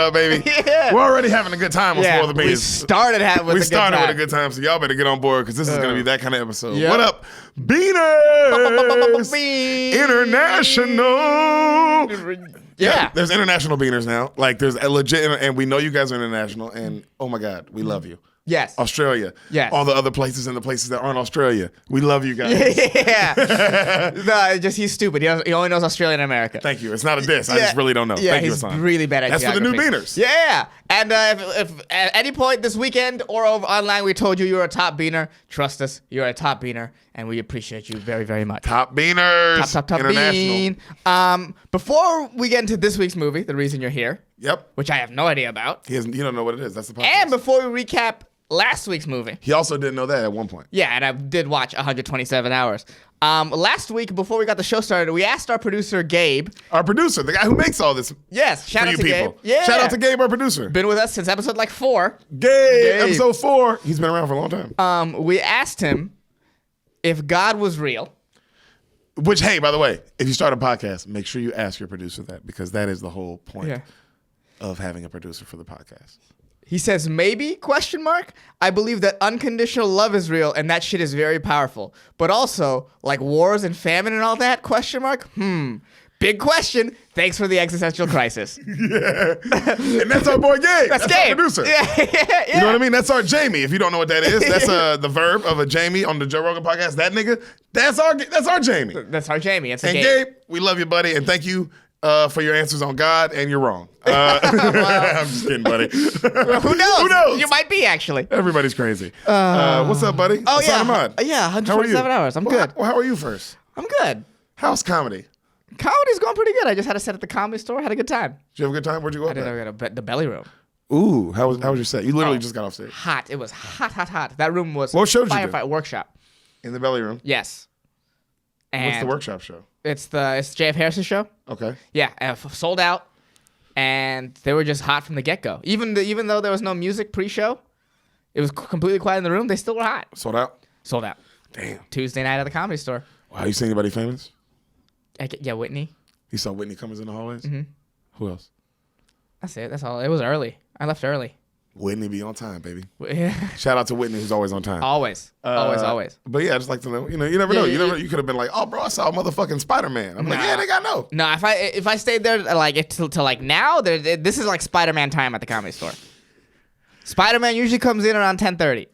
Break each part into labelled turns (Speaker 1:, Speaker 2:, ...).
Speaker 1: up, baby.
Speaker 2: Yeah.
Speaker 1: We're already having a good time on Spoil the Beans.
Speaker 2: We started with
Speaker 1: a good time, so y'all better get on board because this is going to be that kind of episode.
Speaker 2: Yep.
Speaker 1: What up, Beaners? International.
Speaker 2: Yeah.
Speaker 1: There's international Beaners now. Like, there's a legit, and we know you guys are international, and oh my God, we love you.
Speaker 2: Yes.
Speaker 1: Australia.
Speaker 2: Yes.
Speaker 1: All the other places and the places that aren't Australia. We love you guys.
Speaker 2: Yeah. No, just he's stupid. He only knows Australia and America.
Speaker 1: Thank you. It's not a diss. I just really don't know.
Speaker 2: Yeah,
Speaker 1: Thank you,
Speaker 2: he's
Speaker 1: Hassan.
Speaker 2: really bad at
Speaker 1: That's
Speaker 2: geography.
Speaker 1: for the new Beaners.
Speaker 2: Yeah. And if at any point this weekend or over online we told you you're a top Beaner, trust us, you're a top Beaner, and we appreciate you very, very much.
Speaker 1: Top Beaners.
Speaker 2: Top
Speaker 1: International.
Speaker 2: Bean. Before we get into this week's movie, The Reason You're Here,
Speaker 1: Yep.
Speaker 2: which I have no idea about,
Speaker 1: You don't know what it is. That's the podcast.
Speaker 2: and before we recap last week's movie.
Speaker 1: He also didn't know that at one point.
Speaker 2: Yeah, and I did watch 127 hours. Last week, before we got the show started, we asked our producer, Gabe.
Speaker 1: Our producer, the guy who makes all this.
Speaker 2: Yes, shout
Speaker 1: for
Speaker 2: out
Speaker 1: you
Speaker 2: to
Speaker 1: people.
Speaker 2: Gabe. Yeah.
Speaker 1: Shout out to Gabe, our producer.
Speaker 2: Been with us since episode 4.
Speaker 1: Gabe, episode 4. He's been around for a long time.
Speaker 2: We asked him if God was real.
Speaker 1: Which, hey, by the way, if you start a podcast, make sure you ask your producer that because that is the whole point of having a producer for the podcast.
Speaker 2: He says, maybe, ? I believe that unconditional love is real and that shit is very powerful. But also, like wars and famine and all that, ? Big question. Thanks for the existential crisis.
Speaker 1: Yeah. And that's our boy Gabe.
Speaker 2: That's
Speaker 1: our
Speaker 2: Gabe.
Speaker 1: producer.
Speaker 2: Yeah.
Speaker 1: You know what I mean? That's our Jamie. If you don't know what that is, that's the verb of a Jamie on the Joe Rogan podcast. That nigga, that's our Jamie.
Speaker 2: That's our Jamie. It's a
Speaker 1: And
Speaker 2: Gabe.
Speaker 1: Gabe, we love you, buddy, and thank you for your answers on God, and you're wrong. I'm just kidding, buddy.
Speaker 2: Well, who knows?
Speaker 1: Who knows?
Speaker 2: You might be, actually.
Speaker 1: Everybody's crazy. What's up, buddy?
Speaker 2: Oh,
Speaker 1: Hassan
Speaker 2: yeah.
Speaker 1: Ahmad.
Speaker 2: Yeah,
Speaker 1: How are you?
Speaker 2: 127 hours. I'm good.
Speaker 1: Well, how are you first?
Speaker 2: I'm good.
Speaker 1: How's comedy?
Speaker 2: Comedy's going pretty good. I just had a set at the Comedy Store. Had a good time.
Speaker 1: Did you have a good time? Where'd you go?
Speaker 2: I didn't know the belly room.
Speaker 1: Ooh, how was your set? You literally just got off stage.
Speaker 2: Hot. It was hot. That room was
Speaker 1: What show did you do?
Speaker 2: firefight workshop.
Speaker 1: In the belly room?
Speaker 2: Yes. And
Speaker 1: What's the workshop show?
Speaker 2: It's JF Harris's show.
Speaker 1: Okay.
Speaker 2: Yeah, sold out, and they were just hot from the get-go. Even though there was no music pre-show, it was completely quiet in the room. They still were hot.
Speaker 1: Sold out?
Speaker 2: Sold out.
Speaker 1: Damn.
Speaker 2: Tuesday night at the Comedy Store.
Speaker 1: Wow, you see anybody famous?
Speaker 2: Yeah, Whitney.
Speaker 1: You saw Whitney Cummings in the hallways?
Speaker 2: Mm-hmm.
Speaker 1: Who else?
Speaker 2: That's it. That's all. It was early. I left early.
Speaker 1: Whitney be on time, baby.
Speaker 2: Yeah.
Speaker 1: Shout out to Whitney, who's always on time.
Speaker 2: Always. Always.
Speaker 1: But yeah, I just like to know. You never know. You could have been like, oh, bro, I saw a motherfucking Spider-Man. I'm like, yeah, they got no.
Speaker 2: No, if I stayed there till like now, this is like Spider-Man time at the Comedy Store. Spider-Man usually comes in around 10:30.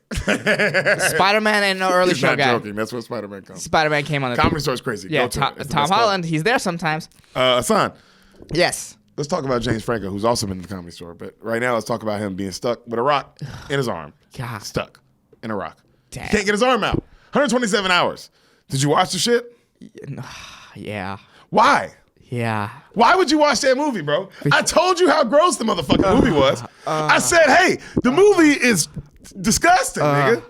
Speaker 2: Spider-Man ain't no early
Speaker 1: He's
Speaker 2: show
Speaker 1: not
Speaker 2: guy.
Speaker 1: joking. That's when Spider-Man comes.
Speaker 2: Spider-Man came on the
Speaker 1: Comedy Store's crazy.
Speaker 2: Yeah,
Speaker 1: Go to it. It's the
Speaker 2: Tom
Speaker 1: best club.
Speaker 2: Holland, he's there sometimes.
Speaker 1: Hassan,
Speaker 2: Yes.
Speaker 1: let's talk about James Franco, who's also been in the Comedy Store. But right now, let's talk about him being stuck with a rock in his arm.
Speaker 2: God.
Speaker 1: Stuck in a rock.
Speaker 2: Damn.
Speaker 1: He can't get his arm out. 127 hours. Did you watch the shit?
Speaker 2: Yeah.
Speaker 1: Why?
Speaker 2: Yeah.
Speaker 1: Why would you watch that movie, bro? I told you how gross the motherfucking movie was. I said, hey, the movie is disgusting, nigga.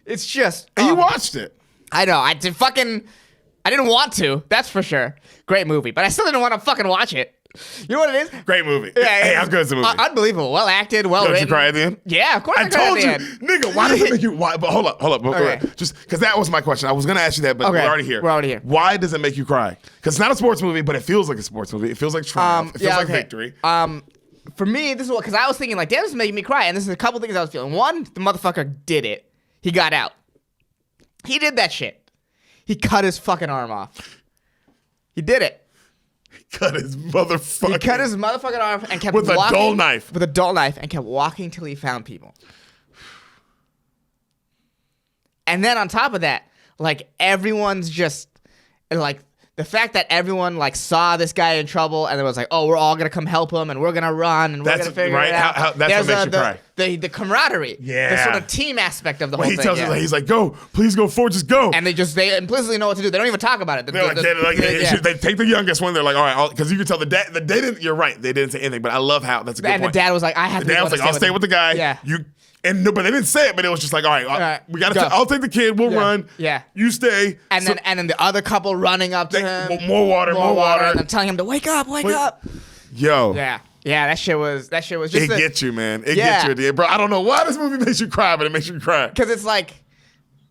Speaker 2: It's just.
Speaker 1: And you watched it.
Speaker 2: I know. I didn't want to. That's for sure. Great movie, but I still didn't want to fucking watch it. You know what it is?
Speaker 1: Great movie.
Speaker 2: Yeah,
Speaker 1: Hey, how good is the movie?
Speaker 2: Unbelievable. Well acted. Well
Speaker 1: Don't
Speaker 2: written.
Speaker 1: you cry at the end?
Speaker 2: Yeah, of course.
Speaker 1: I told you, nigga. Why does it make you? Why? But hold up.
Speaker 2: Okay.
Speaker 1: Just because that was my question. I was gonna ask you that, but
Speaker 2: Okay,
Speaker 1: we're already here.
Speaker 2: we're already here.
Speaker 1: Why does it make you cry? Because it's not a sports movie, but it feels like a sports movie. It feels like triumph. It feels like victory.
Speaker 2: For me, this is what, because I was thinking like, damn, this is making me cry, and this is a couple things I was feeling. One, the motherfucker did it. He got out. He did that shit. He cut his fucking arm off. He did it.
Speaker 1: Cut his motherfucking.
Speaker 2: He cut his motherfucking arm and kept
Speaker 1: with
Speaker 2: walking.
Speaker 1: a dull knife.
Speaker 2: With a dull knife and kept walking till he found people. And then on top of that, like everyone's just like the fact that everyone like saw this guy in trouble and it was like, oh, we're all gonna come help him and we're gonna run and we're gonna figure it out.
Speaker 1: That's what makes you cry.
Speaker 2: The camaraderie, the sort of team aspect of the whole
Speaker 1: He
Speaker 2: thing.
Speaker 1: tells us, he's like, go, please go forward, just go.
Speaker 2: And they implicitly know what to do. They don't even talk about it.
Speaker 1: They take the youngest one. They're like, all right, because you can tell the dad didn't. You're right, they didn't say anything. But I love how that's a good point.
Speaker 2: And the dad was like, I have to.
Speaker 1: The dad was like, I'll stay with the guy.
Speaker 2: Yeah.
Speaker 1: But they didn't say it. But it was just like, all right, we got to. I'll take the kid. We'll run.
Speaker 2: Yeah.
Speaker 1: You stay.
Speaker 2: And then the other couple running up to him.
Speaker 1: More water.
Speaker 2: And then telling him to wake up.
Speaker 1: Yo.
Speaker 2: Yeah, that shit was just
Speaker 1: it gets you, man. It gets you at the end. Bro, I don't know why this movie makes you cry, but it makes you cry.
Speaker 2: Because it's like,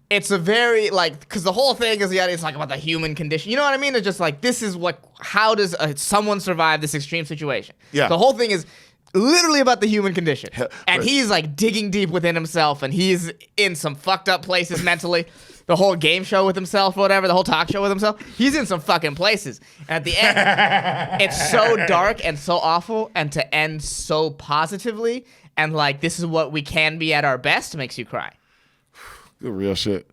Speaker 2: it's a very, like, because the whole thing is, it's like about the human condition. You know what I mean? It's just like, this is how does someone survive this extreme situation?
Speaker 1: Yeah.
Speaker 2: The whole thing is, Literally about the human condition. And
Speaker 1: Right.
Speaker 2: he's like digging deep within himself, and he's in some fucked up places mentally. The whole game show with himself or whatever, the whole talk show with himself, he's in some fucking places. And at the end, it's so dark and so awful, and to end so positively, and like, this is what we can be at our best, makes you cry.
Speaker 1: Good real shit.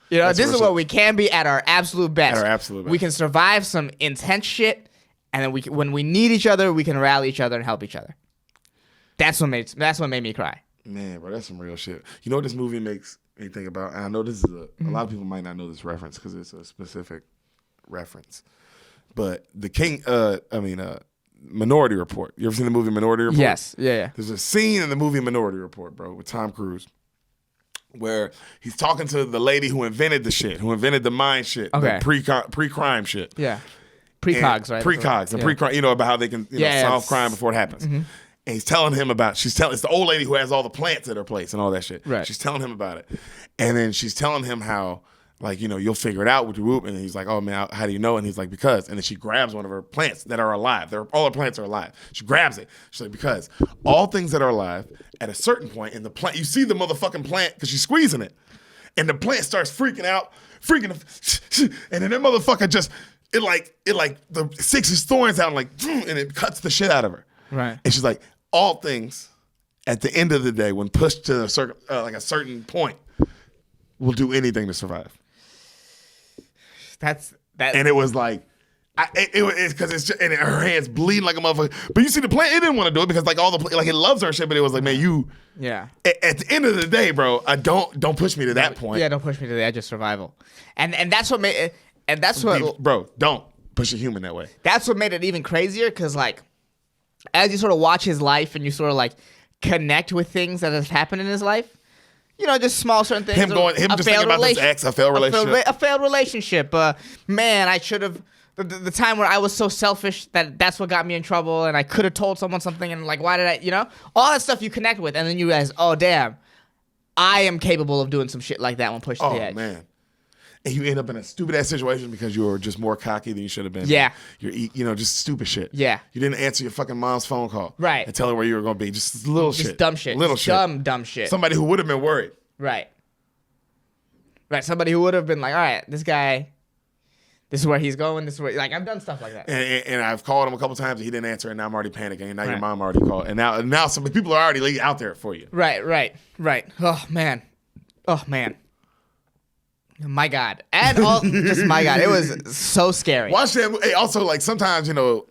Speaker 2: You know,
Speaker 1: That's
Speaker 2: this
Speaker 1: real
Speaker 2: is what
Speaker 1: shit.
Speaker 2: we can be at our absolute best.
Speaker 1: At our absolute best.
Speaker 2: We can survive some intense shit, and then when we need each other, we can rally each other and help each other. That's what made me cry.
Speaker 1: Man, bro, that's some real shit. You know what this movie makes me think about? And I know this is a lot of people might not know this reference because it's a specific reference. But Minority Report. You ever seen the movie Minority Report?
Speaker 2: Yes. Yeah.
Speaker 1: There's a scene in the movie Minority Report, bro, with Tom Cruise, where he's talking to the lady who invented the shit, who invented the mind shit,
Speaker 2: Okay.
Speaker 1: the pre-crime shit.
Speaker 2: Yeah. Precogs, right?
Speaker 1: Precogs and pre-crime, you know, about how they can solve crime before it happens. And he's telling him about, it's the old lady who has all the plants at her place and all that shit.
Speaker 2: Right.
Speaker 1: She's telling him about it. And then she's telling him how, like, you know, you'll figure it out with your whoop. And he's like, oh, man, how do you know? And he's like, because. And then she grabs one of her plants that are alive. All her plants are alive. She grabs it. She's like, because all things that are alive, at a certain point in the plant, you see the motherfucking plant because she's squeezing it. And the plant starts freaking out, and then that motherfucker just, the six his thorns out, and it cuts the shit out of her.
Speaker 2: Right.
Speaker 1: And she's like, all things, at the end of the day, when pushed to a certain point, will do anything to survive.
Speaker 2: That.
Speaker 1: And it was like, it's because it's just, and her hands bleeding like a motherfucker. But you see, the plant, it didn't want to do it because it loves her and shit. But it was like, man, you.
Speaker 2: Yeah.
Speaker 1: At the end of the day, bro, don't push me to that point.
Speaker 2: Yeah, don't push me to the edge of survival. And that's what made. And that's what.
Speaker 1: Bro, don't push a human that way.
Speaker 2: That's what made it even crazier, because like, as you sort of watch his life and you sort of like connect with things that have happened in his life, you know, just small certain things.
Speaker 1: Him just thinking about this ex, a failed relationship.
Speaker 2: A failed relationship. Man, I should have. The time where I was so selfish that's what got me in trouble, and I could have told someone something, and like, why did I, you know? All that stuff you connect with, and then you realize, oh, damn, I am capable of doing some shit like that when pushed to the edge.
Speaker 1: Oh, man. And you end up in a stupid-ass situation because you were just more cocky than you should have been.
Speaker 2: Yeah.
Speaker 1: You're just stupid shit.
Speaker 2: Yeah.
Speaker 1: You didn't answer your fucking mom's phone call.
Speaker 2: Right.
Speaker 1: And tell her where you were going to be. Just little shit.
Speaker 2: Just dumb shit.
Speaker 1: Little
Speaker 2: just
Speaker 1: shit.
Speaker 2: Dumb shit.
Speaker 1: Somebody who would have been worried.
Speaker 2: Right. Somebody who would have been like, all right, this guy, this is where he's going. This is where, like, I've done stuff like that.
Speaker 1: And I've called him a couple times and he didn't answer, and now I'm already panicking, and now your mom already called. And now some people are already out there for you.
Speaker 2: Right. Oh, man. My God. And just my God. It was so scary.
Speaker 1: Watch that. Hey, also, like, sometimes, you know,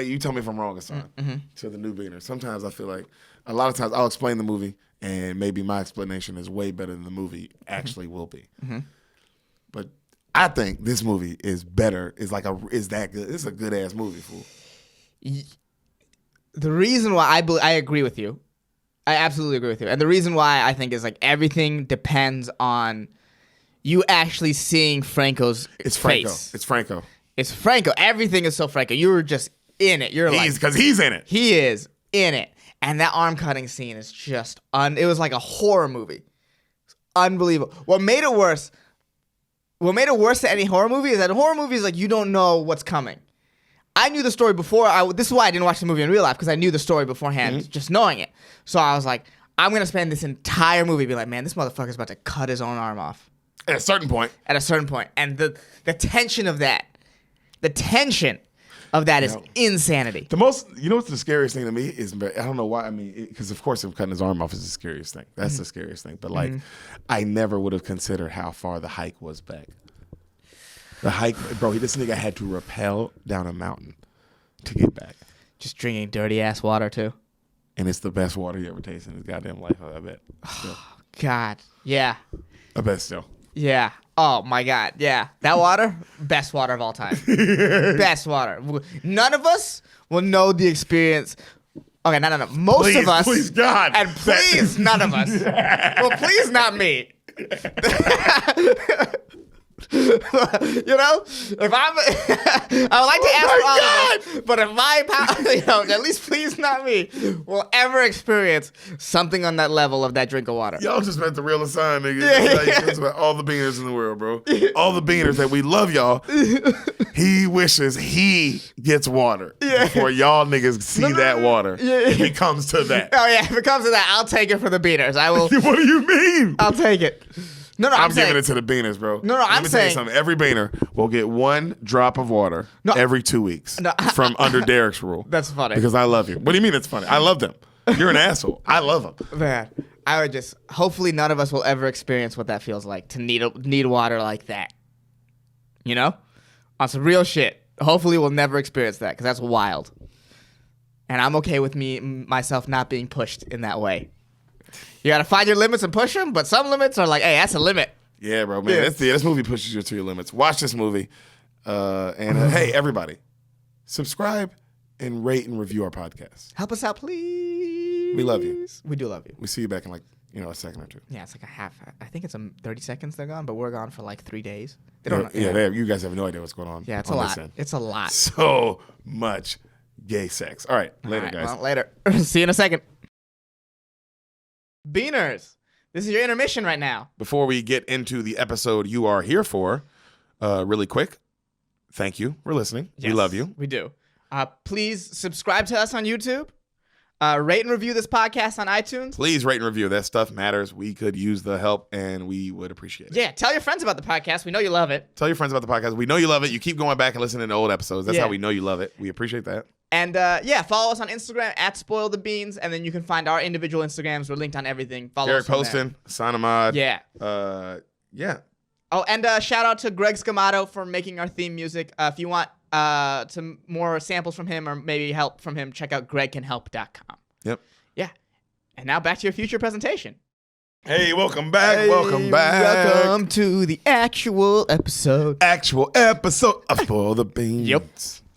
Speaker 1: you tell me if I'm wrong, Hassan, to the new beginner. Sometimes I feel like a lot of times I'll explain the movie, and maybe my explanation is way better than the movie actually will be. But I think this movie is better. Is that good? It's a good ass movie, fool.
Speaker 2: The reason why I agree with you, I absolutely agree with you, and the reason why I think is like everything depends on you actually seeing Franco's face.
Speaker 1: It's Franco.
Speaker 2: It's Franco. Everything is so Franco. You were just in it.
Speaker 1: Because he's in it.
Speaker 2: He is in it. And that arm cutting scene is just it was like a horror movie. It's unbelievable. What made it worse than any horror movie is that in horror movies, like, you don't know what's coming. I knew the story before. This is why I didn't watch the movie in real life, because I knew the story beforehand, just knowing it. So I was like, I'm going to spend this entire movie be like, man, this motherfucker's about to cut his own arm off.
Speaker 1: At a certain point.
Speaker 2: And the tension of that is insanity.
Speaker 1: You know what's the scariest thing to me is, I don't know why, I mean, because of course him cutting his arm off is the scariest thing. That's the scariest thing. But like, I never would have considered how far the hike was back. The hike, bro, this nigga had to rappel down a mountain to get back.
Speaker 2: Just drinking dirty ass water too.
Speaker 1: And it's the best water he ever tasted in his goddamn life, I bet.
Speaker 2: God, yeah.
Speaker 1: I bet still.
Speaker 2: Yeah. Oh my God. Yeah. That water, best water of all time. Best water. None of us will know the experience. Okay, no. Most of us.
Speaker 1: Please, God.
Speaker 2: And please, none of us. Well, please, not me. You know, if I'm, I would like to ask all of us, but if my power, at least please not me, will ever experience something on that level of that drink of water.
Speaker 1: Y'all just met the real Assign, nigga. That's how he feels about all the beaners in the world, bro. All the beaners that we love y'all. He wishes he gets water before y'all niggas see that water. If it comes to that.
Speaker 2: Oh yeah, if it comes to that, I'll take it for the beaners. I will.
Speaker 1: What do you mean?
Speaker 2: I'll take it. No,
Speaker 1: I'm giving it to the beaners, bro.
Speaker 2: No,
Speaker 1: Let
Speaker 2: I'm
Speaker 1: me tell you
Speaker 2: saying
Speaker 1: something. Every beaner will get 1 drop of water every 2 weeks from under Derek's rule.
Speaker 2: That's funny.
Speaker 1: Because I love you. What do you mean it's funny? I love them. You're an asshole. I love them.
Speaker 2: Man, I would just. Hopefully, none of us will ever experience what that feels like to need water like that. You know, on some real shit. Hopefully, we'll never experience that because that's wild. And I'm okay with myself not being pushed in that way. You gotta find your limits and push them, but some limits are like, hey, that's a limit.
Speaker 1: Yeah, bro, man. This movie pushes you to your limits. Watch this movie. Hey, everybody, subscribe and rate and review our podcast.
Speaker 2: Help us out, please.
Speaker 1: We love you.
Speaker 2: We do love you.
Speaker 1: We see you back in a second or two.
Speaker 2: Yeah, it's like a half. I think it's 30 seconds they're gone, but we're gone for like 3 days. They
Speaker 1: don't. You guys have no idea what's going on.
Speaker 2: Yeah, it's a lot. It's a lot.
Speaker 1: So much gay sex. All right, later, guys.
Speaker 2: Well, later. See you in a second. Beaners, this is your intermission right now.
Speaker 1: Before we get into the episode you are here for, really quick, thank you for listening.
Speaker 2: Yes,
Speaker 1: we love you.
Speaker 2: We do. Please subscribe to us on YouTube. Rate and review this podcast on iTunes.
Speaker 1: Please rate and review. That stuff matters. We could use the help, and we would appreciate it.
Speaker 2: Yeah, tell your friends about the podcast. We know you love it.
Speaker 1: Tell your friends about the podcast. We know you love it. You keep going back and listening to old episodes. That's how we know you love it. We appreciate that.
Speaker 2: And follow us on Instagram at @SpoilTheBeans, and then you can find our individual Instagrams. We're linked on everything. Follow
Speaker 1: Derek
Speaker 2: us on
Speaker 1: Poston, Assign Ahmad.
Speaker 2: Yeah.
Speaker 1: Yeah.
Speaker 2: Oh, and shout out to Greg Scamato for making our theme music. If you want some more samples from him or maybe help from him, check out gregcanhelp.com.
Speaker 1: Yep.
Speaker 2: Yeah. And now back to your future presentation.
Speaker 1: Hey, welcome back. Welcome back.
Speaker 2: Welcome to the actual episode.
Speaker 1: Actual episode of Spoil the Beans.
Speaker 2: Yep.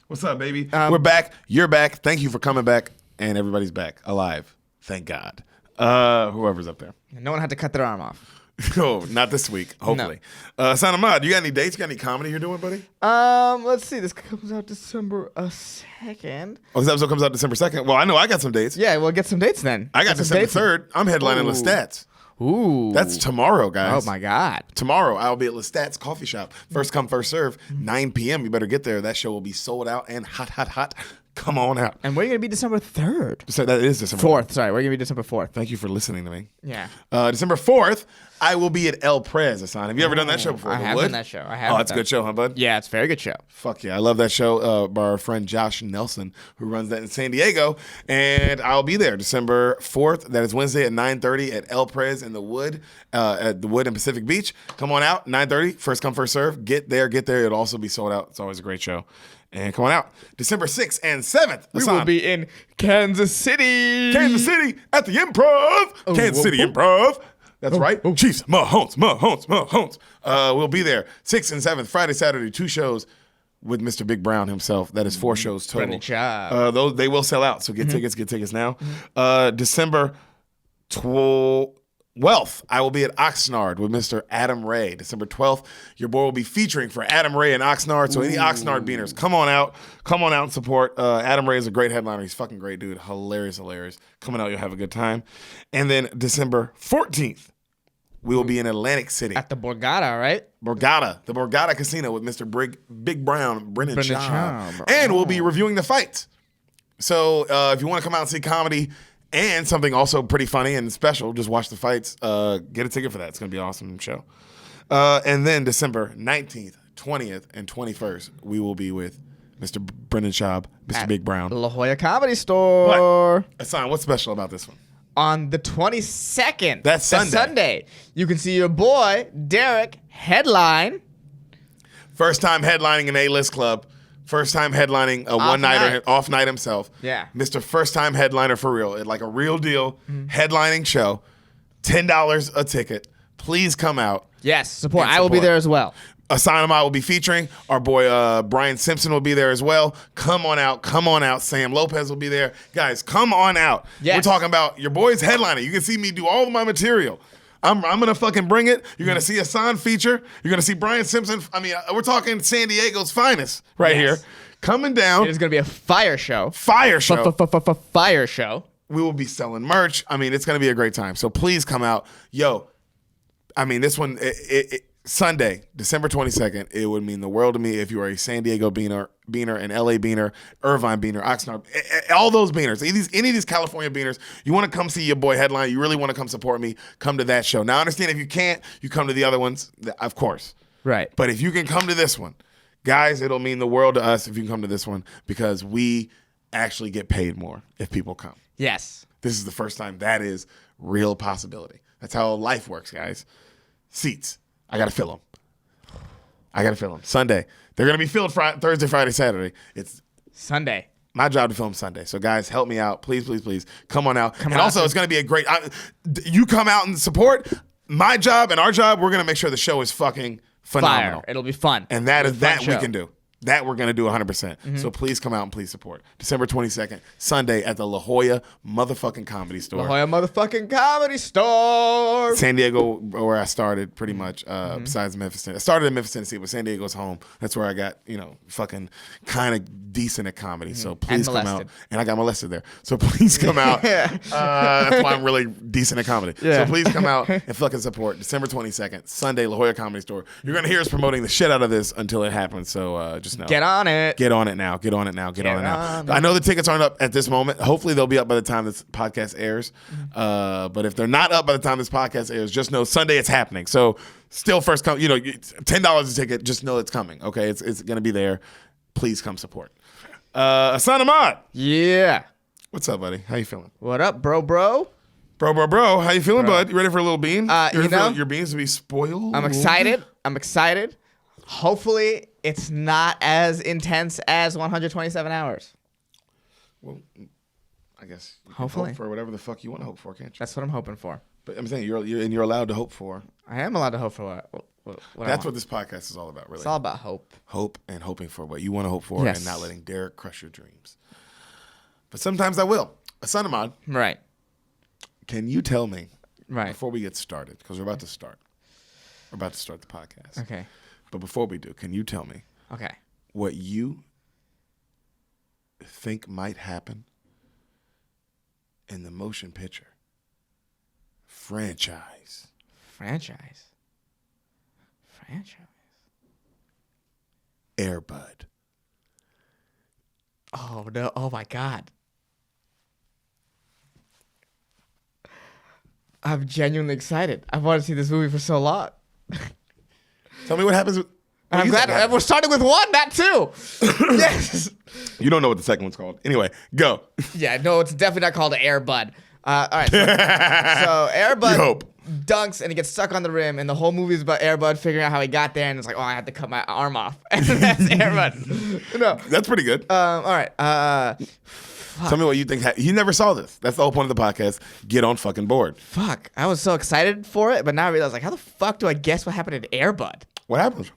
Speaker 1: What's up, baby? We're back. You're back. Thank you for coming back. And everybody's back. Alive. Thank God. Whoever's up there.
Speaker 2: No one had to cut their arm off.
Speaker 1: Oh, not this week. Hopefully. No. Assign Ahmad, you got any dates? You got any comedy you're doing, buddy?
Speaker 2: Let's see. This comes out December 2nd.
Speaker 1: Oh, this episode comes out December 2nd? Well, I know I got some dates.
Speaker 2: Yeah, we'll get some dates then.
Speaker 1: I got December 3rd. I'm headlining Lestat's.
Speaker 2: Ooh.
Speaker 1: That's tomorrow, guys.
Speaker 2: Oh, my God.
Speaker 1: Tomorrow, I'll be at Lestat's Coffee Shop. First come, first serve. 9 p.m. You better get there. That show will be sold out and hot, hot, hot. Come on out.
Speaker 2: And we're going to be December 3rd.
Speaker 1: So that is December
Speaker 2: 4th. Sorry, we're going to be December 4th.
Speaker 1: Thank you for listening to me.
Speaker 2: Yeah.
Speaker 1: December 4th, I will be at El Prez, Assign. Have you ever done that show before?
Speaker 2: I have done that show. I have.
Speaker 1: Oh, it's a good show, huh, bud?
Speaker 2: Yeah, it's a very good show.
Speaker 1: Fuck yeah. I love that show by our friend Josh Nelson, who runs that in San Diego. And I'll be there December 4th. That is Wednesday at 9:30 at El Prez in the Wood, at the Wood in Pacific Beach. Come on out, 9:30. First come, first serve. Get there. It'll also be sold out. It's always a great show. And come on out. December 6th and 7th.
Speaker 2: We will be in Kansas City.
Speaker 1: Kansas City at the Improv. Kansas City Improv. That's right. Chiefs, Mahomes. We'll be there 6th and 7th, Friday, Saturday, 2 shows with Mr. Big Brown himself. That is 4 shows total. Those they will sell out, so get tickets now. December 12th, I will be at Oxnard with Mr. Adam Ray. December 12th, your boy will be featuring for Adam Ray and Oxnard. So any Oxnard beaners, come on out and support. Adam Ray is a great headliner. He's a fucking great dude. Hilarious. Coming out, you'll have a good time. And then December 14th, we will be in Atlantic City.
Speaker 2: At the Borgata, right?
Speaker 1: The Borgata Casino with Mr. Big Brown, Brennan Schaub. And we'll be reviewing the fights. So if you want to come out and see comedy and something also pretty funny and special, just watch the fights. Get a ticket for that. It's going to be an awesome show. And then December 19th, 20th, and 21st, we will be with Mr. Brennan Schaub, Mr. Big Brown.
Speaker 2: La Jolla Comedy Store.
Speaker 1: Assign, what's special about this one?
Speaker 2: On the 22nd.
Speaker 1: That's
Speaker 2: Sunday. You can see your boy, Derek, headline.
Speaker 1: First time headlining an A-list club. First time headlining a one-nighter, off night himself.
Speaker 2: Yeah.
Speaker 1: Mr. First time headliner for real. Like a real deal headlining show. $10 a ticket. Please come out.
Speaker 2: Yes, support. I will be there as well.
Speaker 1: Assign will be featuring. Our boy Brian Simpson will be there as well. Come on out. Sam Lopez will be there. Guys, come on out.
Speaker 2: Yes.
Speaker 1: We're talking about your boy's headliner. You can see me do all of my material. I'm gonna fucking bring it. You're gonna see a San feature. You're gonna see Brian Simpson. I mean, we're talking San Diego's finest right here, coming down.
Speaker 2: It is gonna be a fire show.
Speaker 1: Fire show.
Speaker 2: Fire show.
Speaker 1: We will be selling merch. I mean, it's gonna be a great time. So please come out, yo. I mean, this one, Sunday, December 22nd, it would mean the world to me if you are a San Diego beaner, an LA beaner, Irvine beaner, Oxnard, all those beaners, any of these California beaners, you want to come see your boy headline, you really want to come support me, come to that show. Now, I understand if you can't, you come to the other ones, of course.
Speaker 2: Right.
Speaker 1: But if you can come to this one, guys, it'll mean the world to us if you can come to this one because we actually get paid more if people come.
Speaker 2: Yes.
Speaker 1: This is the first time that is real possibility. That's how life works, guys. Seats. I got to fill them. Sunday. They're going to be filled Thursday, Friday, Saturday. It's
Speaker 2: Sunday.
Speaker 1: my job to film Sunday. So, guys, help me out. Please, please, please. Come on out. And
Speaker 2: on
Speaker 1: also,
Speaker 2: out.
Speaker 1: it's going to be a great... you come out and support. My job and our job, we're going to make sure the show is fucking phenomenal.
Speaker 2: Fire. It'll be fun.
Speaker 1: And that is that we
Speaker 2: show.
Speaker 1: can do. That we're going to do 100%. So please come out and please support. December 22nd, Sunday at the La Jolla motherfucking Comedy Store.
Speaker 2: La Jolla motherfucking Comedy Store.
Speaker 1: San Diego, where I started pretty much, besides Memphis, Tennessee. I started in Memphis, Tennessee, but San Diego's home. That's where I got, fucking kind of decent at comedy. So please come out. And I got molested there. So please come out. That's why I'm really decent at comedy.
Speaker 2: Yeah.
Speaker 1: So please come out and fucking support. December 22nd, Sunday, La Jolla Comedy Store. You're going to hear us promoting the shit out of this until it happens. So just know.
Speaker 2: Get on it.
Speaker 1: Get on it now. Get on it now. Get on it now. I know the tickets aren't up at this moment. Hopefully they'll be up by the time this podcast airs. But if they're not up by the time this podcast airs, just know Sunday it's happening. So still first come, $10 a ticket. Just know it's coming. Okay, it's going to be there. Please come support. Hassan Ahmad.
Speaker 2: Yeah.
Speaker 1: What's up, buddy? How you feeling?
Speaker 2: What up, bro?
Speaker 1: Bro. How you feeling, bud? You ready for a little bean? You ready for your beans to be spoiled?
Speaker 2: I'm excited. Hopefully, it's not as intense as 127 hours.
Speaker 1: Well, I guess you can
Speaker 2: Hopefully.
Speaker 1: hope for whatever the fuck you want to hope for, can't you?
Speaker 2: That's what I'm hoping for.
Speaker 1: But I'm saying you're allowed to hope for.
Speaker 2: I am allowed to hope for what
Speaker 1: That's what this podcast is all about, really.
Speaker 2: It's all about hope.
Speaker 1: Hope and hoping for what you want to hope for
Speaker 2: Yes.
Speaker 1: and not letting Derek crush your dreams. But sometimes I will. Hassan Ahmad,
Speaker 2: Right.
Speaker 1: can you tell me,
Speaker 2: Right.
Speaker 1: before we get started, because we're about to start. We're about to start the podcast.
Speaker 2: Okay.
Speaker 1: But before we do, can you tell me
Speaker 2: Okay.
Speaker 1: what you think might happen in the motion picture franchise? Airbud.
Speaker 2: Oh, no. Oh, my God. I'm genuinely excited. I've wanted to see this movie for so long.
Speaker 1: Tell me what happens with...
Speaker 2: And I'm glad we're starting with one, not two. Yes.
Speaker 1: You don't know what the second one's called. Anyway, go.
Speaker 2: Yeah, no, it's definitely not called Airbud. All right. So Airbud
Speaker 1: You hope.
Speaker 2: dunks and he gets stuck on the rim, and the whole movie is about Airbud figuring out how he got there, and it's like, oh, I had to cut my arm off. And that's Airbud. No.
Speaker 1: That's pretty good.
Speaker 2: All right.
Speaker 1: Tell me what you think. You never saw this. That's the whole point of the podcast. Get on fucking board.
Speaker 2: Fuck. I was so excited for it, but now I realize, like, how the fuck do I guess what happened in Airbud?
Speaker 1: What happens?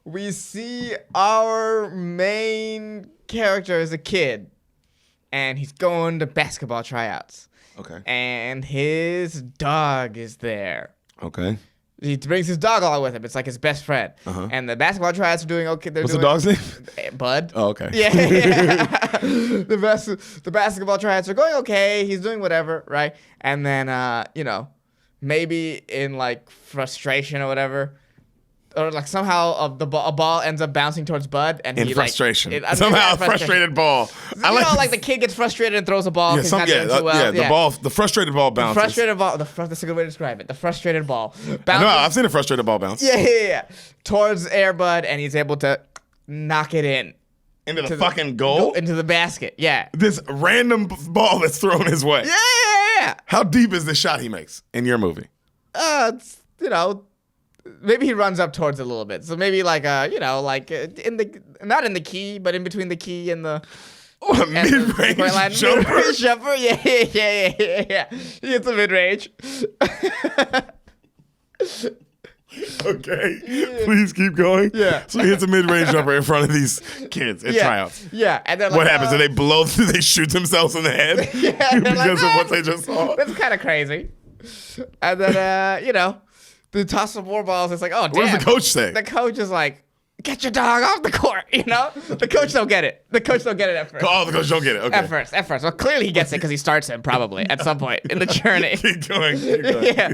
Speaker 2: We see our main character as a kid, and he's going to basketball tryouts.
Speaker 1: Okay.
Speaker 2: And his dog is there.
Speaker 1: Okay.
Speaker 2: He brings his dog along with him. It's like his best friend.
Speaker 1: Uh-huh.
Speaker 2: And the basketball tryouts are doing okay.
Speaker 1: What's the dog's name?
Speaker 2: Bud.
Speaker 1: Oh, okay.
Speaker 2: Yeah. The basketball tryouts are going okay. He's doing whatever, right? And then, maybe in like frustration or whatever, or like somehow a ball ends up bouncing towards Bud, and
Speaker 1: In
Speaker 2: he
Speaker 1: frustration.
Speaker 2: Like,
Speaker 1: Somehow a frustrated ball.
Speaker 2: Like the kid gets frustrated and throws a ball.
Speaker 1: Yeah, the frustrated ball bounces.
Speaker 2: Frustrated ball. That's a good way to describe it. The frustrated ball.
Speaker 1: No, I've seen a frustrated ball bounce.
Speaker 2: Yeah. Towards Airbud, and he's able to knock it in.
Speaker 1: Into the fucking goal?
Speaker 2: Into the basket, yeah.
Speaker 1: This random ball that's thrown his way.
Speaker 2: Yeah.
Speaker 1: How deep is the shot he makes in your movie?
Speaker 2: Maybe he runs up towards it a little bit. So maybe not in the key, but in between the key and the...
Speaker 1: Oh, a mid-range jumper?
Speaker 2: Mid-range jumper, yeah. He hits a mid-range.
Speaker 1: Okay, please keep going.
Speaker 2: Yeah.
Speaker 1: So he hits a mid-range jumper in front of these kids at tryouts.
Speaker 2: Yeah, and then
Speaker 1: What happens? Do they blow through? They shoot themselves in the head
Speaker 2: Yeah,
Speaker 1: because of what they just saw.
Speaker 2: That's kind of crazy. And then, they toss some more balls. It's like, oh, damn.
Speaker 1: What does the coach say?
Speaker 2: The coach is like, get your dog off the court, The coach don't get it. The coach don't get it at first.
Speaker 1: Oh, the coach don't get it. Okay.
Speaker 2: At first. Well, clearly he gets it because he starts him probably at some point in the journey.
Speaker 1: Keep going.
Speaker 2: Yeah.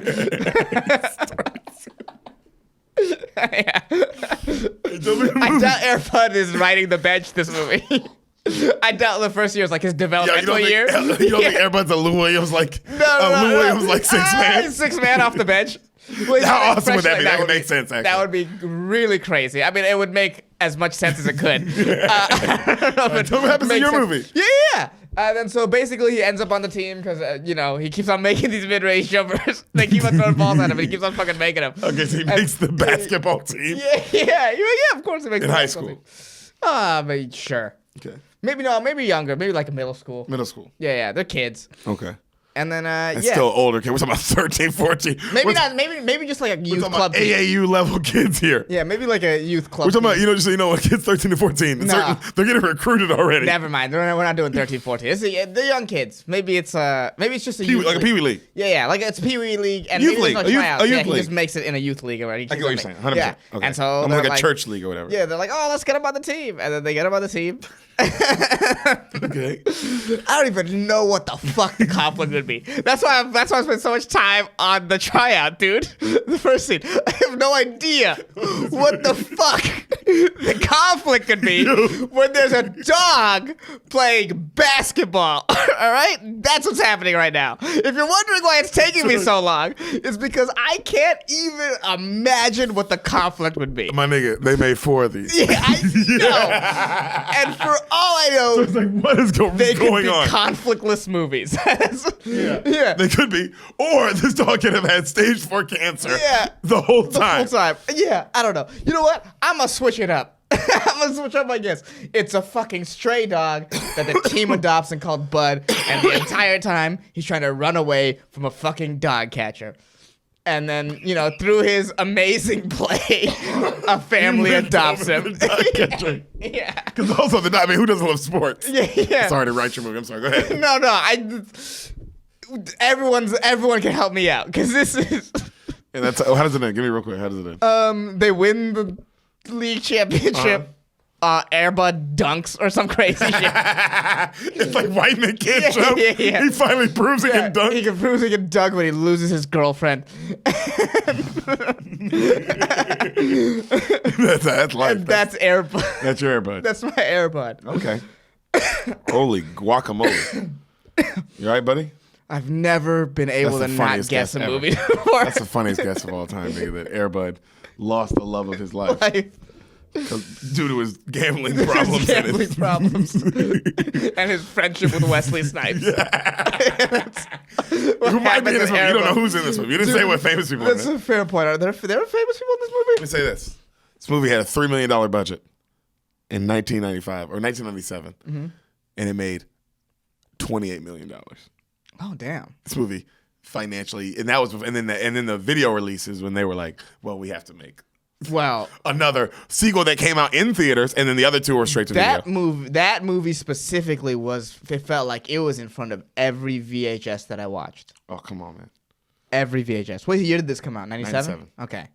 Speaker 2: Yeah. I doubt Airbud is riding the bench this movie. I doubt the first year is like his developmental year.
Speaker 1: You don't think Airbud's a Lou Williams like
Speaker 2: No.
Speaker 1: Williams like 6 man?
Speaker 2: He's 6 man off the bench. Well,
Speaker 1: How awesome would that be?
Speaker 2: Like,
Speaker 1: That would make sense, actually.
Speaker 2: That would be really crazy. I mean, it would make as much sense as it could. I don't know if
Speaker 1: What happens in your
Speaker 2: sense.
Speaker 1: movie?
Speaker 2: Yeah. Then so basically he ends up on the team because, he keeps on making these mid-range jumpers. They keep on throwing balls at him and he keeps on fucking making them.
Speaker 1: Okay, so he makes the basketball team.
Speaker 2: Yeah, of course he makes
Speaker 1: In
Speaker 2: the
Speaker 1: high
Speaker 2: basketball
Speaker 1: school.
Speaker 2: team. Maybe sure.
Speaker 1: Okay.
Speaker 2: Maybe younger. Maybe like a middle school.
Speaker 1: Middle school.
Speaker 2: Yeah, they're kids.
Speaker 1: Okay.
Speaker 2: And then,
Speaker 1: That's still older kid. We're talking about 13, 14.
Speaker 2: Maybe not. Maybe just like a youth
Speaker 1: We're talking
Speaker 2: club.
Speaker 1: about AAU level kids here.
Speaker 2: Yeah, maybe like a youth club.
Speaker 1: We're talking about, just so you know, when kids 13 to 14,
Speaker 2: No.
Speaker 1: they're getting recruited already.
Speaker 2: Never mind. We're not doing 13, 14. They're young kids. Maybe it's just a youth
Speaker 1: Like a Pee Wee League.
Speaker 2: Yeah, like it's a Pee Wee League and
Speaker 1: Youth
Speaker 2: maybe
Speaker 1: league.
Speaker 2: there's no
Speaker 1: A
Speaker 2: tryouts.
Speaker 1: youth
Speaker 2: Yeah, he
Speaker 1: league.
Speaker 2: just makes it in a youth league already.
Speaker 1: I get what you're saying. 100%.
Speaker 2: Yeah.
Speaker 1: Okay.
Speaker 2: And so
Speaker 1: I'm
Speaker 2: they're
Speaker 1: like a church league or whatever.
Speaker 2: Yeah, they're like, oh, let's get him on the team, and then they get him on the team.
Speaker 1: Okay.
Speaker 2: I don't even know what the fuck the conflict would be. That's why I spent so much time on the tryout, dude. The first scene. I have no idea what the fuck the conflict could be when there's a dog playing basketball. All right? That's what's happening right now. If you're wondering why it's taking me so long, it's because I can't even imagine what the conflict would be.
Speaker 1: My nigga, they made 4 of these.
Speaker 2: Yeah, I know. And for all I know,
Speaker 1: It's like, what is
Speaker 2: they could
Speaker 1: going
Speaker 2: be
Speaker 1: on?
Speaker 2: conflictless movies. Yeah.
Speaker 1: They could be. Or this dog could have had stage 4 cancer the whole time.
Speaker 2: Whole time. Yeah, I don't know. You know what? I'm going to switch it up. I'm going to switch up my guess. It's a fucking stray dog that the team adopts and called Bud, and the entire time he's trying to run away from a fucking dog catcher. And then, through his amazing play, a family adopts him. Yeah.
Speaker 1: Because also, who doesn't love sports?
Speaker 2: Yeah.
Speaker 1: Sorry to write your movie. I'm sorry. Go ahead.
Speaker 2: No. Everyone can help me out because this is.
Speaker 1: And that's how does it end? Give me real quick. How does it end?
Speaker 2: They win the league championship. Airbud dunks or some crazy shit.
Speaker 1: It's like white man can't jump.
Speaker 2: Yeah.
Speaker 1: He finally proves he can dunk.
Speaker 2: He can prove he can dunk when he loses his girlfriend.
Speaker 1: That's life.
Speaker 2: And that's Airbud.
Speaker 1: That's your Airbud.
Speaker 2: That's my Airbud.
Speaker 1: Okay. Holy guacamole. You all right, buddy?
Speaker 2: I've never been able
Speaker 1: That's
Speaker 2: to
Speaker 1: the
Speaker 2: not
Speaker 1: funniest
Speaker 2: guess a
Speaker 1: guess
Speaker 2: movie
Speaker 1: ever.
Speaker 2: before.
Speaker 1: That's the funniest guess of all time, nigga, that Airbud lost the love of his life. Due to his gambling problems.
Speaker 2: Gambling problems. And his friendship with Wesley Snipes.
Speaker 1: Who might be in this movie? You don't know who's in this movie. You didn't say what famous people are in
Speaker 2: That's
Speaker 1: it.
Speaker 2: a fair point. Are there famous people in this movie?
Speaker 1: Let me say this. This movie had a $3 million budget in 1995 or 1997. And it made $28 million.
Speaker 2: Oh, damn.
Speaker 1: This movie financially, and then the video releases when they were like, well, we have to make another sequel that came out in theaters, and then the other 2 were straight to video.
Speaker 2: That movie specifically it felt like it was in front of every VHS that I watched.
Speaker 1: Oh, come on, man.
Speaker 2: Every VHS. What year did this come out? 97? Okay.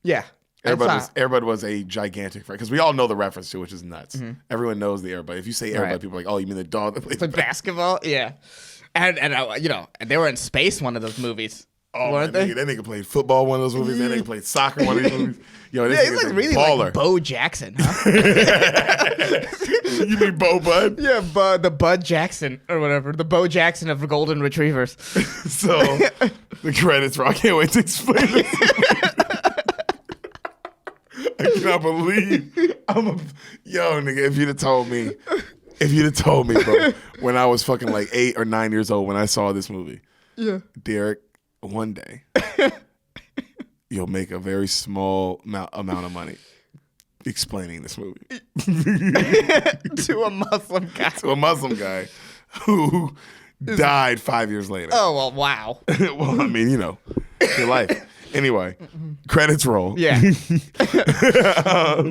Speaker 2: Yeah.
Speaker 1: Airbud was a gigantic because we all know the reference to it, which is nuts. Everyone knows the Airbud. If you say Airbud, people are like, oh, you mean the dog that plays
Speaker 2: basketball? Yeah. And they were in space one of those movies.
Speaker 1: Oh, man, that nigga played football one of those movies. That nigga played soccer one of these movies. Yo, this
Speaker 2: he's
Speaker 1: nigga's
Speaker 2: like
Speaker 1: a
Speaker 2: really
Speaker 1: baller.
Speaker 2: like Bo Jackson, huh?
Speaker 1: You mean Bo Bud?
Speaker 2: Yeah, the Bud Jackson or whatever. The Bo Jackson of the Golden Retrievers.
Speaker 1: So, the credits I can't wait to explain this. I cannot believe yo, nigga, if you'd have told me, bro, when I was fucking like 8 or 9 years old when I saw this movie. Yeah. Derek, one day, you'll make a very small amount of money explaining this movie.
Speaker 2: To a Muslim guy.
Speaker 1: To a Muslim guy who died 5 years later.
Speaker 2: Oh, well, wow.
Speaker 1: Well, I mean, your life. Anyway, credits roll.
Speaker 2: Yeah.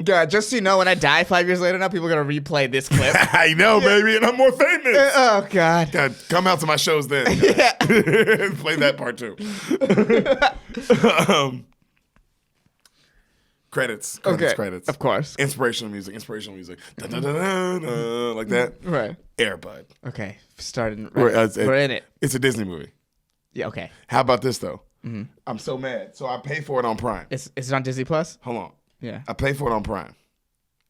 Speaker 2: God, just so you know, when I die 5 years later now, people are going to replay this clip.
Speaker 1: I know, baby, and I'm more famous.
Speaker 2: Oh, God.
Speaker 1: God, come out to my shows then.
Speaker 2: Yeah.
Speaker 1: Play that part too. Credits.
Speaker 2: Okay.
Speaker 1: Credits.
Speaker 2: Of course.
Speaker 1: Inspirational music. Dun, dun, dun, dun, dun, like that.
Speaker 2: Right.
Speaker 1: Airbud.
Speaker 2: Okay. Starting.
Speaker 1: We're
Speaker 2: in it.
Speaker 1: It's a Disney movie.
Speaker 2: Yeah, okay.
Speaker 1: How about this, though? I'm so mad. So I pay for it on Prime.
Speaker 2: Is it on Disney Plus?
Speaker 1: Hold on.
Speaker 2: Yeah.
Speaker 1: I pay for it on Prime.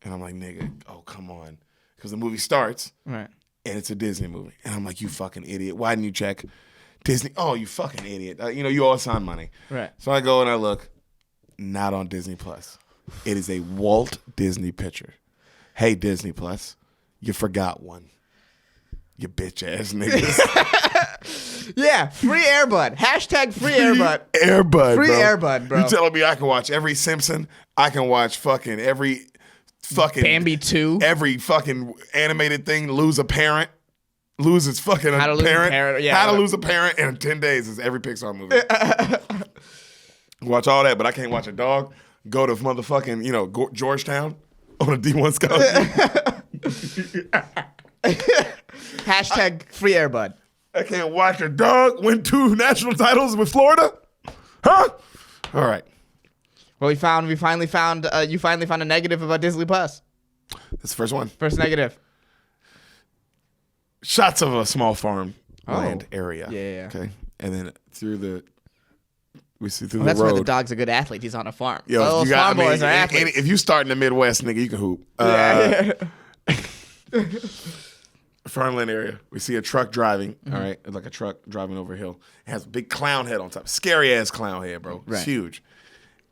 Speaker 1: And I'm like, nigga, oh, come on. Because the movie starts,
Speaker 2: Right.
Speaker 1: and it's a Disney movie. And I'm like, you fucking idiot. Why didn't you check Disney? Oh, you fucking idiot. You owe us on money.
Speaker 2: Right.
Speaker 1: So I go and I look. Not on Disney Plus. It is a Walt Disney picture. Hey, Disney Plus, you forgot one. You bitch ass niggas.
Speaker 2: Yeah, free Airbud. Hashtag free Airbud.
Speaker 1: Airbud,
Speaker 2: Free
Speaker 1: bro.
Speaker 2: Airbud, bro.
Speaker 1: You telling me I can watch every Simpson? I can watch fucking every fucking
Speaker 2: Bambi 2.
Speaker 1: every fucking animated thing. Lose a parent. Lose its fucking
Speaker 2: How to Lose a Parent, yeah.
Speaker 1: How to Lose a Parent in 10 days is every Pixar movie. Watch all that, but I can't watch a dog go to motherfucking, Georgetown on a D1 scholarship.
Speaker 2: Hashtag free Airbud.
Speaker 1: I can't watch a dog win 2 national titles with Florida. Huh? All right.
Speaker 2: Well, you finally found a negative about Disney Plus.
Speaker 1: That's the first one.
Speaker 2: First negative.
Speaker 1: Shots of a small farm land area.
Speaker 2: Yeah.
Speaker 1: Okay. And then we see through
Speaker 2: That's
Speaker 1: the road.
Speaker 2: why the dog's a good athlete. He's on a farm.
Speaker 1: Yo,
Speaker 2: Those farm boys are athletes.
Speaker 1: if you start in the Midwest, nigga, you can hoop. Farmland area. We see a truck driving. All right, like a truck driving over a hill. It has a big clown head on top. Scary ass clown head, bro.
Speaker 2: Right.
Speaker 1: It's huge.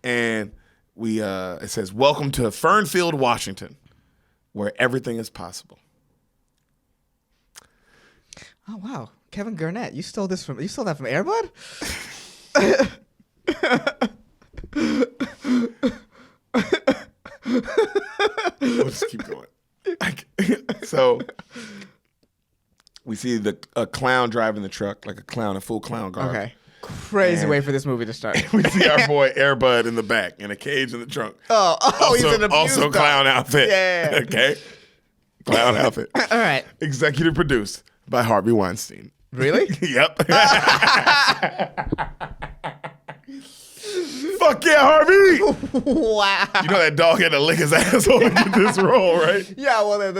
Speaker 1: And it says, "Welcome to Fernfield, Washington, where everything is possible."
Speaker 2: Oh wow, Kevin Garnett, you stole that from Airbud?
Speaker 1: We'll just keep going. So we see a clown driving the truck, like a full clown garb.
Speaker 2: Okay. Crazy way for this movie to start.
Speaker 1: We see our boy Airbud in the back, in a cage in the trunk.
Speaker 2: He's in a
Speaker 1: also
Speaker 2: dog.
Speaker 1: clown outfit.
Speaker 2: Yeah.
Speaker 1: Okay. Clown outfit.
Speaker 2: All right.
Speaker 1: Executive produced by Harvey Weinstein.
Speaker 2: Really?
Speaker 1: Yep. Fuck yeah, Harvey!
Speaker 2: Wow.
Speaker 1: You know that dog had to lick his asshole to get this role, right?
Speaker 2: Yeah, well, it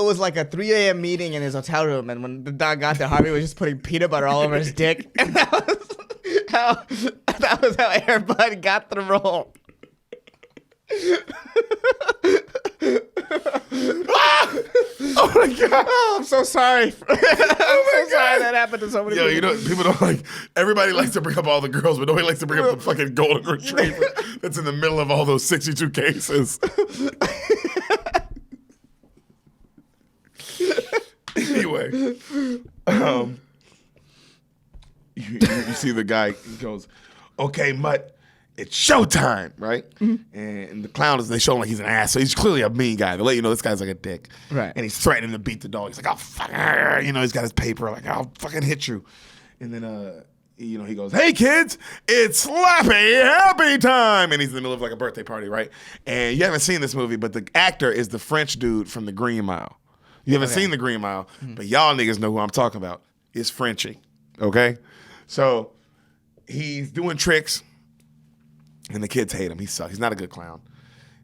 Speaker 2: was like a 3 a.m. meeting in his hotel room, and when the dog got there, Harvey was just putting peanut butter all over his dick, and that was how Airbud got the role.
Speaker 1: Oh my god!
Speaker 2: Oh, I'm so sorry. I'm so sorry that happened to so many people.
Speaker 1: You know, people don't like. Everybody likes to bring up all the girls, but nobody likes to bring up the fucking golden retriever that's in the middle of all those 62 cases. Anyway, you see the guy. He goes, "Okay, Mutt, it's showtime," right? And the clown they show him like he's an ass, so he's clearly a mean guy. They let you know this guy's like a dick,
Speaker 2: right?
Speaker 1: And he's threatening to beat the dog. He's like, "I'll fucking," he's got his paper like, "I'll fucking hit you," and then he goes, "Hey kids, it's Slappy Happy Time," and he's in the middle of like a birthday party, right? And you haven't seen this movie, but the actor is the French dude from The Green Mile. You haven't seen The Green Mile, but y'all niggas know who I'm talking about. It's Frenchie, okay? So he's doing tricks, and the kids hate him. He sucks. He's not a good clown.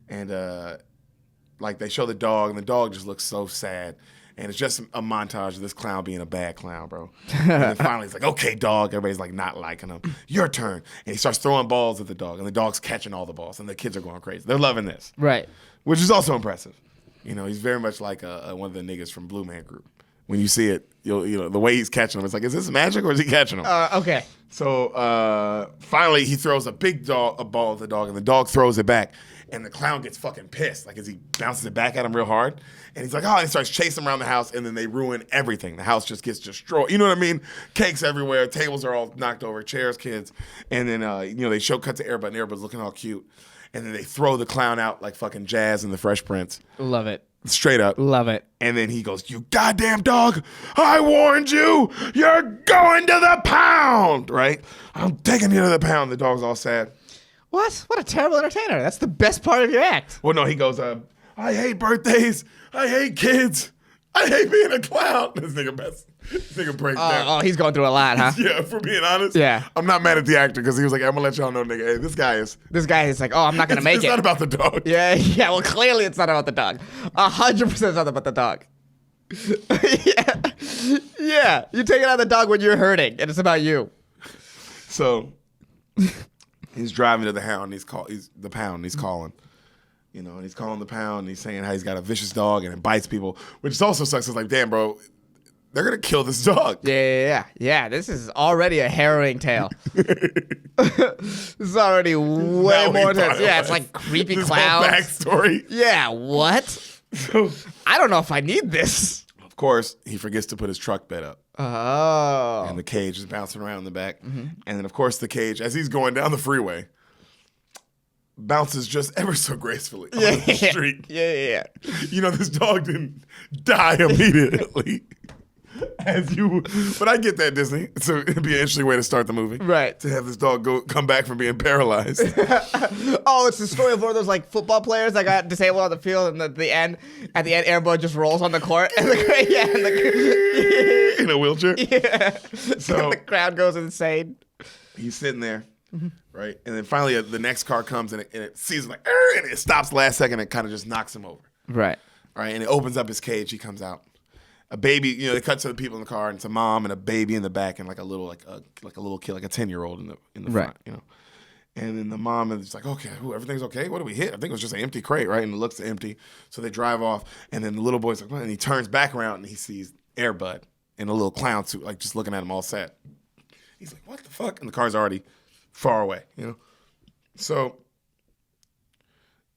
Speaker 1: And they show the dog, and the dog just looks so sad. And it's just a montage of this clown being a bad clown, bro. And then finally he's like, "Okay, dog." Everybody's like not liking him. "Your turn." And he starts throwing balls at the dog, and the dog's catching all the balls, and the kids are going crazy. They're loving this.
Speaker 2: Right.
Speaker 1: Which is also impressive. He's very much like one of the niggas from Blue Man Group. When you see it, the way he's catching them, it's like, is this magic or is he catching them?
Speaker 2: Okay.
Speaker 1: So finally, he throws a ball at the dog, and the dog throws it back, and the clown gets fucking pissed, like as he bounces it back at him real hard, and he's like, "Oh!" And he starts chasing him around the house, and then they ruin everything. The house just gets destroyed. You know what I mean? Cakes everywhere, tables are all knocked over, chairs, kids, and then they cut to Airbud, and Airbud's looking all cute. And then they throw the clown out like fucking Jazz in The Fresh Prince.
Speaker 2: Love it.
Speaker 1: straight up.
Speaker 2: Love it.
Speaker 1: And then he goes, "You goddamn dog! I warned you. You're going to the pound, right? I'm taking you to the pound." The dog's all sad.
Speaker 2: What? What a terrible entertainer. That's the best part of your act.
Speaker 1: Well, no, he goes, "I hate birthdays. I hate kids. I hate being a clown." This nigga breaks down.
Speaker 2: Oh, he's going through a lot, huh?
Speaker 1: Yeah, for being honest.
Speaker 2: Yeah.
Speaker 1: I'm not mad at the actor because he was like, "I'm gonna let y'all know, nigga. Hey, this guy is
Speaker 2: like, oh, I'm not gonna make
Speaker 1: it's
Speaker 2: it.
Speaker 1: not about the dog."
Speaker 2: Yeah. Well, clearly it's not about the dog. 100% it's not about the dog. Yeah. You take it out the dog when you're hurting, and it's about you.
Speaker 1: So he's driving to the hound. He's the pound. And he's calling. You know, and he's calling the pound. And he's saying how he's got a vicious dog and it bites people, which also sucks. It's like, damn, bro, they're gonna kill this dog.
Speaker 2: Yeah. This is already a harrowing tale. This is already way more intense. Yeah, it's like creepy
Speaker 1: this
Speaker 2: clowns.
Speaker 1: Whole backstory.
Speaker 2: Yeah. What?
Speaker 1: So,
Speaker 2: I don't know if I need this.
Speaker 1: of course, he forgets to put his truck bed up.
Speaker 2: Oh.
Speaker 1: And the cage is bouncing around in the back. Mm-hmm. And then, of course, the cage, as he's going down the freeway, bounces just ever so gracefully on the street.
Speaker 2: Yeah.
Speaker 1: You know, this dog didn't die immediately. But I get that, Disney. So it'd be an interesting way to start the movie.
Speaker 2: Right.
Speaker 1: To have this dog come back from being paralyzed.
Speaker 2: Oh, it's the story of one of those like football players that got disabled on the field, and at the end, Airbud just rolls on the court, and
Speaker 1: in a wheelchair.
Speaker 2: Yeah.
Speaker 1: So
Speaker 2: the crowd goes insane.
Speaker 1: He's sitting there, right? And then finally the next car comes and it sees him like, and it stops last second and kind of just knocks him over.
Speaker 2: Right.
Speaker 1: Right. And it opens up his cage. He comes out. A baby, you know, they cut to the people in the car, and it's a mom and a baby in the back, and like a little kid, like a 10-year-old in the
Speaker 2: right.
Speaker 1: front, you know. And then the mom is like, "Okay, everything's okay. What did we hit? I think it was just an empty crate, right?" And it looks empty. So they drive off, and then the little boy's like, "What?" And he turns back around and he sees Airbud in a little clown suit, like just looking at him all sad. He's like, "What the fuck?" And the car's already far away, you know. So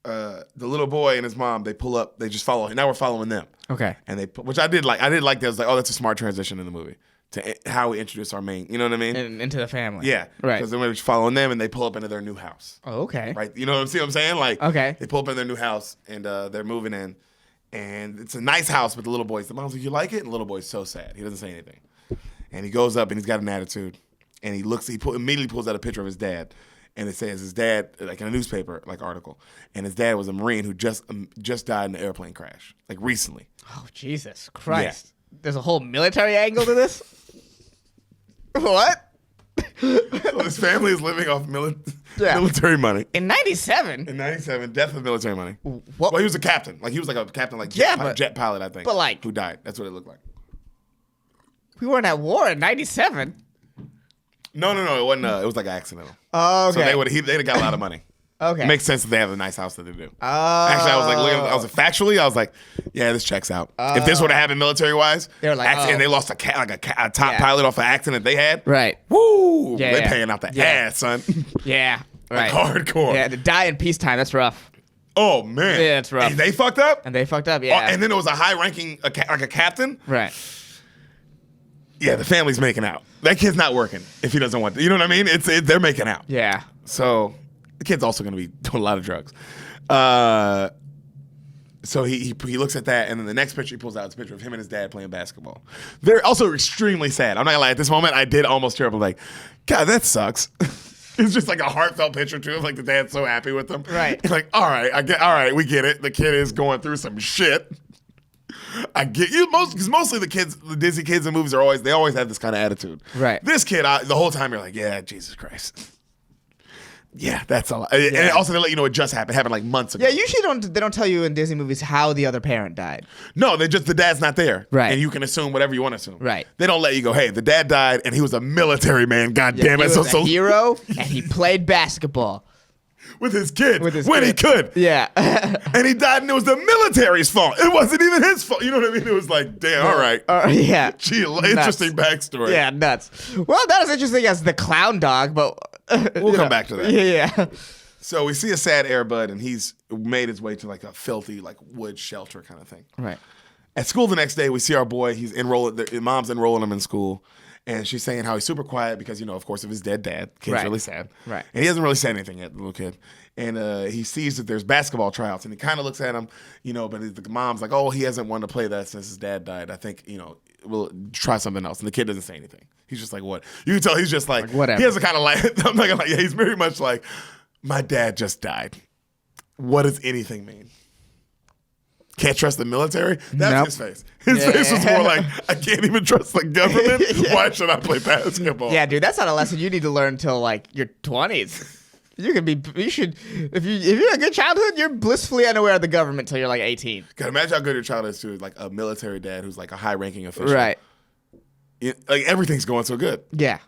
Speaker 1: the little boy and his mom, they pull up. They just follow. Now we're following them.
Speaker 2: Okay.
Speaker 1: And which I did like. I did like that. I was like, oh, that's a smart transition in the movie to how we introduce our main. You know what I mean?
Speaker 2: Into the family.
Speaker 1: Yeah.
Speaker 2: Right.
Speaker 1: Because then we're just following them, and they pull up into their new house.
Speaker 2: Oh, okay.
Speaker 1: Right. You know what I'm saying? Like,
Speaker 2: okay.
Speaker 1: They pull up in their new house, and they're moving in, and it's a nice house. But the little boy's the mom's like, "You like it?" And the little boy's so sad. He doesn't say anything. And he goes up, and he's got an attitude, and he looks. Immediately pulls out a picture of his dad. And it says his dad, like in a newspaper like article, and his dad was a Marine who just died in an airplane crash, like recently.
Speaker 2: Oh, Jesus Christ! Yeah. There's a whole military angle to this. What?
Speaker 1: So his family is living off military money.
Speaker 2: In '97.
Speaker 1: In '97, death of military money.
Speaker 2: What?
Speaker 1: Well, he was a captain. Like he was like a captain, like jet pilot, I think.
Speaker 2: But like,
Speaker 1: who died? That's what it looked like.
Speaker 2: We weren't at war in '97.
Speaker 1: No, it wasn't. It was like accidental.
Speaker 2: Oh, okay.
Speaker 1: So they'd have got a lot of money.
Speaker 2: Okay.
Speaker 1: It makes sense that they have a nice house that they do.
Speaker 2: Oh.
Speaker 1: Actually, I was like looking. I was like, factually, I was like, yeah, this checks out. If this would have happened military wise,
Speaker 2: they were like,
Speaker 1: and they lost a top pilot off an accident they had.
Speaker 2: Right.
Speaker 1: Woo. Yeah, they're paying out the ass, son.
Speaker 2: Yeah. Right.
Speaker 1: Like hardcore.
Speaker 2: Yeah, to die in peacetime, that's rough.
Speaker 1: Oh man.
Speaker 2: Yeah, it's rough.
Speaker 1: And they fucked up.
Speaker 2: Yeah.
Speaker 1: Oh, and then there was a high-ranking, like a captain.
Speaker 2: Right.
Speaker 1: Yeah, the family's making out. That kid's not working if he doesn't want to. You know what I mean? They're making out.
Speaker 2: Yeah.
Speaker 1: So the kid's also going to be doing a lot of drugs. So he looks at that, and then the next picture he pulls out is a picture of him and his dad playing basketball. They're also extremely sad. I'm not going to lie. At this moment, I did almost tear up. I'm like, God, that sucks. It's just like a heartfelt picture, too, of like the dad's so happy with them.
Speaker 2: Right.
Speaker 1: Like, all right, we get it. The kid is going through some shit. I get you because mostly the Disney kids in movies they always have this kind of attitude.
Speaker 2: Right.
Speaker 1: This kid, the whole time you're like, yeah, Jesus Christ. Yeah, that's a lot. Yeah. And also they let you know it just happened. It happened like months ago.
Speaker 2: Yeah, usually they don't tell you in Disney movies how the other parent died.
Speaker 1: No, the dad's not there.
Speaker 2: Right.
Speaker 1: And you can assume whatever you want to assume.
Speaker 2: Right.
Speaker 1: They don't let you go, hey, the dad died and he was a military man, God damn it.
Speaker 2: He was a hero and he played basketball.
Speaker 1: With his kid. When he could.
Speaker 2: Yeah.
Speaker 1: And he died and it was the military's fault. It wasn't even his fault. You know what I mean? It was like, damn, all right.
Speaker 2: Yeah.
Speaker 1: Gee, interesting backstory.
Speaker 2: Yeah, nuts. Well, not as interesting as the clown dog, but...
Speaker 1: we'll come back to that.
Speaker 2: Yeah.
Speaker 1: So we see a sad Airbud, and he's made his way to like a filthy like wood shelter kind of thing.
Speaker 2: Right.
Speaker 1: At school the next day, we see our boy. He's mom's enrolling him in school, and she's saying how he's super quiet because, of course, of his dead dad. Kid's really sad.
Speaker 2: Right.
Speaker 1: And he hasn't really said anything yet, the little kid. and he sees that there's basketball tryouts, and he kind of looks at him, but the mom's like, oh, he hasn't wanted to play that since his dad died. I think, we'll try something else. And the kid doesn't say anything. He's just like, what? You can tell he's just like
Speaker 2: whatever.
Speaker 1: He has a kind of like, I'm not gonna lie, he's very much like, my dad just died. What does anything mean? Can't trust the military? That's his face. His face was more like, I can't even trust the government. Why should I play basketball?
Speaker 2: Yeah, dude, that's not a lesson you need to learn until like your 20s. You should, if you're a good childhood, you're blissfully unaware of the government till you're like 18.
Speaker 1: God, imagine how good your child is to like a military dad who's like a high-ranking official.
Speaker 2: Right.
Speaker 1: Like everything's going so good.
Speaker 2: Yeah.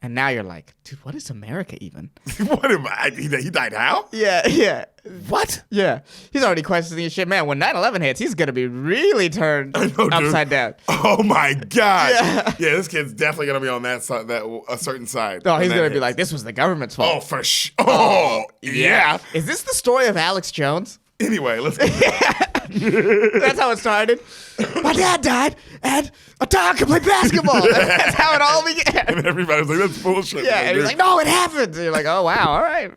Speaker 2: And now you're like, dude, what is America even?
Speaker 1: What am I? He died how?
Speaker 2: Yeah.
Speaker 1: What?
Speaker 2: Yeah. He's already questioning his shit. Man, when 9/11 hits, he's going to be really turned upside down.
Speaker 1: Oh, my God.
Speaker 2: Yeah.
Speaker 1: This kid's definitely going to be on that side, a certain side.
Speaker 2: Oh, he's going to be like, this was the government's fault.
Speaker 1: Oh, for sure. Oh, yeah.
Speaker 2: Is this the story of Alex Jones?
Speaker 1: Anyway, let's go.
Speaker 2: That's how it started. My dad died, and a dog can play basketball. That's how it all began.
Speaker 1: And everybody's like, that's bullshit.
Speaker 2: Yeah, and he's like, no, it happened. And you're like, oh, wow, all right.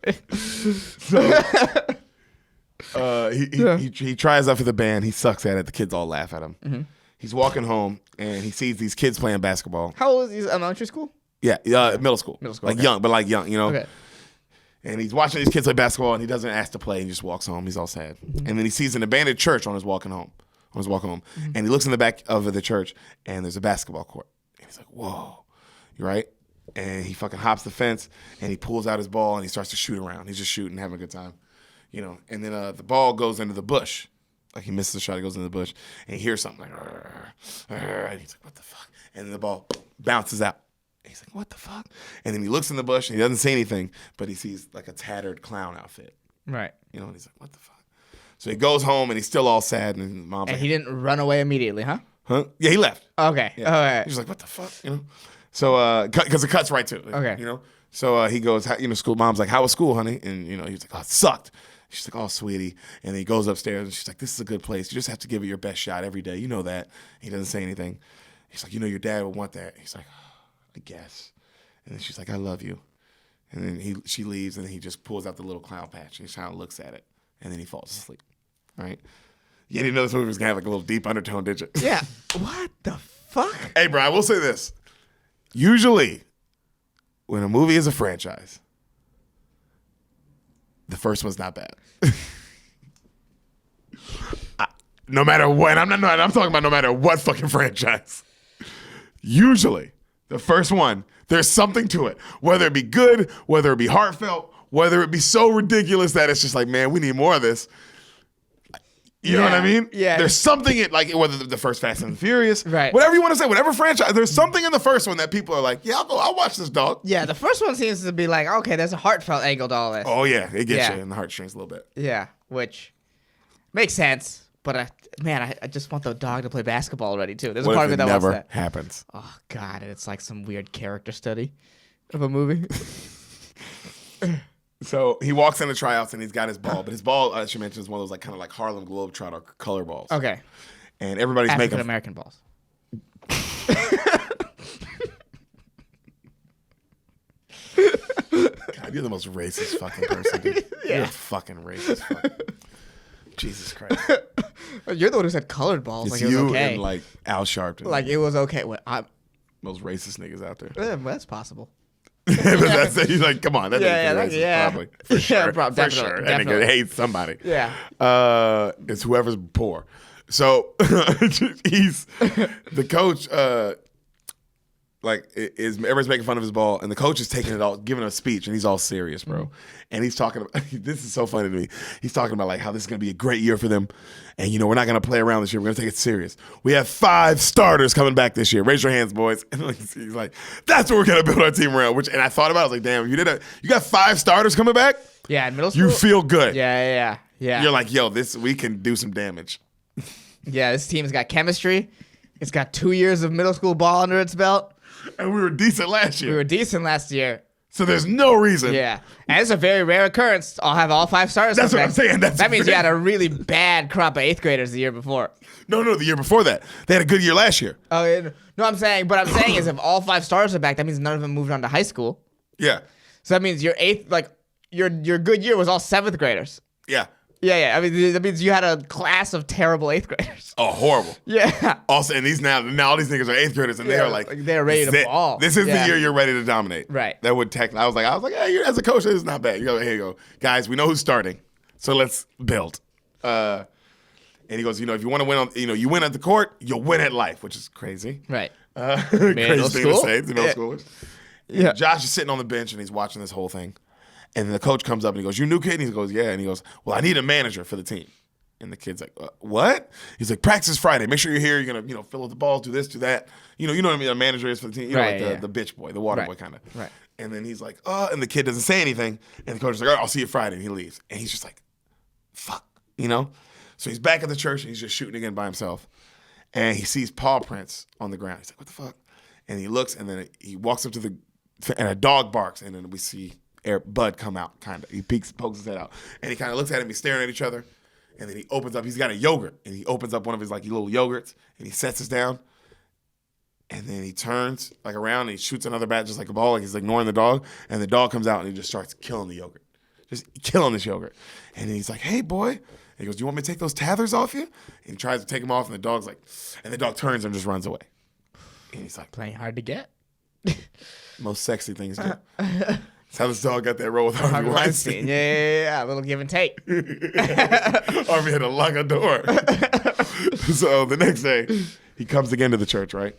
Speaker 1: He tries out for the band. He sucks at it. The kids all laugh at him. Mm-hmm. He's walking home, and he sees these kids playing basketball.
Speaker 2: How old is he? Elementary school?
Speaker 1: Yeah, middle school. Like
Speaker 2: okay.
Speaker 1: young, but like young,
Speaker 2: Okay.
Speaker 1: And he's watching these kids play basketball, and he doesn't ask to play, and he just walks home. He's all sad. Mm-hmm. And then he sees an abandoned church on his walking home. Mm-hmm. And he looks in the back of the church, and there's a basketball court. And he's like, whoa, you right? And he fucking hops the fence, and he pulls out his ball, and he starts to shoot around. He's just shooting, having a good time, And then the ball goes into the bush. Like he misses the shot, it goes into the bush, and he hears something like, and he's like, what the fuck? And then the ball bounces out. He's like, what the fuck? And then he looks in the bush, and he doesn't say anything, but he sees like a tattered clown outfit.
Speaker 2: Right.
Speaker 1: And he's like, what the fuck? So he goes home, and he's still all sad, and his mom's like,
Speaker 2: he didn't run away immediately, huh?
Speaker 1: Huh? Yeah, he left.
Speaker 2: Okay.
Speaker 1: Yeah.
Speaker 2: All right.
Speaker 1: He's like, what the fuck? So, because it cuts right to it.
Speaker 2: Okay.
Speaker 1: So he goes, school. Mom's like, how was school, honey? And, he's like, oh, it sucked. She's like, oh, sweetie. And then he goes upstairs, and she's like, this is a good place. You just have to give it your best shot every day. You know that. He doesn't say anything. He's like, your dad would want that. He's like, oh, I guess. And then she's like, I love you. And then she leaves, and then he just pulls out the little clown patch, and he kind of looks at it, and then he falls asleep. Right? You didn't know this movie was going to have like a little deep undertone, did you?
Speaker 2: Yeah. What the fuck?
Speaker 1: Hey, bro, I will say this. Usually, when a movie is a franchise, the first one's not bad. No matter what, I'm talking about no matter what fucking franchise. Usually, the first one, there's something to it. Whether it be good, whether it be heartfelt, whether it be so ridiculous that it's just like, man, we need more of this. You know what I mean?
Speaker 2: Yeah.
Speaker 1: There's something in, like, whether the first Fast and Furious,
Speaker 2: right?
Speaker 1: Whatever you want to say, whatever franchise, there's something in the first one that people are like, yeah, I'll watch this, dog.
Speaker 2: Yeah, the first one seems to be like, okay, there's a heartfelt angle to all this.
Speaker 1: Oh, yeah. It gets you in the heartstrings a little bit.
Speaker 2: Yeah, which makes sense. But, I just want the dog to play basketball already, too. There's a part of me that wants that.
Speaker 1: Never happens.
Speaker 2: Oh, God, and it's like some weird character study of a movie.
Speaker 1: So he walks in the tryouts and he's got his ball, but his ball, as you mentioned, is one of those like kind of like Harlem Globetrotter color balls.
Speaker 2: Okay.
Speaker 1: And everybody's
Speaker 2: African American balls.
Speaker 1: God, you're the most racist fucking person, dude.
Speaker 2: Yeah.
Speaker 1: You're a fucking racist. Jesus Christ.
Speaker 2: You're the one who said colored balls.
Speaker 1: It's
Speaker 2: like it was
Speaker 1: you
Speaker 2: okay.
Speaker 1: and like Al Sharpton.
Speaker 2: Like it was okay. Well,
Speaker 1: most racist niggas out there.
Speaker 2: That's possible.
Speaker 1: He's like, come on, that
Speaker 2: Yeah,
Speaker 1: nigga's racist,
Speaker 2: yeah.
Speaker 1: probably. For sure.
Speaker 2: Yeah,
Speaker 1: For
Speaker 2: definitely,
Speaker 1: sure. That
Speaker 2: definitely.
Speaker 1: nigga hates somebody.
Speaker 2: Yeah.
Speaker 1: It's whoever's poor. So he's the coach. Everyone's making fun of his ball, and the coach is taking it all, giving a speech, and he's all serious, bro. Mm-hmm. And he's talking about, this is so funny to me. He's talking about like how this is going to be a great year for them, and we're not going to play around this year. We're going to take it serious. We have 5 starters coming back this year. Raise your hands, boys. And he's like, that's what we're going to build our team around. And I thought about it. I was like, damn, you got 5 starters coming back.
Speaker 2: Yeah, in middle school.
Speaker 1: You feel good.
Speaker 2: Yeah.
Speaker 1: You're like, yo, we can do some damage.
Speaker 2: Yeah, this team's got chemistry. It's got 2 years of middle school ball under its belt.
Speaker 1: And we were decent last year. So there's no reason.
Speaker 2: Yeah. And it's a very rare occurrence. I'll have all 5 stars.
Speaker 1: That's what I'm saying.
Speaker 2: That means you had a really bad crop of 8th graders the year before.
Speaker 1: No, the year before that. They had a good year last year.
Speaker 2: Oh, yeah. No, I'm saying is if all 5 stars are back, that means none of them moved on to high school.
Speaker 1: Yeah.
Speaker 2: So that means your 8th, like your good year was all 7th graders.
Speaker 1: Yeah.
Speaker 2: Yeah. I mean, that means you had a class of terrible 8th graders.
Speaker 1: Oh, horrible.
Speaker 2: Yeah.
Speaker 1: Also, and now all these niggas are 8th graders, and they are like
Speaker 2: they're ready to
Speaker 1: "This-
Speaker 2: ball.
Speaker 1: This is
Speaker 2: Yeah.
Speaker 1: the year you're ready to dominate.
Speaker 2: Right.
Speaker 1: That would technically. I was like, hey, as a coach, this is not bad. You go, here you go, guys. We know who's starting, so let's build. And he goes, if you want to win on, you win at the court, you'll win at life, which is crazy.
Speaker 2: Right.
Speaker 1: Crazy thing
Speaker 2: school?
Speaker 1: to say to middle schoolers.
Speaker 2: Yeah.
Speaker 1: Josh is sitting on the bench and he's watching this whole thing, and then the coach comes up and he goes, "You new kid?" And he goes, "Yeah." And he goes, "Well, I need a manager for the team." And the kid's like, "What?" He's like, "Practice Friday. Make sure you're here. You're gonna, fill out the balls, do this, do that. You know what I mean? A manager is for the team.
Speaker 2: Right,
Speaker 1: like the bitch boy, the water boy kind of."
Speaker 2: Right.
Speaker 1: And then he's like, and the kid doesn't say anything, and the coach is like, "All right, I'll see you Friday," and he leaves, and he's just like, "Fuck," So he's back at the church and he's just shooting again by himself, and he sees paw prints on the ground. He's like, "What the fuck?" And he looks, and then he walks up to and a dog barks, and then we see Airbud come out, kind of. He pokes his head out, and he kind of looks at him. He's staring at each other, and then he opens up. He's got a yogurt, and he opens up one of his little yogurts, and he sets it down, and then he turns around and he shoots another bat just like a ball, like he's ignoring the dog, and the dog comes out and he just starts killing the yogurt, just killing this yogurt, and then he's like, "Hey, boy." And he goes, "Do you want me to take those tethers off you?" And he tries to take them off, and the dog's like, and the dog turns and just runs away. And he's like,
Speaker 2: Playing hard to get.
Speaker 1: most sexy things do. That's how this dog got that role with Harvey Weinstein.
Speaker 2: Yeah. A little give and take.
Speaker 1: Harvey had to lock a door. So the next day, he comes again to the church, right?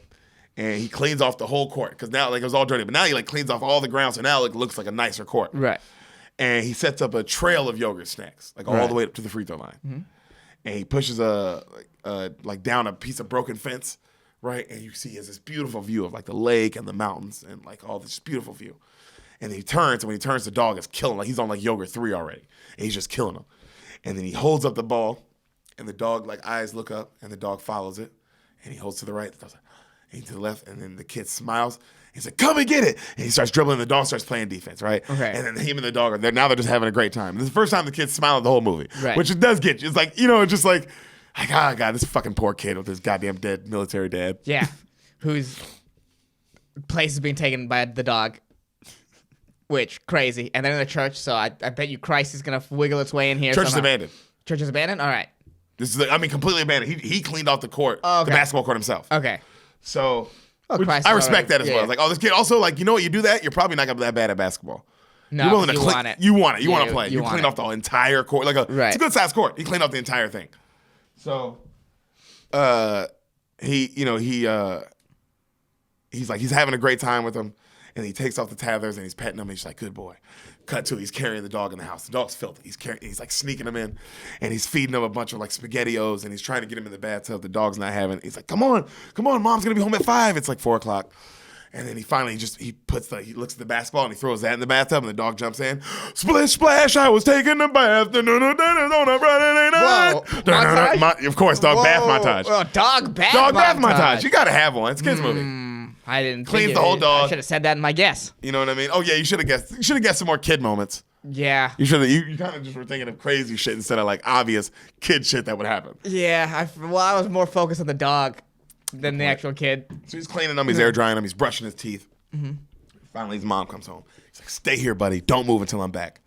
Speaker 1: And he cleans off the whole court because now it was all dirty. But now he cleans off all the ground, so now it looks like a nicer court.
Speaker 2: Right.
Speaker 1: And he sets up a trail of yogurt snacks, all the way up to the free throw line. Mm-hmm. And he pushes down a piece of broken fence, right? And you see he has this beautiful view of the lake and the mountains and all this beautiful view. And he turns, and when he turns, the dog is killing. He's on yogurt 3 already, and he's just killing him. And then he holds up the ball, and the dog eyes look up, and the dog follows it, and he holds to the right, and he to the left, and then the kid smiles. He's like, "Come and get it!" And he starts dribbling. The dog starts playing defense, right?
Speaker 2: Okay.
Speaker 1: And then him and the dog are there. Now they're just having a great time. This is the first time the kid's smiling the whole movie,
Speaker 2: right.
Speaker 1: Which it does get you. It's it's just like, oh God, this fucking poor kid with his goddamn dead military dad.
Speaker 2: Yeah. Whose place is being taken by the dog. Which, crazy. And then in the church, so I bet you Christ is going to wiggle its way in here.
Speaker 1: Church is abandoned.
Speaker 2: Church is abandoned? All right.
Speaker 1: This is, completely abandoned. He cleaned off the court,
Speaker 2: Oh, okay.
Speaker 1: the basketball court himself.
Speaker 2: Okay.
Speaker 1: So,
Speaker 2: Christ
Speaker 1: I
Speaker 2: is
Speaker 1: respect that
Speaker 2: already-
Speaker 1: as well.
Speaker 2: yeah.
Speaker 1: This kid also, you know what, you do that, you're probably not going to be that bad at basketball.
Speaker 2: No,
Speaker 1: You're willing to
Speaker 2: you
Speaker 1: clean,
Speaker 2: want it.
Speaker 1: You want it. You
Speaker 2: Yeah,
Speaker 1: want to play. You
Speaker 2: want
Speaker 1: cleaned
Speaker 2: it.
Speaker 1: off the entire court. It's
Speaker 2: Right.
Speaker 1: a good sized court. He cleaned off the entire thing. So, he's having a great time with him, and he takes off the tethers and he's petting him. And he's like, "Good boy." Cut to he's carrying the dog in the house. The dog's filthy. He's sneaking him in, and he's feeding him a bunch of SpaghettiOs, and he's trying to get him in the bathtub. The dog's not having it. He's like, come on, Mom's gonna be home at 5. It's 4:00. And then he finally he looks at the basketball and he throws that in the bathtub, and the dog jumps in. Splish splash! I was taking a bath. On a Friday night.
Speaker 2: Whoa, montage?
Speaker 1: Of course, dog bath montage.
Speaker 2: Oh, dog bath
Speaker 1: Dog bath
Speaker 2: montage.
Speaker 1: montage. You gotta have one. It's a kids movie.
Speaker 2: I didn't
Speaker 1: Cleans
Speaker 2: think
Speaker 1: the whole dog.
Speaker 2: I should have said that in my guess.
Speaker 1: You know what I mean? Oh yeah, you should have guessed. You should have guessed some more kid moments.
Speaker 2: Yeah.
Speaker 1: You should have. You kind of just were thinking of crazy shit instead of obvious kid shit that would happen.
Speaker 2: Yeah. I was more focused on the dog than the actual kid.
Speaker 1: So he's cleaning him. He's air drying him. He's brushing his teeth. Mm-hmm. Finally, his mom comes home. He's like, "Stay here, buddy. Don't move until I'm back."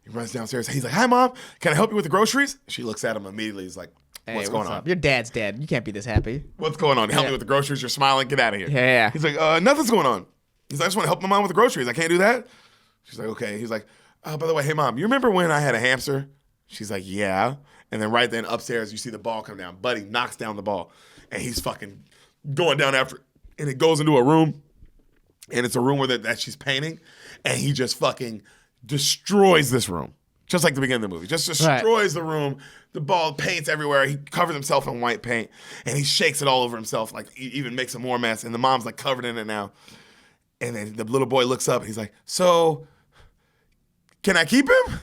Speaker 1: He runs downstairs. He's like, "Hi, Mom. Can I help you with the groceries?" She looks at him immediately. He's like,
Speaker 2: Hey,
Speaker 1: what's going on?
Speaker 2: up? Your dad's dead. You can't be this happy.
Speaker 1: What's going on? Help me with the groceries. You're smiling. Get out of here.
Speaker 2: Yeah.
Speaker 1: He's like, nothing's going on. He's like, "I just want to help my mom with the groceries. I can't do that." She's like, "Okay." He's like, "Oh, by the way, hey, Mom, you remember when I had a hamster?" She's like, "Yeah." And then right then upstairs, you see the ball come down. Buddy knocks down the ball, and he's fucking going down after it. And it goes into a room, and it's a room where that she's painting, and he just fucking destroys this room. Just like the beginning of the movie. Just destroys the room. The ball paints everywhere. He covers himself in white paint, and he shakes it all over himself, he even makes a more mess, and the mom's covered in it now. And then the little boy looks up, and he's like, "So, can I keep him?"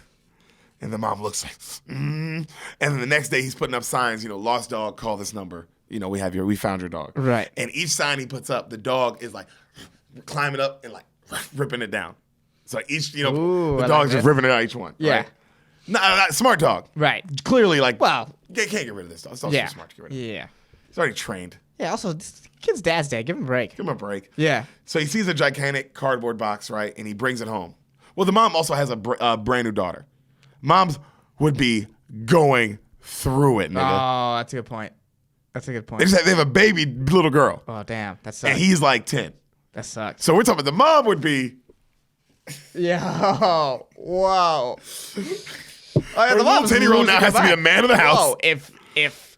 Speaker 1: And the mom looks And then the next day he's putting up signs, "Lost dog, call this number. We found your dog."
Speaker 2: Right.
Speaker 1: And each sign he puts up, the dog is climbing up and ripping it down. So each,
Speaker 2: Ooh,
Speaker 1: the
Speaker 2: I
Speaker 1: dog's
Speaker 2: like
Speaker 1: just
Speaker 2: that.
Speaker 1: ripping it out each one.
Speaker 2: Yeah.
Speaker 1: Right? Not smart dog.
Speaker 2: Right.
Speaker 1: Clearly,
Speaker 2: well,
Speaker 1: can't get rid of this dog. It's also
Speaker 2: yeah.
Speaker 1: too smart to get rid of.
Speaker 2: Yeah.
Speaker 1: He's already trained.
Speaker 2: Yeah. Also, this kid's dad's dead. Give him a break.
Speaker 1: Give him a break.
Speaker 2: Yeah.
Speaker 1: So he sees a gigantic cardboard box, right? And he brings it home. Well, the mom also has a brand new daughter. Moms would be going through it, nigga.
Speaker 2: Oh, that's a good point. That's a good point.
Speaker 1: They have a baby little girl.
Speaker 2: Oh, damn. That sucks.
Speaker 1: And he's like 10.
Speaker 2: That sucks.
Speaker 1: So we're talking about the mom would be.
Speaker 2: Yo, whoa. Oh, yeah,
Speaker 1: Her little 10-year-old now has to be the man of the house.
Speaker 2: Whoa, if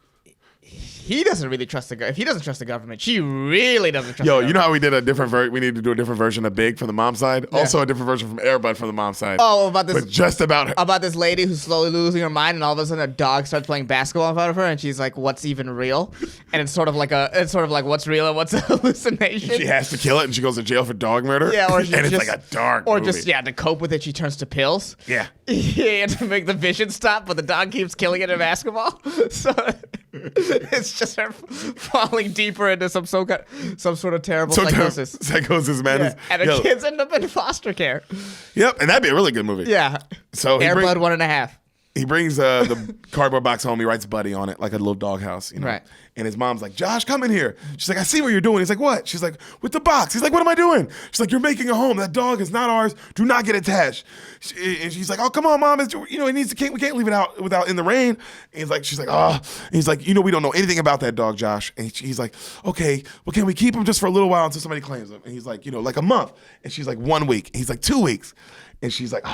Speaker 2: he doesn't really trust if he doesn't trust the government, she really doesn't trust the government.
Speaker 1: You know how we did a different we need to do a different version of Big from the mom's side?
Speaker 2: Yeah.
Speaker 1: Also a different version from Airbud from the mom's side.
Speaker 2: Oh, about this.
Speaker 1: But just about her.
Speaker 2: About this lady who's slowly losing her mind, and all of a sudden a dog starts playing basketball in front of her, and she's like, "What's even real?" And it's sort of like what's real and what's a hallucination.
Speaker 1: She has to kill it, and she goes to jail for dog murder.
Speaker 2: Yeah, or
Speaker 1: and it's like a dark
Speaker 2: or
Speaker 1: movie.
Speaker 2: just to cope with it, she turns to pills.
Speaker 1: Yeah.
Speaker 2: Yeah, to make the vision stop, but the dog keeps killing it in basketball. So it's just her falling deeper into some sort of terrible psychosis.
Speaker 1: Psychosis, man.
Speaker 2: Yeah. And the kids end up in foster care.
Speaker 1: Yep, and that'd be a really good movie.
Speaker 2: Yeah.
Speaker 1: So
Speaker 2: Airbud 1.5.
Speaker 1: He brings the cardboard box home. He writes Buddy on it, like a little doghouse,
Speaker 2: Right.
Speaker 1: And his mom's like, Josh, come in here. She's like, I see what you're doing. He's like, what? She's like, with the box. He's like, what am I doing? She's like, you're making a home. That dog is not ours. Do not get attached. And she's like, oh, come on, Mom. It needs to. We can't leave it out without in the rain. And she's like, oh. And he's like, we don't know anything about that dog, Josh. And he's like, okay, well, can we keep him just for a little while until somebody claims him? And he's like, like a month. And she's like, 1 week. And he's like, 2 weeks. And she's like,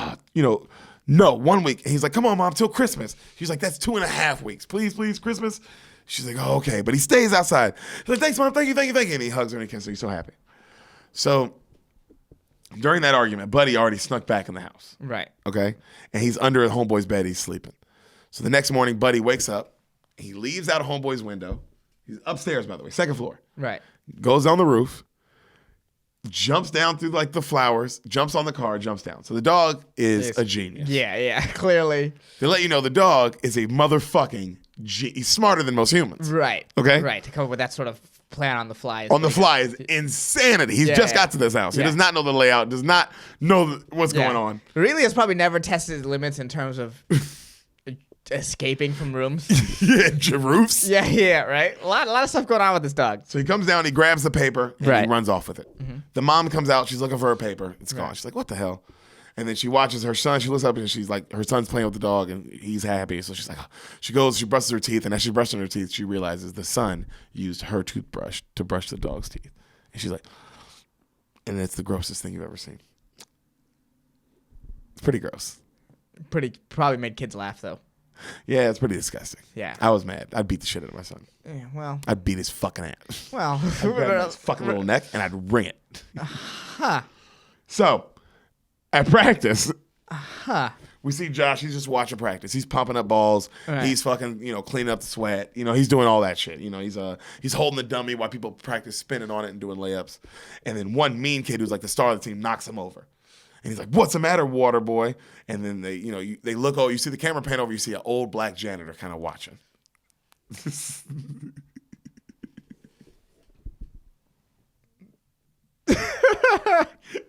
Speaker 1: no, 1 week. And he's like, come on, Mom, till Christmas. She's like, that's 2.5 weeks. Please, Christmas. She's like, oh, okay. But he stays outside. He's like, thanks, Mom. Thank you. And he hugs her and he kisses her. He's so happy. So during that argument, Buddy already snuck back in the house.
Speaker 2: Right.
Speaker 1: Okay? And he's under a homeboy's bed. He's sleeping. So the next morning, Buddy wakes up. He leaves out a homeboy's window. He's upstairs, by the way, second floor.
Speaker 2: Right.
Speaker 1: Goes on the roof. Jumps down through the flowers, jumps on the car, jumps down. So the dog is a genius.
Speaker 2: Yeah, clearly.
Speaker 1: To let you know, the dog is a motherfucking he's smarter than most humans.
Speaker 2: Right.
Speaker 1: Okay?
Speaker 2: Right. To come up with that sort of plan on the fly.
Speaker 1: On the fly is insanity. He's just got to this house. He does not know the layout, does not know what's going on.
Speaker 2: Really has probably never tested his limits in terms of escaping from rooms.
Speaker 1: Roofs.
Speaker 2: Yeah, right. A lot of stuff going on with this dog.
Speaker 1: So he comes down, he grabs the paper, and he runs off with it.
Speaker 2: Mm-hmm.
Speaker 1: The mom comes out, she's looking for her paper. It's gone. She's like, what the hell? And then she watches her son. She looks up and she's like, her son's playing with the dog and he's happy. So she's like, she goes, she brushes her teeth. And as she's brushing her teeth, she realizes the son used her toothbrush to brush the dog's teeth. And she's like, and it's the grossest thing you've ever seen. It's pretty gross.
Speaker 2: Probably made kids laugh though.
Speaker 1: Yeah, it's pretty disgusting.
Speaker 2: Yeah.
Speaker 1: I was mad. I'd beat the shit out of my son.
Speaker 2: Yeah, well.
Speaker 1: I'd beat his fucking ass.
Speaker 2: Well.
Speaker 1: I'd grab his fucking little neck and I'd wring it.
Speaker 2: Huh.
Speaker 1: So, at practice, we see Josh. He's just watching practice. He's pumping up balls.
Speaker 2: Right.
Speaker 1: He's fucking, cleaning up the sweat. He's doing all that shit. He's holding the dummy while people practice spinning on it and doing layups. And then one mean kid who's like the star of the team knocks him over. And he's like, what's the matter, water boy? And then they look over. You see the camera pan over. You see an old black janitor kind of watching.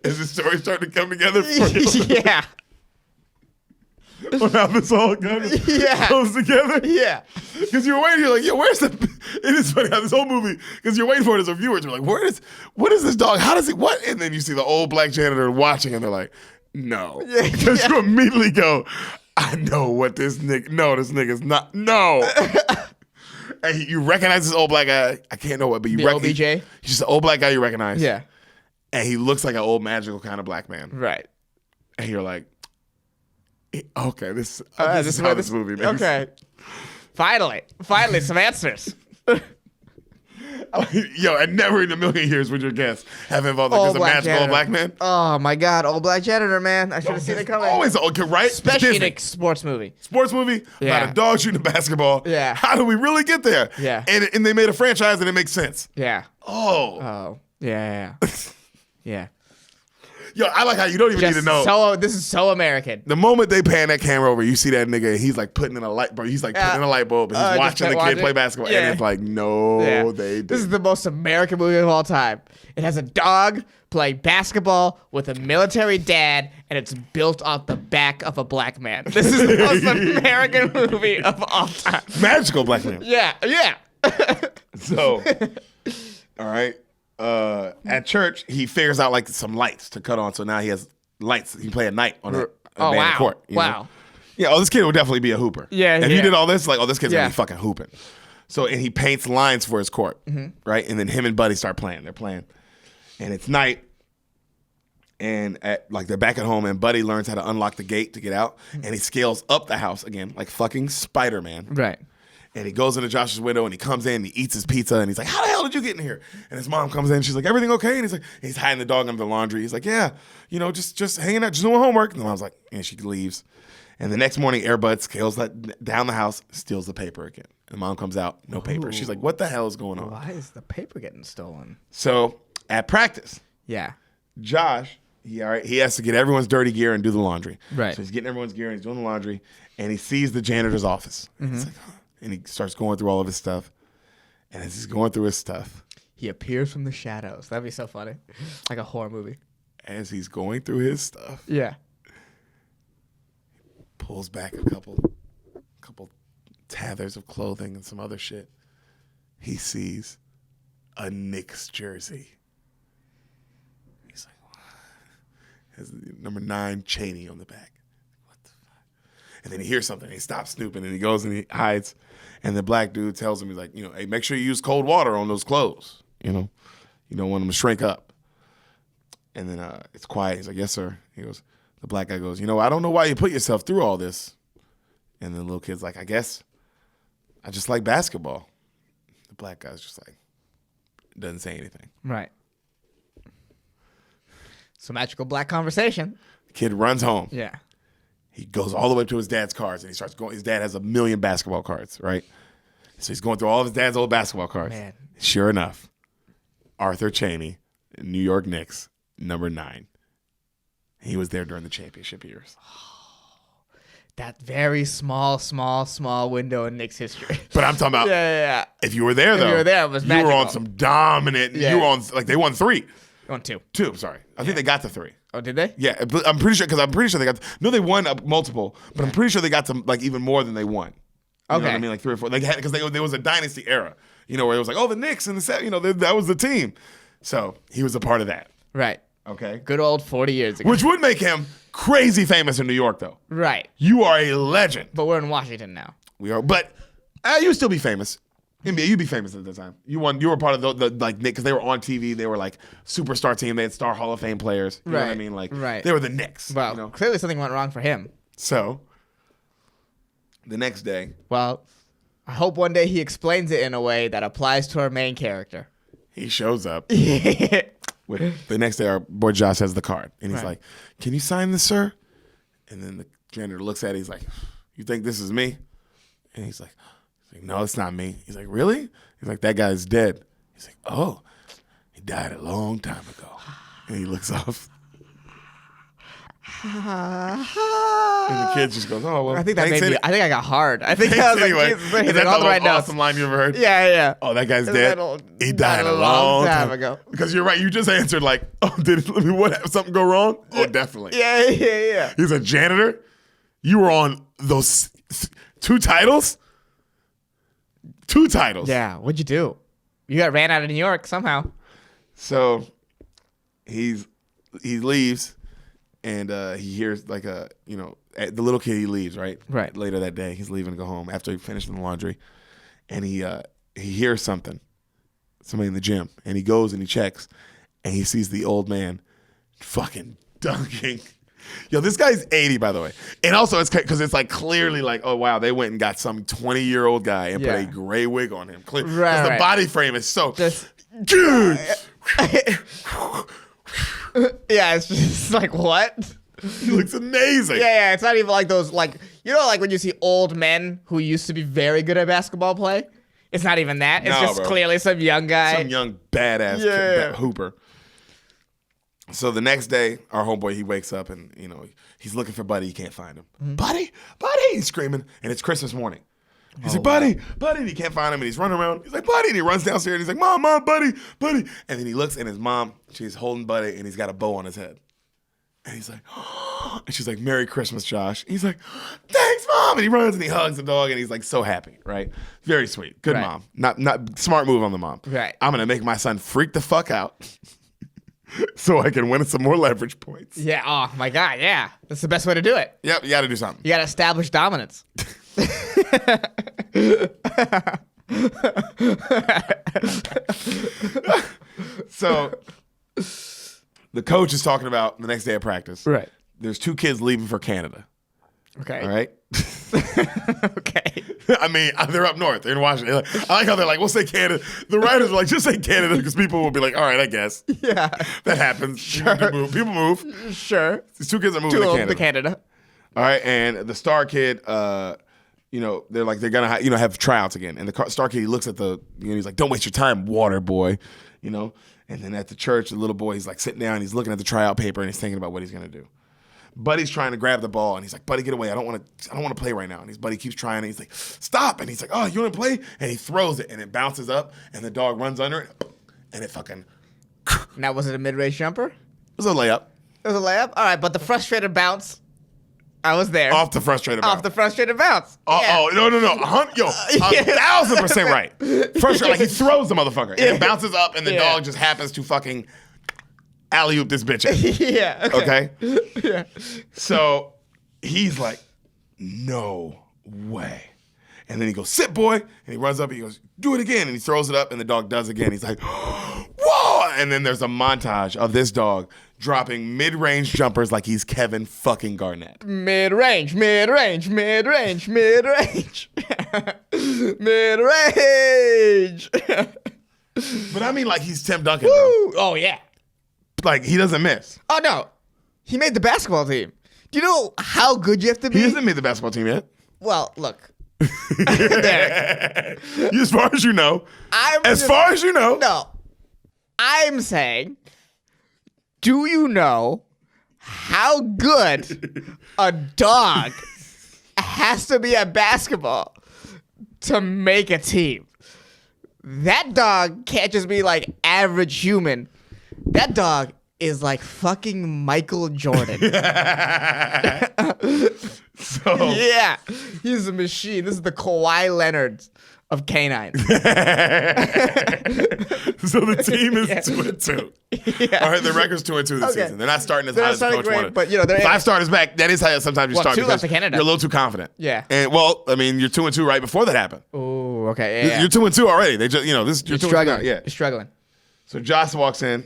Speaker 1: Is the story starting to come together for you?
Speaker 2: Yeah.
Speaker 1: On how this all comes together?
Speaker 2: Yeah.
Speaker 1: Because you're waiting, you're like, yo, where's the... It is funny how this whole movie, because you're waiting for it as a viewer. You're like, what is this dog? How does it, what? And then you see the old black janitor watching and they're like, no. Because you immediately go, I know what this nigga's not, no. And you recognize this old black guy. I can't know what, but you recognize.
Speaker 2: OBJ?
Speaker 1: He's just an old black guy you recognize.
Speaker 2: Yeah.
Speaker 1: And he looks like an old magical kind of black man.
Speaker 2: Right.
Speaker 1: And you're like, okay, this is how this movie makes.
Speaker 2: Okay. Finally, some answers.
Speaker 1: Yo, and never in a million years would your guess have involved like, a magical old black man.
Speaker 2: Oh my God, old black janitor, man! I should have seen it coming.
Speaker 1: Always okay, right?
Speaker 2: Especially in a sports movie.
Speaker 1: Sports movie about a dog shooting a basketball.
Speaker 2: Yeah.
Speaker 1: How do we really get there?
Speaker 2: Yeah.
Speaker 1: And they made a franchise and it makes sense.
Speaker 2: Yeah.
Speaker 1: Oh.
Speaker 2: Yeah. Yeah.
Speaker 1: Yo, I like how you don't even need to know.
Speaker 2: This is so American.
Speaker 1: The moment they pan that camera over, you see that nigga, he's like putting in a light, bro. He's like putting in a light bulb, and he's watching the kid play basketball, and it's like, no, they didn't.
Speaker 2: This is the most American movie of all time. It has a dog playing basketball with a military dad, and it's built off the back of a black man. This is the most American movie of all time.
Speaker 1: Magical black man.
Speaker 2: Yeah.
Speaker 1: So, all right. At church, he figures out like some lights to cut on. So now he has lights. He can play at night on a
Speaker 2: Oh,
Speaker 1: abandoned
Speaker 2: wow.
Speaker 1: court. You know?
Speaker 2: Wow.
Speaker 1: Yeah, oh, this kid would definitely be a hooper.
Speaker 2: Yeah,
Speaker 1: If
Speaker 2: yeah.
Speaker 1: you did all this, like, oh, this kid's
Speaker 2: Yeah.
Speaker 1: gonna be fucking hooping. So, and he paints lines for his court, right? And then him and Buddy start playing. They're playing. And it's night. And they're back at home, and Buddy learns how to unlock the gate to get out. And he scales up the house again, like fucking Spider-Man.
Speaker 2: Right.
Speaker 1: And he goes into Josh's window, and he comes in, and he eats his pizza, and he's like, how the hell did you get in here? And his mom comes in, and she's like, everything okay? And he's like, he's hiding the dog under the laundry. He's like, yeah, just hanging out, just doing homework. And the mom's like, and she leaves. And the next morning, Airbud scales down the house, steals the paper again. And mom comes out, no paper. She's like, what the hell is going on?
Speaker 2: Why is the paper getting stolen?
Speaker 1: So at practice,
Speaker 2: Yeah.
Speaker 1: Josh, he has to get everyone's dirty gear and do the laundry.
Speaker 2: Right.
Speaker 1: So he's getting everyone's gear and he's doing the laundry, and he sees the janitor's office. And he's like, huh. And he starts going through all of his stuff. And as he's going through his stuff,
Speaker 2: He appears from the shadows. That'd be so funny. Like a horror movie.
Speaker 1: as he's going through his stuff,
Speaker 2: Yeah.
Speaker 1: pulls back a couple tethers of clothing and some other shit. He sees a Knicks jersey. He's like, what? Has number 9 Cheney on the back. What the fuck? And then he hears something. He stops snooping and he goes and he hides. And the black dude tells him, he's like, hey, make sure you use cold water on those clothes. You don't want them to shrink up. And then it's quiet. He's like, yes, sir. He goes, the black guy goes, I don't know why you put yourself through all this. And the little kid's like, I guess I just like basketball. The black guy's just like, doesn't say anything.
Speaker 2: Right. So magical black conversation.
Speaker 1: The kid runs home.
Speaker 2: Yeah.
Speaker 1: He goes all the way to his dad's cards, and he starts going. His dad has 1 million basketball cards, right? So he's going through all of his dad's old basketball cards.
Speaker 2: Man.
Speaker 1: Sure enough, Arthur Cheney, New York Knicks, number 9. He was there during the championship years.
Speaker 2: That very small window in Knicks history.
Speaker 1: But I'm talking about
Speaker 2: Yeah.
Speaker 1: if you were there, though.
Speaker 2: you were there, it was
Speaker 1: you were on
Speaker 2: magical.
Speaker 1: some dominant.
Speaker 2: Yeah.
Speaker 1: You were on, like, they won 3.
Speaker 2: On 2.
Speaker 1: 2, sorry. I think they got to 3.
Speaker 2: Oh, did they?
Speaker 1: Yeah, but I'm pretty sure they got. No, they won multiple, but I'm pretty sure they got to like even more than they won. You know what I mean, like 3 or 4. They had because there was a dynasty era, where it was like, oh, the Knicks and the set, that was the team. So he was a part of that.
Speaker 2: Right.
Speaker 1: Okay.
Speaker 2: Good old 40 years ago.
Speaker 1: Which would make him crazy famous in New York, though.
Speaker 2: Right.
Speaker 1: You are a legend.
Speaker 2: But we're in Washington now.
Speaker 1: We are, but you would still be famous. NBA, you'd be famous at the time. You were part of the like Knicks because they were on TV. They were like superstar team. They had star Hall of Fame players. You know what I
Speaker 2: Right.
Speaker 1: mean? Like
Speaker 2: Right.
Speaker 1: they were the Knicks.
Speaker 2: Well, clearly something went wrong for him.
Speaker 1: So the next day,
Speaker 2: Well, I hope one day he explains it in a way that applies to our main character.
Speaker 1: he shows up.
Speaker 2: Yeah.
Speaker 1: The next day, our boy Josh has the card, and he's
Speaker 2: Right.
Speaker 1: like, "Can you sign this, sir?" And then the janitor looks at it. He's like, "You think this is me?" And he's like, "No, it's not me." He's like, "Really?" He's like, "That guy's dead." He's like, "Oh, he died a long time ago." And he looks off, and the kid just goes, "Oh well."
Speaker 2: I think that
Speaker 1: thanks
Speaker 2: made me.
Speaker 1: any-
Speaker 2: I think I got hard. I think
Speaker 1: thanks
Speaker 2: I was
Speaker 1: anyway.
Speaker 2: like, Jesus,
Speaker 1: Is
Speaker 2: he's
Speaker 1: that
Speaker 2: like, all
Speaker 1: the
Speaker 2: the right
Speaker 1: most
Speaker 2: notes.
Speaker 1: awesome line you ever heard?
Speaker 2: Yeah.
Speaker 1: Oh, that guy's dead. He died a long time
Speaker 2: ago.
Speaker 1: Because you're right. You just answered like, "Oh, did something go wrong?" Oh, definitely.
Speaker 2: Yeah.
Speaker 1: He's a janitor. You were on those 2 titles. 2 titles.
Speaker 2: Yeah. What'd you do? You got ran out of New York somehow.
Speaker 1: So he leaves, and he hears like the little kid. He leaves right. Later that day, he's leaving to go home after he finished the laundry, and he hears somebody in the gym, and he goes and he checks, and he sees the old man fucking dunking. Yo, this guy's 80, by the way. And also, it's because it's like clearly like, oh, wow, they went and got some 20-year-old guy and put a gray wig on him. Because the body frame is so, dude.
Speaker 2: Yeah, it's just like, what?
Speaker 1: He looks amazing.
Speaker 2: Yeah, it's not even like those, like, like when you see old men who used to be very good at basketball play? It's not even that. It's just clearly some young guy.
Speaker 1: Some young badass hooper. So the next day, our homeboy, he wakes up and, he's looking for Buddy. He can't find him.
Speaker 2: Mm-hmm.
Speaker 1: Buddy, he's screaming. And it's Christmas morning. He's like, Buddy. And he can't find him. And he's running around. He's like, Buddy. And he runs downstairs. And he's like, Mom, Buddy. And then he looks and his mom, she's holding Buddy and he's got a bow on his head. And he's like, and she's like, Merry Christmas, Josh. He's like, thanks, Mom. And he runs and he hugs the dog and he's like so happy, right? Very sweet. Good mom. Not smart move on the mom.
Speaker 2: Right.
Speaker 1: I'm going to make my son freak the fuck out. so I can win some more leverage points.
Speaker 2: Yeah. Oh my God. Yeah. That's the best way to do it.
Speaker 1: Yep, you got to do something.
Speaker 2: You got to establish dominance.
Speaker 1: So the coach is talking about the next day of practice.
Speaker 2: Right.
Speaker 1: There's 2 kids leaving for Canada.
Speaker 2: Okay.
Speaker 1: All right.
Speaker 2: Okay.
Speaker 1: I mean, they're up north. They're in Washington. I like how they're like, we'll say Canada. The writers are like, just say Canada because people will be like, all right, I guess.
Speaker 2: Yeah.
Speaker 1: That happens.
Speaker 2: Sure.
Speaker 1: People move.
Speaker 2: Sure.
Speaker 1: These 2 kids are moving
Speaker 2: To
Speaker 1: to Canada.
Speaker 2: Canada.
Speaker 1: All right. And the star kid, they're like, they're going to, have tryouts again. And the star kid, he looks at he's like, don't waste your time, water boy. And then at the church, the little boy, he's like sitting down, he's looking at the tryout paper and he's thinking about what he's going to do. Buddy's trying to grab the ball, and he's like, "Buddy, get away! I don't want to play right now." And his buddy keeps trying, and he's like, "Stop!" And he's like, "Oh, you want to play?" And he throws it, and it bounces up, and the dog runs under it, and it fucking.
Speaker 2: Now, was it a mid-range jumper?
Speaker 1: It was a layup.
Speaker 2: It was a layup. All right, but the frustrated bounce. I was there.
Speaker 1: Off the frustrated bounce.
Speaker 2: Off the frustrated bounce. Yeah.
Speaker 1: Oh, no. 1,000% right. Frustrated, like he throws the motherfucker, and it bounces up, and the dog just happens to fucking alley-oop this bitch.
Speaker 2: Yeah.
Speaker 1: Okay?
Speaker 2: Yeah.
Speaker 1: So he's like, no way. And then he goes, sit, boy. And he runs up and he goes, do it again. And he throws it up and the dog does again. He's like, whoa. And then there's a montage of this dog dropping mid-range jumpers like he's Kevin fucking Garnett.
Speaker 2: Mid-range. Mid-range.
Speaker 1: But I mean like he's Tim Duncan.
Speaker 2: Woo. Oh, yeah.
Speaker 1: Like he doesn't miss.
Speaker 2: Oh, no. He made the basketball team. Do you know how good you have to be?
Speaker 1: He hasn't made the basketball team yet.
Speaker 2: Well, look. Derek.
Speaker 1: As far as you know.
Speaker 2: No. I'm saying, do you know how good a dog has to be at basketball to make a team? That dog can't just be like average human. That dog is like fucking Michael Jordan.
Speaker 1: So
Speaker 2: Yeah. He's a machine. This is the Kawhi Leonard of canines.
Speaker 1: So the team is 2-2.
Speaker 2: Yeah.
Speaker 1: All right, the record's 2-2 this
Speaker 2: Okay.
Speaker 1: season. They're not starting as
Speaker 2: They're
Speaker 1: high
Speaker 2: not
Speaker 1: as the
Speaker 2: starting
Speaker 1: coach
Speaker 2: great,
Speaker 1: wanted.
Speaker 2: but, they're
Speaker 1: 5 starters back. That is how sometimes you
Speaker 2: Well,
Speaker 1: start
Speaker 2: 2
Speaker 1: because
Speaker 2: left to Canada.
Speaker 1: you're a little too confident.
Speaker 2: Yeah.
Speaker 1: And well, I mean, you're 2-2 right before that happened.
Speaker 2: Oh, okay. Yeah.
Speaker 1: You're 2-2 already. They just, this you're 2-2
Speaker 2: struggling.
Speaker 1: now. Yeah.
Speaker 2: You're struggling.
Speaker 1: So Josh walks in,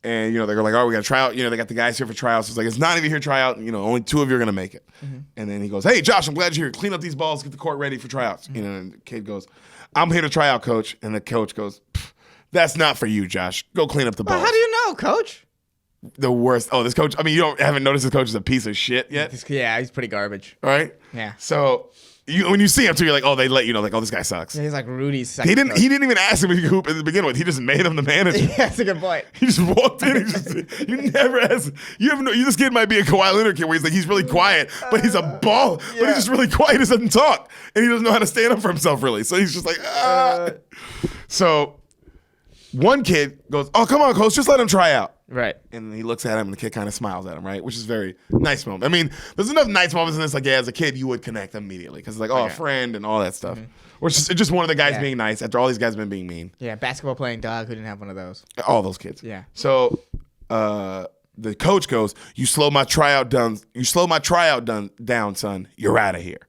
Speaker 1: and they're like, "Oh, we got to try out." They got the guys here for tryouts. It's like it's not even here tryout. Only 2 of you are gonna make it. Mm-hmm. And then he goes, "Hey, Josh, I'm glad you're here. Clean up these balls, get the court ready for tryouts." Mm-hmm. And the kid goes, "I'm here to try out, coach." And the coach goes, "That's not for you, Josh. Go clean up the balls."
Speaker 2: How do you know, coach?
Speaker 1: The worst. Oh, this coach. I mean, haven't noticed this coach is a piece of shit yet.
Speaker 2: Yeah, he's pretty garbage.
Speaker 1: All right.
Speaker 2: Yeah.
Speaker 1: So when you see him too, you're like, oh, they let you know, like, oh, this guy sucks.
Speaker 2: Yeah, he's like Rudy's second
Speaker 1: He didn't
Speaker 2: coach.
Speaker 1: even ask him if he could hoop to begin with. He just made him the manager.
Speaker 2: Yeah, that's a good point.
Speaker 1: He just walked in. You never ask. This kid might be a Kawhi Leonard kid where he's really quiet, but he's a ball. But he's just really quiet. He doesn't talk, and he doesn't know how to stand up for himself really. So he's just like, ah. So one kid goes, "Oh, come on, coach, just let him try out."
Speaker 2: Right.
Speaker 1: And he looks at him, and the kid kind of smiles at him, right? Which is very nice moment. I mean, there's enough nice moments in this. Like, yeah, as a kid, you would connect immediately because it's like, oh, a friend and all that stuff. Or it's just one of the guys being nice after all these guys have been being mean.
Speaker 2: Yeah, basketball playing dog who didn't have one of those.
Speaker 1: All those kids.
Speaker 2: Yeah.
Speaker 1: So the coach goes, "You slow my tryout down. Down, son. You're out of here."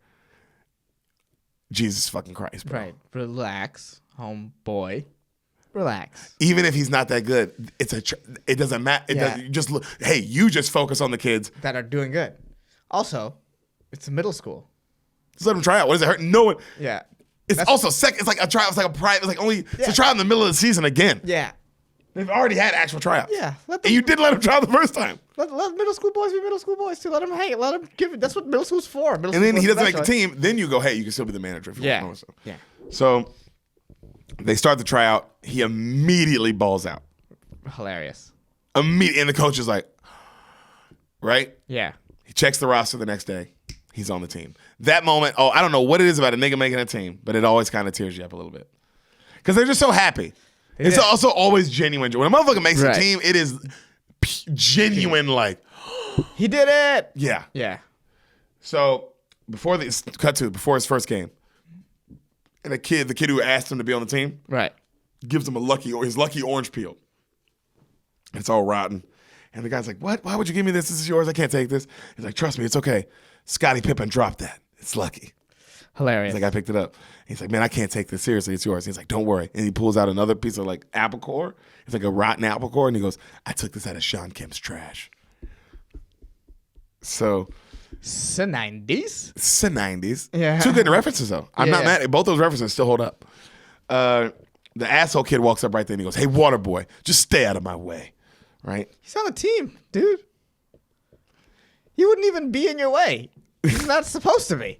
Speaker 1: Jesus fucking Christ, bro.
Speaker 2: Right. Relax, homeboy. Relax.
Speaker 1: Even if he's not that good, it doesn't matter. You just look. Hey, you just focus on the kids
Speaker 2: That are doing good. Also, it's a middle school.
Speaker 1: Just let them try out. What does it hurt? No one.
Speaker 2: Yeah.
Speaker 1: It's also second. It's like a tryout. It's like a private. It's like only. It's a tryout in the middle of the season again.
Speaker 2: Yeah.
Speaker 1: They've already had actual tryouts.
Speaker 2: Yeah.
Speaker 1: And you did let them try the first time.
Speaker 2: Let middle school boys be middle school boys too. Let them hang. Let them give it. That's what middle school's for.
Speaker 1: And then he doesn't make the team. Then you go, hey, you can still be the manager if you want.
Speaker 2: Yeah.
Speaker 1: So they start the tryout. He immediately balls out.
Speaker 2: Hilarious.
Speaker 1: And the coach is like, right?
Speaker 2: Yeah.
Speaker 1: He checks the roster the next day. He's on the team. That moment, I don't know what it is about a nigga making a team, but it always kind of tears you up a little bit. Because they're just so happy. It's also always genuine. When a motherfucker makes a team, it is genuine, like,
Speaker 2: he did it.
Speaker 1: Yeah.
Speaker 2: Yeah.
Speaker 1: So before his first game, and the kid who asked him to be on the team,
Speaker 2: Right.
Speaker 1: gives him his lucky orange peel. It's all rotten. And the guy's like, what? Why would you give me this? This is yours. I can't take this. He's like, trust me, it's okay. Scottie Pippen dropped that. It's lucky.
Speaker 2: Hilarious.
Speaker 1: He's like, I picked it up. He's like, man, I can't take this seriously. It's yours. He's like, don't worry. And he pulls out another piece of like apple core. It's like a rotten apple core. And he goes, I took this out of Sean Kemp's trash. So.
Speaker 2: It's the 90s?
Speaker 1: It's the 90s.
Speaker 2: Yeah.
Speaker 1: Two good references, though. I'm not mad. Both those references still hold up. The asshole kid walks up right there and he goes, hey, water boy, just stay out of my way. Right?
Speaker 2: He's on the team, dude. He wouldn't even be in your way. He's not supposed to be.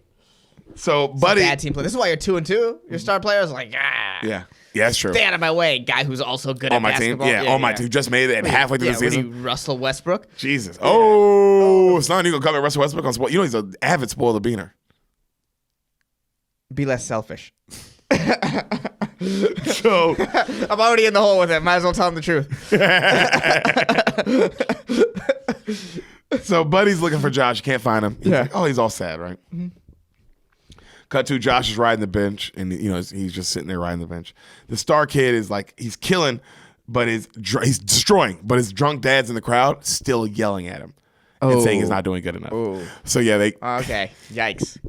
Speaker 1: So, buddy.
Speaker 2: Bad team play. This is why you're 2-2. Your star player is like,
Speaker 1: Yeah. Yeah, that's true.
Speaker 2: Stay out of my way, guy who's also good
Speaker 1: on
Speaker 2: at
Speaker 1: my
Speaker 2: basketball.
Speaker 1: team. Yeah, on my team. Just made it halfway through the season.
Speaker 2: Russell Westbrook.
Speaker 1: Jesus. Oh, son, you gonna come at Russell Westbrook on sport? You know he's an avid spoiler beaner.
Speaker 2: Be less selfish.
Speaker 1: So
Speaker 2: I'm already in the hole with it. Might as well tell him the truth.
Speaker 1: So Buddy's looking for Josh. Can't find him. He's
Speaker 2: Yeah.
Speaker 1: like, oh, he's all sad, right? Mm-hmm. Cut to Josh is riding the bench, and he's just sitting there riding the bench. The star kid is like he's killing, but he's destroying. But his drunk dad's in the crowd, still yelling at him and saying he's not doing good enough.
Speaker 2: Oh.
Speaker 1: So yeah, they.
Speaker 2: Okay. Yikes.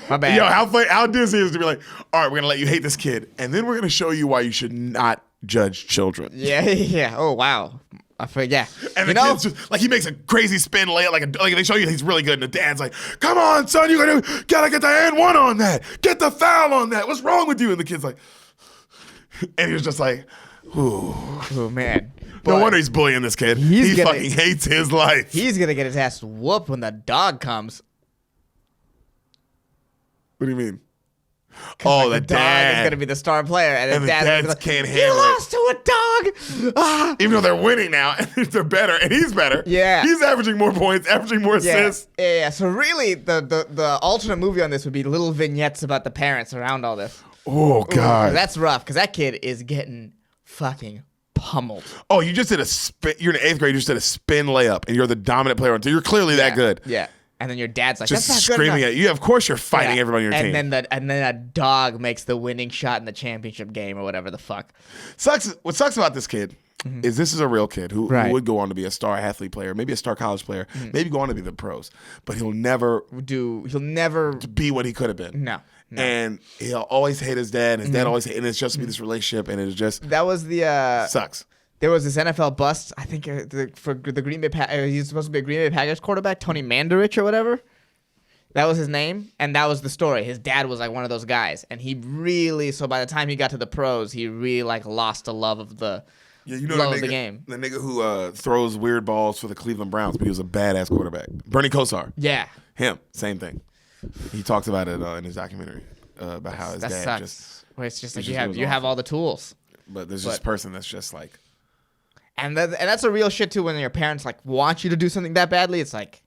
Speaker 2: My bad.
Speaker 1: Yo, how Disney is to be like, all right, we're gonna let you hate this kid, and then we're gonna show you why you should not judge children.
Speaker 2: Yeah. Oh wow. I forget. Yeah.
Speaker 1: And the kid's just like he makes a crazy spin layup, like they show you he's really good, and the dad's like, "Come on, son, you gotta get the and one on that, get the foul on that. What's wrong with you?" And the kid's like, and he was just like, "Ooh,
Speaker 2: Oh man.
Speaker 1: no wonder he's bullying this kid. He fucking hates his life.
Speaker 2: He's gonna get his ass whooped when the dog comes.
Speaker 1: What do you mean? Oh, the
Speaker 2: dog
Speaker 1: dad
Speaker 2: is gonna be the star player, and
Speaker 1: the
Speaker 2: dad's
Speaker 1: dads
Speaker 2: like,
Speaker 1: can't
Speaker 2: you
Speaker 1: handle it.
Speaker 2: lost to a dog. Ah.
Speaker 1: Even though they're winning now, and they're better, and he's better.
Speaker 2: Yeah.
Speaker 1: He's averaging more points, averaging more assists.
Speaker 2: Yeah. So really, the alternate movie on this would be little vignettes about the parents around all this.
Speaker 1: Oh God,
Speaker 2: That's rough because that kid is getting fucking pummeled.
Speaker 1: Oh, you just did a spin. You're in 8th grade. You just did a spin layup, and you're the dominant player on team. You're clearly that good.
Speaker 2: Yeah. And then your dad's like,
Speaker 1: Just
Speaker 2: that's not
Speaker 1: screaming
Speaker 2: good
Speaker 1: at you. Of course, you're fighting everybody on your team.
Speaker 2: And then a dog makes the winning shot in the championship game or whatever the fuck.
Speaker 1: What sucks about this kid is this is a real kid who would go on to be a star athlete player, maybe a star college player, maybe go on to be the pros, but he'll never be what he could have been.
Speaker 2: No.
Speaker 1: And he'll always hate his dad. And his dad always hate, and it's just be this relationship, and it's just
Speaker 2: That was the
Speaker 1: sucks.
Speaker 2: There was this NFL bust. I think for the Green Bay. He's supposed to be a Green Bay Packers quarterback, Tony Mandarich or whatever. That was his name, and that was the story. His dad was like one of those guys, and he really. So by the time he got to the pros, he really like lost the love of the love of the game.
Speaker 1: The nigga who throws weird balls for the Cleveland Browns, but he was a badass quarterback. Bernie Kosar.
Speaker 2: Yeah,
Speaker 1: him, same thing. He talks about it in his documentary about how his dad
Speaker 2: sucks.
Speaker 1: just.
Speaker 2: Where it's just like
Speaker 1: just
Speaker 2: you have all the tools,
Speaker 1: but there's this person that's just like.
Speaker 2: And that's a real shit too. When your parents like want you to do something that badly, it's like.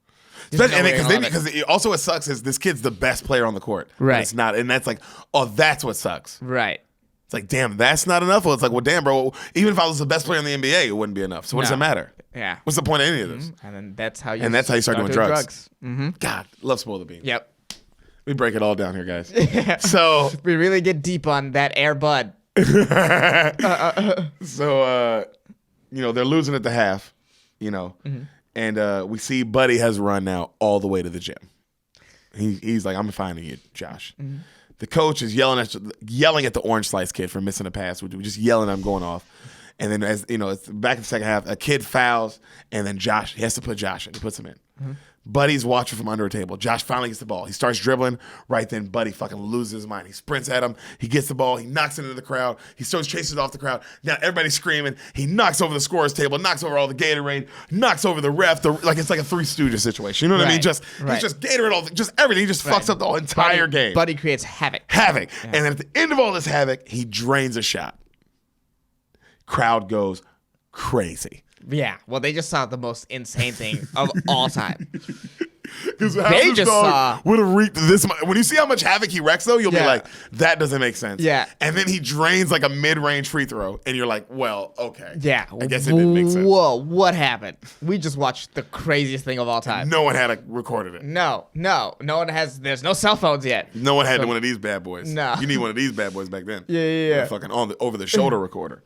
Speaker 1: Because also what sucks is this kid's the best player on the court.
Speaker 2: Right.
Speaker 1: And it's not, and that's like, oh, that's what sucks.
Speaker 2: Right.
Speaker 1: It's like, damn, that's not enough. Well, it's like, well, damn, bro. Even if I was the best player in the NBA, it wouldn't be enough. So what does it matter?
Speaker 2: Yeah.
Speaker 1: What's the point of any of this?
Speaker 2: And then that's how you.
Speaker 1: start doing drugs.
Speaker 2: Mm-hmm.
Speaker 1: God, love spoil the beans.
Speaker 2: Yep.
Speaker 1: We break it all down here, guys. So
Speaker 2: we really get deep on that Airbud.
Speaker 1: So they're losing at the half, and we see Buddy has run now all the way to the gym. He's like, I'm finding you, Josh. Mm-hmm. The coach is yelling at the orange slice kid for missing a pass. We're just yelling at him going off. And then as it's back in the second half, a kid fouls, and then he has to put Josh in. He puts him in. Mm-hmm. Buddy's watching from under a table. Josh finally gets the ball. He starts dribbling. Right then, Buddy fucking loses his mind. He sprints at him. He gets the ball. He knocks it into the crowd. He starts chasing it off the crowd. Now everybody's screaming. He knocks over the scorer's table, knocks over all the Gatorade, knocks over the ref. It's like a Three Stooges situation. You know what I mean? He's just Gatorade, just everything. He just fucks up the whole entire game.
Speaker 2: Buddy creates havoc.
Speaker 1: Yeah. And then at the end of all this havoc, he drains a shot. Crowd goes crazy.
Speaker 2: Yeah, well, they just saw the most insane thing of all time.
Speaker 1: Because they just would have reaped this much. When you see how much havoc he wrecks, though, you'll be like, that doesn't make sense.
Speaker 2: Yeah.
Speaker 1: And then he drains like a mid-range free throw, and you're like, well, okay.
Speaker 2: Yeah.
Speaker 1: I guess it didn't make sense.
Speaker 2: Whoa, what happened? We just watched the craziest thing of all time.
Speaker 1: No one had recorded it.
Speaker 2: No one has. There's no cell phones yet.
Speaker 1: No one had one of these bad boys.
Speaker 2: No.
Speaker 1: You need one of these bad boys back then.
Speaker 2: Yeah.
Speaker 1: Fucking over the shoulder recorder.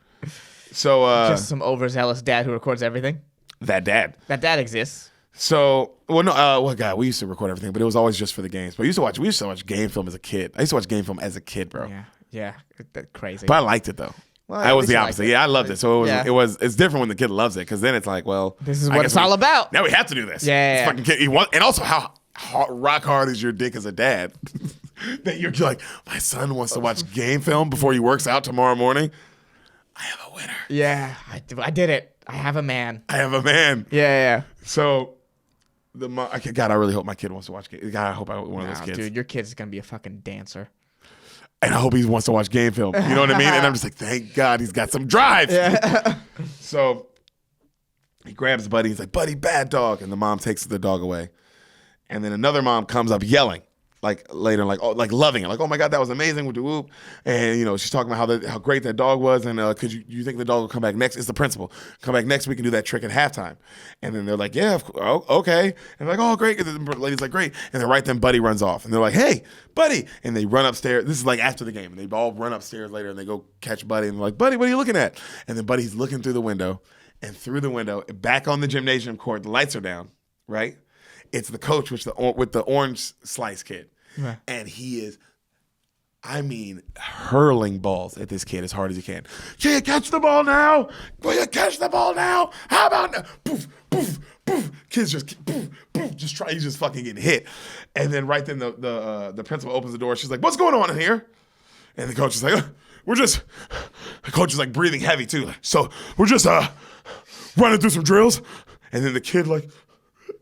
Speaker 1: So
Speaker 2: Just some overzealous dad who records everything.
Speaker 1: that dad.
Speaker 2: That dad exists.
Speaker 1: So God, we used to record everything, but it was always just for the games. But we used to watch game film as a kid. I used to watch game film as a kid, bro.
Speaker 2: Yeah, that's crazy.
Speaker 1: But I liked it though.
Speaker 2: Well,
Speaker 1: I
Speaker 2: at
Speaker 1: was
Speaker 2: least
Speaker 1: the
Speaker 2: you liked
Speaker 1: opposite.
Speaker 2: it.
Speaker 1: Yeah, I loved it. So
Speaker 2: Yeah.
Speaker 1: it's different when the kid loves it, because then it's like, well,
Speaker 2: This is
Speaker 1: I
Speaker 2: what
Speaker 1: guess
Speaker 2: it's all about.
Speaker 1: Now we have to do this.
Speaker 2: Yeah.
Speaker 1: This fucking kid, and also how rock hard is your dick as a dad that you're like, my son wants to watch game film before he works out tomorrow morning. I have a winner.
Speaker 2: Yeah, I did it. I have a man.
Speaker 1: I have a man.
Speaker 2: Yeah.
Speaker 1: So God, I really hope my kid wants to watch game. God, I hope I'm one of those kids.
Speaker 2: Dude, your kid's gonna be a fucking dancer.
Speaker 1: And I hope he wants to watch game film. You know what I mean? And I'm just like, thank God he's got some drive.
Speaker 2: Yeah.
Speaker 1: So he grabs Buddy. He's like, Buddy, bad dog. And the mom takes the dog away. And then another mom comes up yelling, like later, like loving it, like, oh my God, that was amazing with the whoop. And she's talking about how great that dog was, and could you think the dog will come back next? It's the principal. Come back next week and do that trick at halftime. And then they're like, yeah, okay. And they're like, oh great. And the lady's like, great. And then right then Buddy runs off, and they're like, hey, Buddy. And they run upstairs. This is like after the game, and they all run upstairs later, and they go catch Buddy, and they're like, Buddy, what are you looking at? And then Buddy's looking through the window, and through the window, back on the gymnasium court, the lights are down, right? It's the coach with the orange slice kid.
Speaker 2: Right.
Speaker 1: And he is, hurling balls at this kid as hard as he can. Can you catch the ball now? Will you catch the ball now? How about now? Poof, poof, poof. Kids just poof, poof, he's just fucking getting hit. And then right then the principal opens the door. She's like, what's going on in here? And the coach is like, the coach is like breathing heavy too. So we're just running through some drills. And then the kid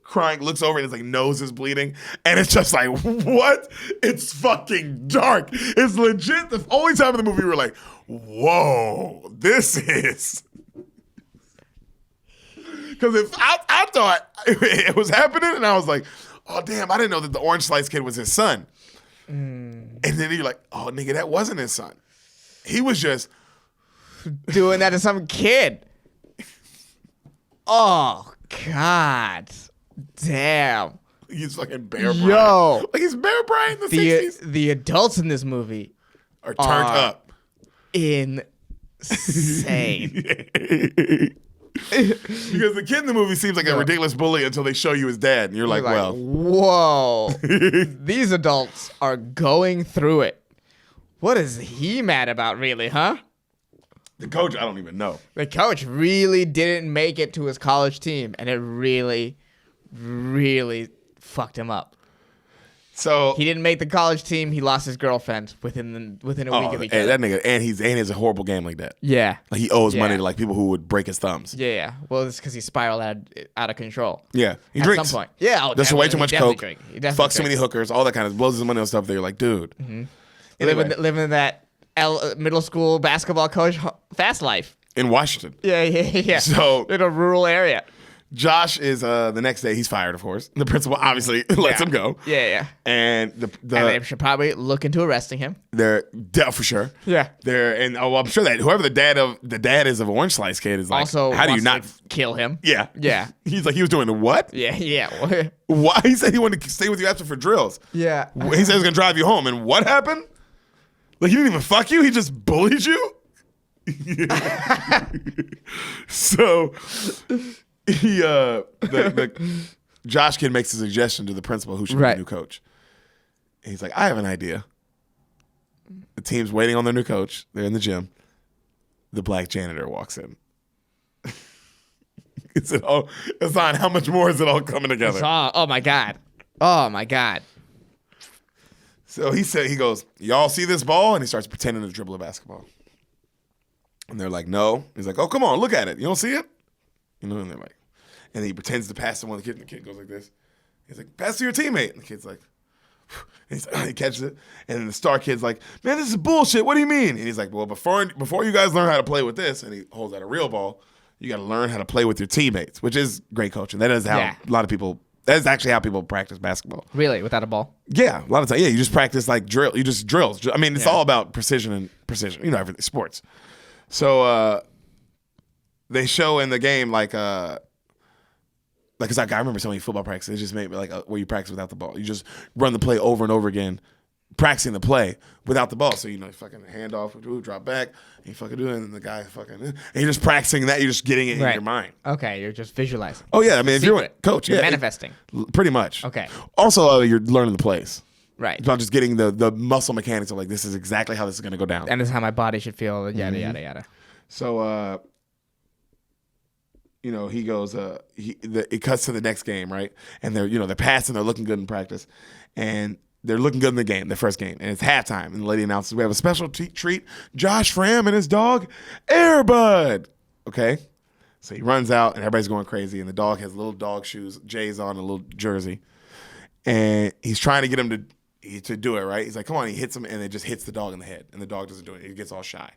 Speaker 1: crying, looks over, and his nose is bleeding, and it's just like, what? It's fucking dark. It's legit the only time in the movie we were like, whoa, this is. Because if I thought it was happening, and I was like, oh damn, I didn't know that the orange slice kid was his son. And then you're like, oh nigga, that wasn't his son. He was just
Speaker 2: doing that to some kid. Oh God. Damn.
Speaker 1: He's fucking Bear Bryant.
Speaker 2: Yo.
Speaker 1: Like he's Bear Bryant in the 60s.
Speaker 2: The adults in this movie
Speaker 1: are turned up.
Speaker 2: Insane.
Speaker 1: Because the kid in the movie seems like a ridiculous bully until they show you his dad. And you're like, well.
Speaker 2: Whoa. These adults are going through it. What is he mad about, really, huh?
Speaker 1: The coach, I don't even know.
Speaker 2: The coach really didn't make it to his college team, and it really fucked him up.
Speaker 1: So
Speaker 2: he didn't make the college team. He lost his girlfriend within a week of each other.
Speaker 1: That nigga, and he has a horrible game like that.
Speaker 2: Yeah,
Speaker 1: like he owes money to people who would break his thumbs.
Speaker 2: Yeah. Well, it's because he spiraled out of control.
Speaker 1: Yeah, he
Speaker 2: at
Speaker 1: drinks.
Speaker 2: some point. Yeah,
Speaker 1: does way too much coke.
Speaker 2: Fucks
Speaker 1: too many hookers. All that kind of blows his money on stuff. They're like, dude,
Speaker 2: anyway. living that middle school basketball coach fast life
Speaker 1: in Washington.
Speaker 2: Yeah.
Speaker 1: So
Speaker 2: in a rural area.
Speaker 1: Josh is the next day he's fired, of course. The principal obviously lets him go.
Speaker 2: Yeah.
Speaker 1: And
Speaker 2: and they should probably look into arresting him.
Speaker 1: They're for sure.
Speaker 2: Yeah.
Speaker 1: I'm sure that whoever the dad is of Orange Slice Kid is like, also how do you not
Speaker 2: kill him?
Speaker 1: Yeah.
Speaker 2: Yeah.
Speaker 1: He's like, he was doing the what?
Speaker 2: Yeah.
Speaker 1: Why? He said he wanted to stay with you after for drills.
Speaker 2: Yeah.
Speaker 1: He said he was gonna drive you home, and what happened? Like he didn't even fuck you. He just bullied you. So he the Josh kid makes a suggestion to the principal who should be the new coach. And he's like, I have an idea. The team's waiting on their new coach. They're in the gym. The black janitor walks in. It's on how much more is it all coming together?
Speaker 2: Oh my God.
Speaker 1: So he goes, y'all see this ball? And he starts pretending to dribble a basketball. And they're like, no. He's like, oh, come on, look at it. You don't see it? And they're like, and he pretends to pass to one of the kids, and the kid goes like this. He's like, pass to your teammate. And the kid's like, he catches it. And then the star kid's like, man, this is bullshit. What do you mean? And he's like, well, before you guys learn how to play with this, and he holds out a real ball, you got to learn how to play with your teammates, which is great coaching. That is how a lot of people, that is actually how people practice basketball.
Speaker 2: Really? Without a ball?
Speaker 1: Yeah. A lot of times. Yeah. You just practice like drill. You just drills. I mean, it's all about precision. Everything. Sports. So they show in the game cause I remember so many football practices. It just made me where you practice without the ball. You just run the play over and over again, practicing the play without the ball. So, you fucking hand off, drop back, and you fucking do it, and the guy fucking, and you're just practicing that. You're just getting it in your mind.
Speaker 2: Okay, you're just visualizing.
Speaker 1: Oh, yeah. I mean, if you're a coach,
Speaker 2: you're manifesting.
Speaker 1: Pretty much.
Speaker 2: Okay.
Speaker 1: Also, you're learning the plays.
Speaker 2: Right.
Speaker 1: It's not just getting the muscle mechanics of like, this is exactly how this is going to go down.
Speaker 2: And this is how my body should feel, yada, yada, yada.
Speaker 1: So, he goes, it cuts to the next game, right? And they're passing, they're looking good in practice. And they're looking good in the game, the first game. And it's halftime. And the lady announces, we have a special treat, Josh Fram and his dog, Airbud. Okay? So he runs out, and everybody's going crazy. And the dog has little dog shoes, J's on, a little jersey. And he's trying to get him to do it, right? He's like, come on. He hits him, and it just hits the dog in the head. And the dog doesn't do it. He gets all shy.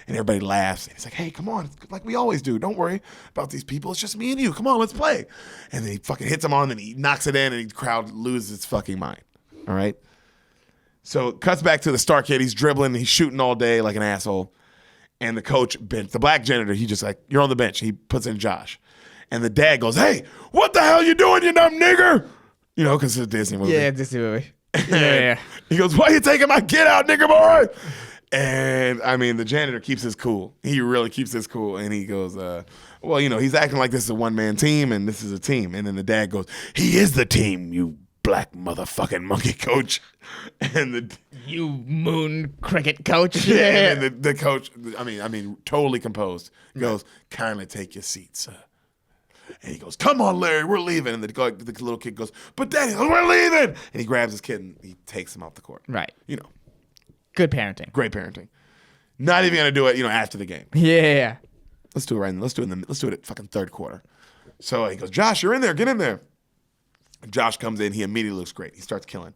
Speaker 1: And everybody laughs. And he's like, hey, come on. It's like we always do. Don't worry about these people. It's just me and you. Come on, let's play. And then he fucking hits him on, and he knocks it in, and the crowd loses its fucking mind. All right? So it cuts back to the star kid. He's dribbling. He's shooting all day like an asshole. And the coach, the black janitor, he just like, you're on the bench. He puts in Josh. And the dad goes, hey, what the hell you doing, you dumb nigger? Because it's a Disney movie.
Speaker 2: Yeah, Disney movie. Yeah.
Speaker 1: He goes, why you taking my kid out, nigger boy? And, I mean, the janitor keeps his cool. He really keeps his cool. And he goes, well, he's acting like this is a one-man team and this is a team. And then the dad goes, he is the team, you black motherfucking monkey coach. And
Speaker 2: you moon cricket coach.
Speaker 1: Yeah. And the coach, I mean, totally composed, goes, kindly take your seat, sir. And he goes, come on, Larry, we're leaving. And the little kid goes, but Daddy, we're leaving. And he grabs his kid and he takes him off the court.
Speaker 2: Right. Good parenting.
Speaker 1: Great parenting. Not even gonna do it, after the game.
Speaker 2: Yeah.
Speaker 1: Let's do it right now. Let's do it at fucking third quarter. So he goes, Josh, you're in there. Get in there. Josh comes in. He immediately looks great. He starts killing.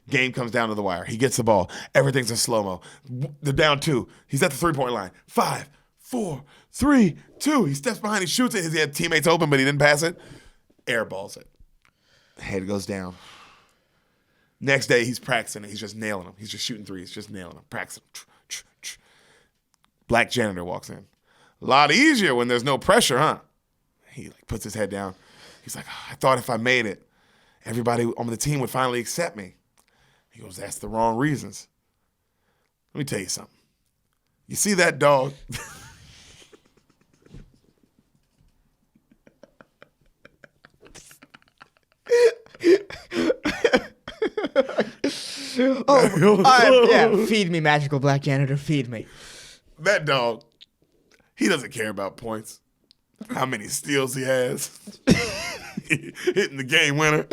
Speaker 1: Game comes down to the wire. He gets the ball. Everything's in slow-mo. They're down 2. He's at the three-point line. 5, 4, 3, 2. He steps behind. He shoots it. He had teammates open, but he didn't pass it. Airballs it. Head goes down. Next day, he's practicing it. He's just nailing them. He's just shooting threes, just nailing them, practicing. Black janitor walks in. A lot easier when there's no pressure, huh? He puts his head down. He's like, I thought if I made it, everybody on the team would finally accept me. He goes, that's the wrong reasons. Let me tell you something. You see that dog?
Speaker 2: Feed me, magical black janitor, feed me.
Speaker 1: That dog, he doesn't care about points. How many steals he has. Hitting the game winner.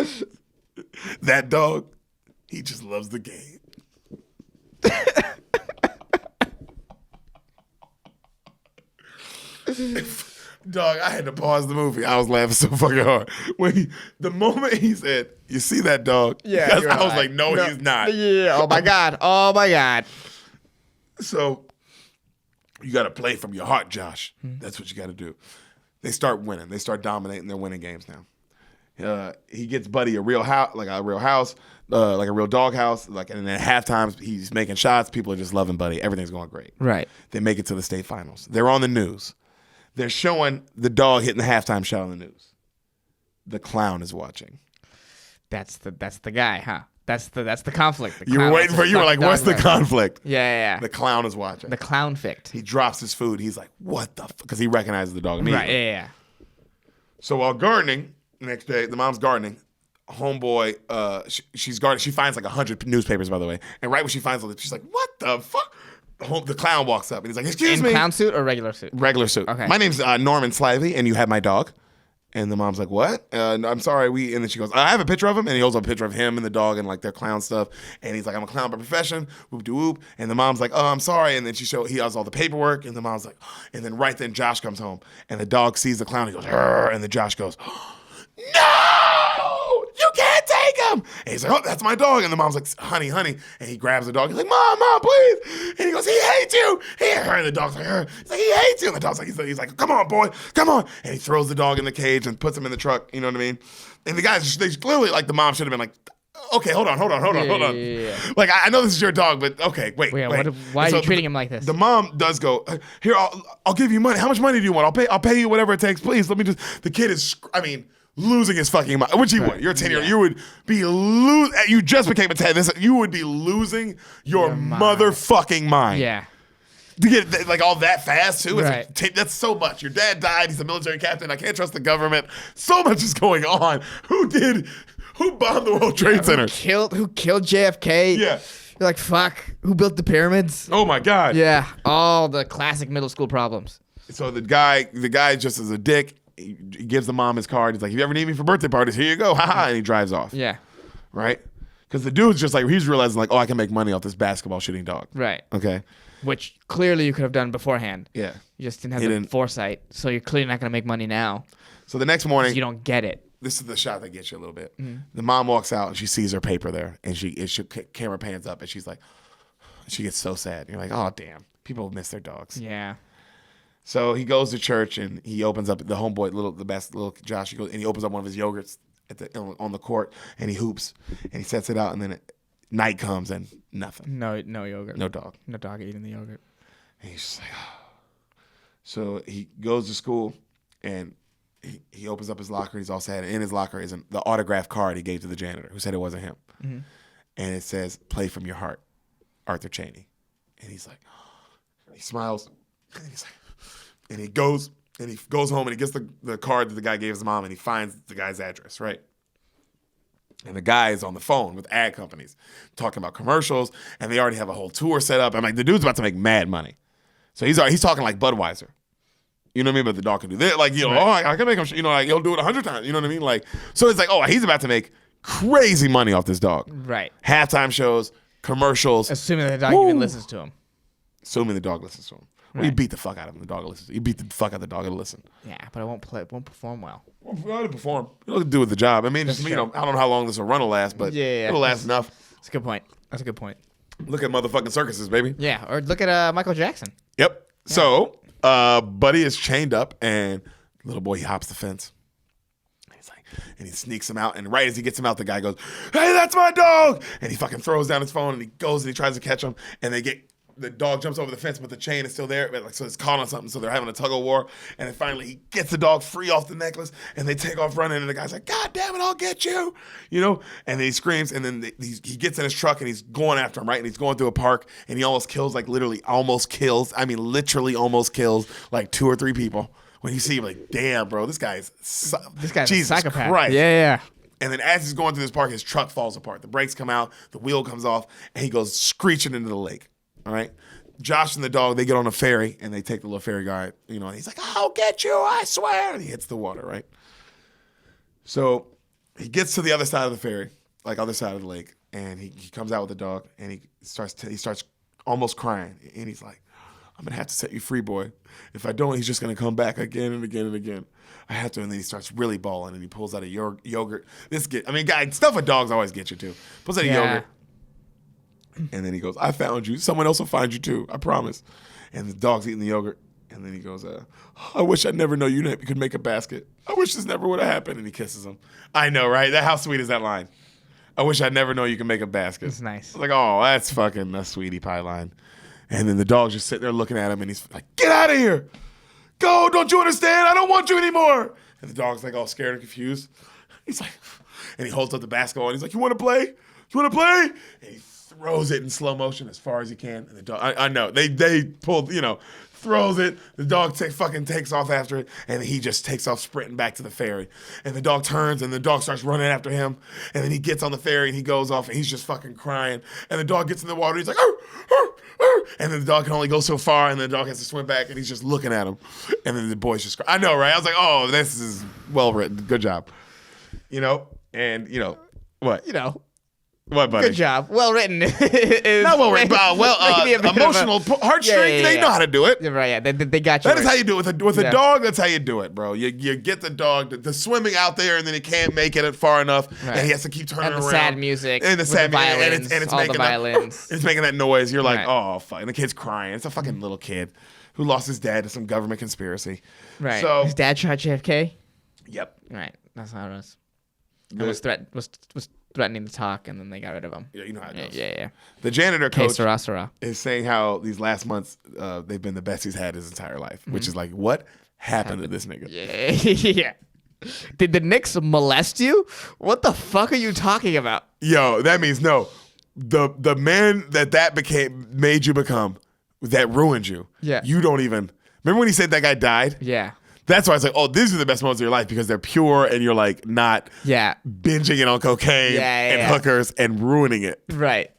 Speaker 1: That dog, he just loves the game. Dog, I had to pause the movie. I was laughing so fucking hard. The moment he said, you see that dog?
Speaker 2: Yeah.
Speaker 1: I was like, no, he's not.
Speaker 2: Yeah, oh my God.
Speaker 1: So, you got to play from your heart, Josh. That's what you got to do. They start winning. They start dominating. They're winning games now. He gets Buddy a real house, like a real dog house. And then at halftime, he's making shots. People are just loving Buddy. Everything's going great.
Speaker 2: Right.
Speaker 1: They make it to the state finals. They're on the news. They're showing the dog hitting the halftime shot on the news. The clown is watching.
Speaker 2: That's the guy, huh? That's the conflict.
Speaker 1: You were waiting for you were like, what's the conflict?
Speaker 2: Yeah.
Speaker 1: The clown is watching.
Speaker 2: The clown fict.
Speaker 1: He drops his food. He's like, what the fuck? Because he recognizes the dog immediately.
Speaker 2: Right, yeah.
Speaker 1: So while gardening, the next day, the mom's gardening, homeboy, she's gardening. She finds like 100 newspapers, by the way. And right when she finds all this, she's like, what the fuck? The clown walks up and he's like, excuse me.
Speaker 2: In clown suit or regular suit?
Speaker 1: Regular suit.
Speaker 2: Okay.
Speaker 1: My name's Norman Slivey, and you have my dog. And the mom's like, what? I'm sorry. And then she goes, I have a picture of him. And he holds up a picture of him and the dog and like their clown stuff. And he's like, I'm a clown by profession. Whoop de whoop. And the mom's like, oh, I'm sorry. And then he has all the paperwork. And the mom's like, and then right then Josh comes home. And the dog sees the clown. He goes, Arr! And then Josh goes, no, you can't take him. And he's like, oh, that's my dog. And the mom's like, honey. And he grabs the dog. He's like, mom, please. And he goes, he hates you. And the dog's like, he's like, he hates you. And the dog's like, he's like, come on, boy, come on. And he throws the dog in the cage and puts him in the truck. You know what I mean? And the guys, they clearly, like, the mom should have been like, okay, hold on.
Speaker 2: Yeah.
Speaker 1: Like, I know this is your dog, but okay, wait.
Speaker 2: Why are you treating him like this?
Speaker 1: The mom does go, here, I'll give you money. How much money do you want? I'll pay you whatever it takes, please. Let me just, the kid is, losing his fucking mind, which he would. You're a 10-year-old. You would be you just became a 10. You would be losing your motherfucking mind.
Speaker 2: Yeah.
Speaker 1: To get like all that fast too.
Speaker 2: Right.
Speaker 1: That's so much. Your dad died. He's a military captain. I can't trust the government. So much is going on. Who bombed the World Trade Center?
Speaker 2: Who killed JFK?
Speaker 1: Yeah.
Speaker 2: You're like, fuck. Who built the pyramids?
Speaker 1: Oh my God.
Speaker 2: Yeah. All the classic middle school problems.
Speaker 1: So the guy just is a dick. He gives the mom his card. He's like, if you ever need me for birthday parties, here you go. Ha. And he drives off.
Speaker 2: Yeah.
Speaker 1: Right? Because the dude's just like, he's realizing like, oh, I can make money off this basketball shooting dog.
Speaker 2: Right.
Speaker 1: Okay.
Speaker 2: Which clearly you could have done beforehand.
Speaker 1: Yeah.
Speaker 2: You just didn't have the foresight. So you're clearly not going to make money now.
Speaker 1: So the next morning.
Speaker 2: You don't get it.
Speaker 1: This is the shot that gets you a little bit. Mm-hmm. The mom walks out and she sees her paper there. And camera pans up and she's like, she gets so sad. You're like, oh, damn. People miss their dogs.
Speaker 2: Yeah.
Speaker 1: So he goes to church and he opens up the homeboy, little Josh. He goes and he opens up one of his yogurts on the court and he hoops and he sets it out and then night comes and nothing.
Speaker 2: No yogurt.
Speaker 1: No dog.
Speaker 2: No dog eating the yogurt.
Speaker 1: And he's just like, oh. So he goes to school and he opens up his locker and he's all sad. And in his locker is the autograph card he gave to the janitor who said it wasn't him. Mm-hmm. And it says, play from your heart, Arthur Chaney. And he's like, oh. He smiles and he's like, and he goes home and he gets the card that the guy gave his mom and he finds the guy's address, right? And the guy is on the phone with ad companies talking about commercials and they already have a whole tour set up. I'm like, the dude's about to make mad money. So he's talking like Budweiser. You know what I mean? But the dog can do that. Like, right. Oh, I can make him, like he'll do it 100 times. You know what I mean? Like, so it's like, oh, he's about to make crazy money off this dog.
Speaker 2: Right.
Speaker 1: Halftime shows, commercials.
Speaker 2: Assuming the dog even listens to him.
Speaker 1: Assuming the dog listens to him. Well, you beat the fuck out of him. The dog listens. You beat the fuck out of the dog and listen.
Speaker 2: Yeah, but it won't perform well.
Speaker 1: Well, it'll perform. It'll do with the job. I mean, just, I don't know how long this run will last, but it'll last enough.
Speaker 2: That's a good point. That's a good point.
Speaker 1: Look at motherfucking circuses, baby.
Speaker 2: Yeah, or look at Michael Jackson.
Speaker 1: Yep. Yeah. So, Buddy is chained up, and little boy, he hops the fence. And he sneaks him out, and right as he gets him out, the guy goes, "Hey, that's my dog!" And he fucking throws down his phone, and he goes and he tries to catch him, and the dog jumps over the fence, but the chain is still there, but so it's caught on something, so they're having a tug of war, and then finally he gets the dog free off the necklace, and they take off running, and the guy's like, "God damn it, I'll get you!" You know, and then he screams, and then he gets in his truck, and he's going after him, right, and he's going through a park, and he literally almost kills like 2 or 3 people. When you see him, like, damn, bro, this guy's
Speaker 2: Jesus a psychopath.
Speaker 1: Christ.
Speaker 2: Yeah.
Speaker 1: And then as he's going through this park, his truck falls apart. The brakes come out, the wheel comes off, and he goes screeching into the lake. All right? Josh and the dog, they get on a ferry, and they take the little ferry guy, and he's like, "I'll get you, I swear." And he hits the water, right? So he gets to the other side of the ferry, like other side of the lake, and he comes out with the dog, and he starts almost crying. And he's like, "I'm going to have to set you free, boy. If I don't, he's just going to come back again and again and again. I have to." And then he starts really bawling, and he pulls out a yogurt. Stuff with dogs always get you, too. Pulls out a yogurt. And then he goes, "I found you. Someone else will find you, too. I promise." And the dog's eating the yogurt. And then he goes, "I wish I'd never know you could make a basket. I wish this never would have happened." And he kisses him. I know, right? How sweet is that line? "I wish I'd never know you could make a basket."
Speaker 2: It's nice.
Speaker 1: Like, oh, that's fucking a sweetie pie line. And then the dog's just sitting there looking at him, and he's like, "Get out of here. Go, don't you understand? I don't want you anymore." And the dog's like all scared and confused. He's like, and he holds up the basketball, and he's like, "You want to play? You want to play?" And he throws it in slow motion as far as he can. And the dog, I know, they pulled, throws it. The dog takes off after it, and he just takes off sprinting back to the ferry. And the dog turns, and the dog starts running after him. And then he gets on the ferry, and he goes off, and he's just fucking crying. And the dog gets in the water, and he's like, "Arr, arr, arr." And then the dog can only go so far, and the dog has to swim back, and he's just looking at him. And then the boy's just crying. I know, right? I was like, oh, this is well written. Good job. And, what? What, buddy?
Speaker 2: Good job. Well written.
Speaker 1: Not well written. Emotional heartstring. They know how to do it.
Speaker 2: Right. Yeah. They got you.
Speaker 1: That is how you do it with a dog. That's how you do it, bro. You get the dog the swimming out there, and then he can't make it far enough, and he has to keep turning around.
Speaker 2: And the sad music.
Speaker 1: And the sad
Speaker 2: violins.
Speaker 1: And it's
Speaker 2: all
Speaker 1: making
Speaker 2: the violins.
Speaker 1: It's making that noise. You're like, oh fuck. And the kid's crying. It's a fucking little kid who lost his dad to some government conspiracy.
Speaker 2: Right.
Speaker 1: So
Speaker 2: his dad shot JFK.
Speaker 1: Yep.
Speaker 2: Right. That's how it was. It was threatening to talk, and then they got rid of him.
Speaker 1: Yeah, you know how it goes.
Speaker 2: Yeah.
Speaker 1: The janitor coach
Speaker 2: Sarah.
Speaker 1: is saying how these last months they've been the best he's had his entire life, which is like, what happened to this nigga?
Speaker 2: Yeah. Did the Knicks molest you? What the fuck are you talking about?
Speaker 1: Yo, that means no. The man that made you become, that ruined you.
Speaker 2: Yeah.
Speaker 1: You don't even remember when he said that guy died?
Speaker 2: Yeah.
Speaker 1: That's why it's like, oh, these are the best moments of your life because they're pure and you're like not binging it on cocaine and hookers and ruining it.
Speaker 2: Right.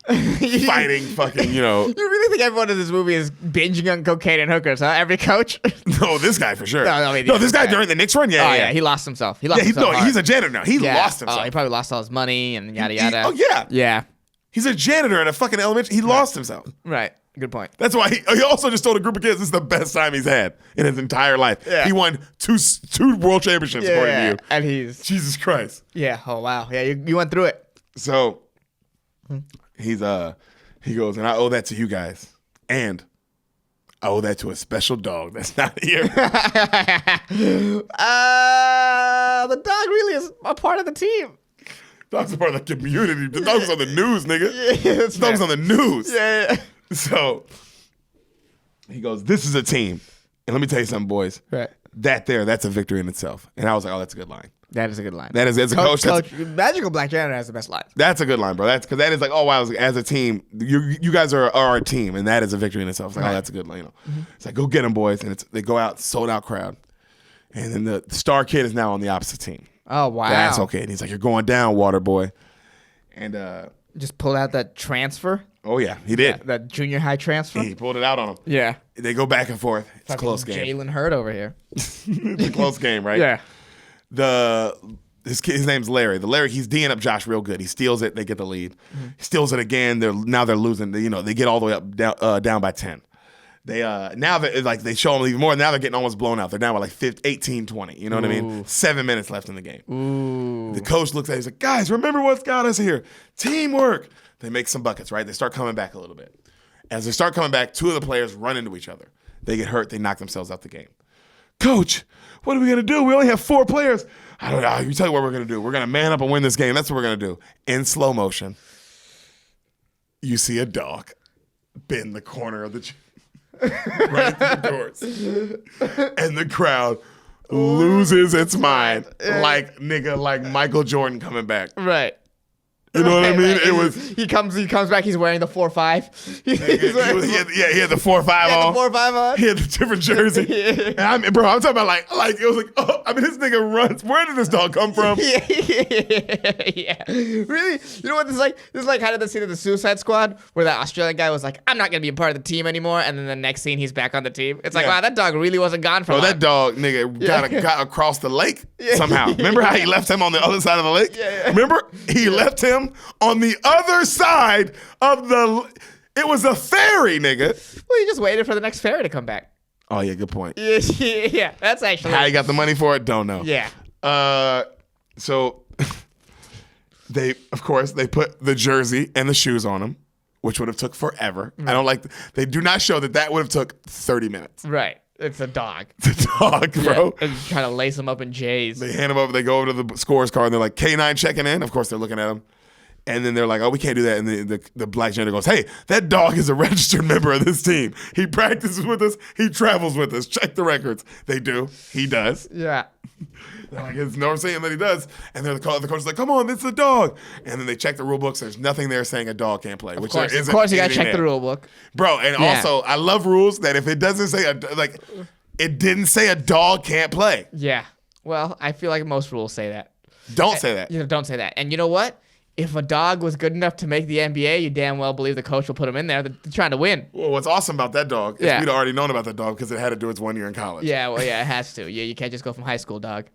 Speaker 1: Fighting fucking,
Speaker 2: You really think everyone in this movie is binging on cocaine and hookers, huh? Every coach?
Speaker 1: No, this guy for sure.
Speaker 2: No,
Speaker 1: this guy during the Knicks run? Yeah.
Speaker 2: He lost himself. He's
Speaker 1: a janitor now. He lost himself.
Speaker 2: Oh, he probably lost all his money and yada yada.
Speaker 1: Yeah. He's a janitor at a fucking elementary. He lost himself.
Speaker 2: Right. Good point.
Speaker 1: That's why he also just told a group of kids this is the best time he's had in his entire life. Yeah. He won two world championships according to you.
Speaker 2: And he's
Speaker 1: Jesus Christ.
Speaker 2: Yeah. Oh wow. Yeah, you went through it.
Speaker 1: So he goes, and I owe that to you guys. And I owe that to a special dog that's not here.
Speaker 2: The dog really is a part of the team.
Speaker 1: Dog's a part of the community. The dog's on the news, nigga.
Speaker 2: Yeah,
Speaker 1: the dog's on the news.
Speaker 2: Yeah.
Speaker 1: So he goes, this is a team. And let me tell you something, boys.
Speaker 2: Right.
Speaker 1: That's a victory in itself. And I was like, oh, that's a good line.
Speaker 2: That is a good line.
Speaker 1: That is, as a coach.
Speaker 2: Magical Black Janitor has the best line.
Speaker 1: That's a good line, bro. That's because that is like, oh, wow, as a team, you guys are our team. And that is a victory in itself. It's like, oh, that's a good line. It's like, go get them, boys. And they go out, sold out crowd. And then the star kid is now on the opposite team.
Speaker 2: Oh, wow.
Speaker 1: That's okay. And he's like, you're going down, water boy. And
Speaker 2: just pulled out that transfer.
Speaker 1: Oh, yeah, he did.
Speaker 2: That junior high transfer.
Speaker 1: He pulled it out on him.
Speaker 2: Yeah.
Speaker 1: They go back and forth. It's a close game.
Speaker 2: Jalen Hurd over here.
Speaker 1: It's a close game, right?
Speaker 2: Yeah.
Speaker 1: His name's Larry. He's D'ing up Josh real good. He steals it. They get the lead. He steals it again. They're losing. They get all the way up down by 10. They they show them even more. Now they're getting almost blown out. They're down by like 18-20. You know what I mean? 7 minutes left in the game.
Speaker 2: Ooh.
Speaker 1: The coach looks at it. He's like, guys, remember what's got us here? Teamwork. They make some buckets, right? They start coming back a little bit. As they start coming back, two of the players run into each other. They get hurt. They knock themselves out the game. Coach, what are we going to do? We only have 4 players. I don't know. You tell you what we're going to do. We're going to man up and win this game. That's what we're going to do. In slow motion, you see a dog bend the corner of the right through the doors. And the crowd loses its mind. Like Michael Jordan coming back.
Speaker 2: Right.
Speaker 1: You know what I mean?
Speaker 2: It was he comes back. He's wearing the 4-5.
Speaker 1: He had the 4-5 on.
Speaker 2: The 4-5 on.
Speaker 1: He had the different jersey. And I'm talking about like it was like, oh, I mean, this nigga runs. Where did this dog come from?
Speaker 2: Yeah. Really? You know what this is like? This is like kind of the scene of the Suicide Squad where that Australian guy was like, I'm not gonna be a part of the team anymore, and then the next scene he's back on the team. It's like, wow, that dog really wasn't gone for long.
Speaker 1: That dog nigga got across the lake somehow. Remember how he left him on the other side of the lake?
Speaker 2: Yeah.
Speaker 1: Remember he left him on the other side of it was a ferry, nigga.
Speaker 2: Well, he just waited for the next ferry to come back.
Speaker 1: Oh, yeah, good point.
Speaker 2: Yeah, that's actually...
Speaker 1: How he got the money for it, don't know.
Speaker 2: Yeah.
Speaker 1: So, they put the jersey and the shoes on him, which would have took forever. I don't like... They do not show that would have took 30 minutes.
Speaker 2: Right. It's a dog.
Speaker 1: It's a dog, bro.
Speaker 2: Yeah, and trying to lace him up in J's.
Speaker 1: They hand him over. They go over to the scores card, and they're like, K9 checking in. Of course, they're looking at him. And then they're like, oh, we can't do that. And the black janitor goes, hey, that dog is a registered member of this team. He practices with us. He travels with us. Check the records. They do. He does.
Speaker 2: Yeah.
Speaker 1: They're like, you know what I'm saying? That he does. And then the coach is like, come on, it's a dog. And then they check the rule books. There's nothing there saying a dog can't play. Of course, you
Speaker 2: got to check the rule book.
Speaker 1: Bro, and also, I love rules that if it doesn't say, it didn't say a dog can't play.
Speaker 2: Yeah. Well, I feel like most rules say that.
Speaker 1: Don't say that.
Speaker 2: Don't say that. And you know what? If a dog was good enough to make the NBA, you damn well believe the coach will put him in there. They're trying to win.
Speaker 1: Well, what's awesome about that dog is we'd already known about that dog because it had to do its 1 year in college.
Speaker 2: Yeah, well, yeah, it has to. Yeah, you can't just go from high school, dog.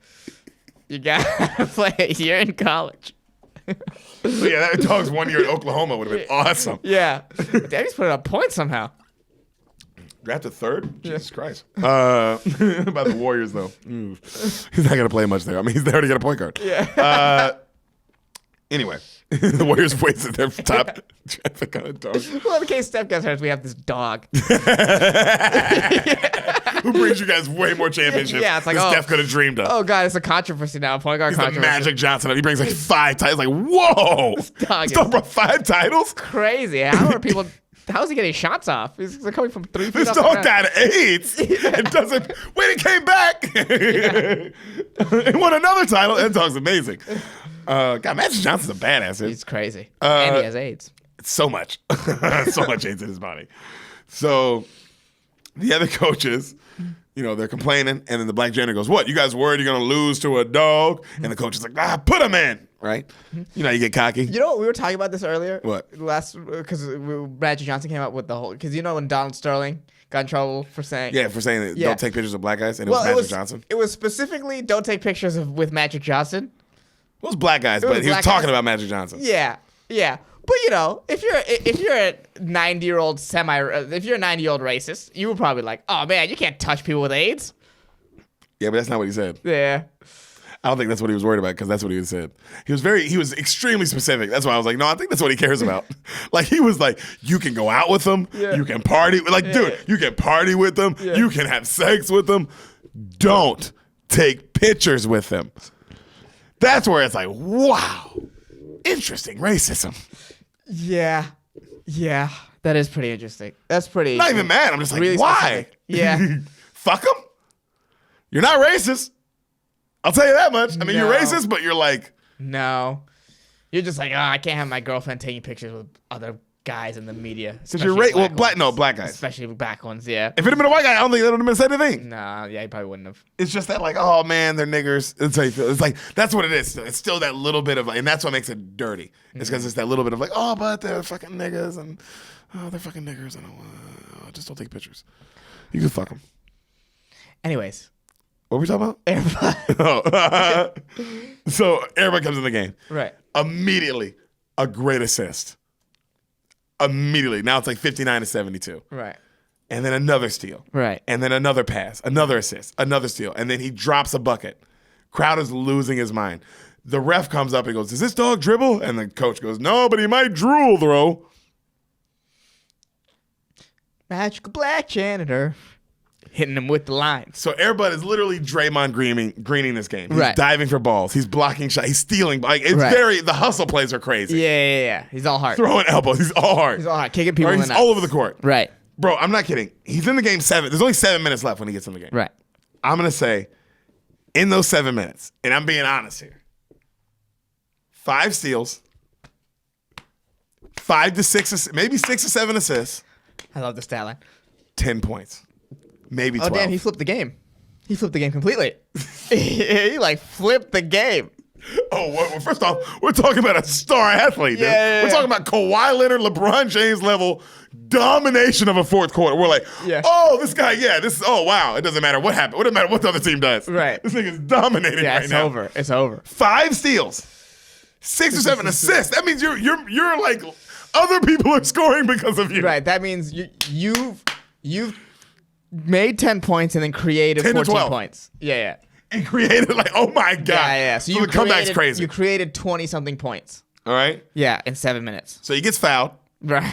Speaker 2: You got to play a year in college.
Speaker 1: Yeah, that dog's 1 year in Oklahoma would have been awesome.
Speaker 2: Yeah. But Daddy's putting up points somehow.
Speaker 1: Drafted third? Jesus Christ. By the Warriors, though. He's not going to play much there. I mean, he's there to get a point guard.
Speaker 2: Yeah.
Speaker 1: Anyway, the Warriors wasted their top traffic on a dog.
Speaker 2: Well, in case Steph gets hurt, we have this dog.
Speaker 1: Who brings you guys way more championships
Speaker 2: it's like,
Speaker 1: than Steph could have dreamed of.
Speaker 2: Oh, God, it's a controversy now. Point guard controversy.
Speaker 1: Like Magic Johnson. He brings like 5 titles. Like, whoa. This dog brought 5 titles?
Speaker 2: Crazy. How are people How's he getting shots off? He's coming from 3 feet
Speaker 1: This
Speaker 2: off the
Speaker 1: dog
Speaker 2: ground.
Speaker 1: died of AIDS. It doesn't. Wait, it came back. It won another title. That dog's amazing. God, Magic Johnson's a badass.
Speaker 2: He's crazy. And he has AIDS.
Speaker 1: So much. So much AIDS in his body. So the other coaches, they're complaining. And then the black janitor goes, what? You guys worried you're going to lose to a dog? And the coach is like, put him in. Right? You get cocky.
Speaker 2: You know what? We were talking about this earlier.
Speaker 1: What?
Speaker 2: Because Magic Johnson came up with the whole. Because when Donald Sterling got in trouble for saying.
Speaker 1: Yeah, for saying that don't take pictures of black guys. And it was Magic Johnson.
Speaker 2: It was specifically don't take pictures with Magic Johnson.
Speaker 1: It was black guys, but he was talking about Magic Johnson.
Speaker 2: Yeah. Yeah. But if you're a 90-year-old if you're a 90-year-old racist, you were probably like, oh man, you can't touch people with AIDS.
Speaker 1: Yeah, but that's not what he said.
Speaker 2: Yeah.
Speaker 1: I don't think that's what he was worried about because that's what he said. He was extremely specific. That's why I was like, no, I think that's what he cares about. Like he was like, you can go out with them, you can party, dude, you can party with them, you can have sex with them. Don't take pictures with them. That's where it's like, wow, interesting racism.
Speaker 2: Yeah, that is pretty interesting. That's pretty.
Speaker 1: Not even mad. I'm just like,
Speaker 2: really
Speaker 1: why?
Speaker 2: Specific. Yeah,
Speaker 1: fuck them. You're not racist. I'll tell you that much. I mean,
Speaker 2: No.
Speaker 1: you're racist, but you're like,
Speaker 2: no, you're just like, oh, I can't have my girlfriend taking pictures with other guys in the media.
Speaker 1: because you're black guys.
Speaker 2: especially black ones. Yeah.
Speaker 1: If it had been a white guy, I don't think that would have been said anything.
Speaker 2: Nah, yeah, he probably wouldn't have.
Speaker 1: It's just that, like, oh man, they're niggers. That's how you feel. It's like that's what it is. It's still that little bit of, and that's what makes it dirty. It's because it's that little bit of like, oh, but they're fucking niggers, and oh, they're fucking niggers. I don't just don't take pictures. You can fuck them.
Speaker 2: Anyways,
Speaker 1: What were we talking about?
Speaker 2: Airbud.
Speaker 1: So Airbud comes in the game.
Speaker 2: Right.
Speaker 1: Immediately, a great assist. Immediately. Now it's like 59-72.
Speaker 2: Right.
Speaker 1: And then another steal.
Speaker 2: Right.
Speaker 1: And then another pass, another assist, another steal. And then he drops a bucket. Crowd is losing his mind. The ref comes up and goes, does this dog dribble? And the coach goes, no, but he might drool, though.
Speaker 2: Magical black janitor. Hitting him with the lines.
Speaker 1: So Airbud is literally Draymond greening this game. He's
Speaker 2: Right.
Speaker 1: diving for balls. He's blocking shots. He's stealing. Like, it's
Speaker 2: Right.
Speaker 1: the hustle plays are crazy.
Speaker 2: Yeah. He's all hard.
Speaker 1: Throwing elbows. He's all hard.
Speaker 2: He's all hard. Kicking people in the
Speaker 1: He's
Speaker 2: nuts.
Speaker 1: all over the court.
Speaker 2: Right.
Speaker 1: Bro, I'm not kidding. He's in the game 7. There's only 7 minutes left when he gets in the game.
Speaker 2: Right.
Speaker 1: I'm going to say, in those 7 minutes, and I'm being honest here, 5 steals, 5 to 6, maybe 6 or 7 assists,
Speaker 2: I love the stat line.
Speaker 1: 10 points, maybe 12.
Speaker 2: Oh, damn, he flipped the game. He flipped the game completely. He flipped the game.
Speaker 1: Oh, well, first off, we're talking about a star athlete, dude.
Speaker 2: Yeah.
Speaker 1: We're talking about Kawhi Leonard, LeBron James level domination of a fourth quarter. We're like, oh, this guy, oh, wow. It doesn't matter what happened. It doesn't matter what the other team does.
Speaker 2: Right.
Speaker 1: This nigga's dominating right
Speaker 2: It's
Speaker 1: now.
Speaker 2: over. It's over.
Speaker 1: 5 steals, 6 or 7 assists. That means you're like, other people are scoring because of you.
Speaker 2: Right. That means you've made 10 points and then created
Speaker 1: 10 to
Speaker 2: 14
Speaker 1: 12.
Speaker 2: points. Yeah.
Speaker 1: And created like, oh my God.
Speaker 2: Yeah.
Speaker 1: So the comeback's crazy.
Speaker 2: You created 20-something points.
Speaker 1: All right.
Speaker 2: Yeah, in 7 minutes.
Speaker 1: So he gets fouled.
Speaker 2: Right.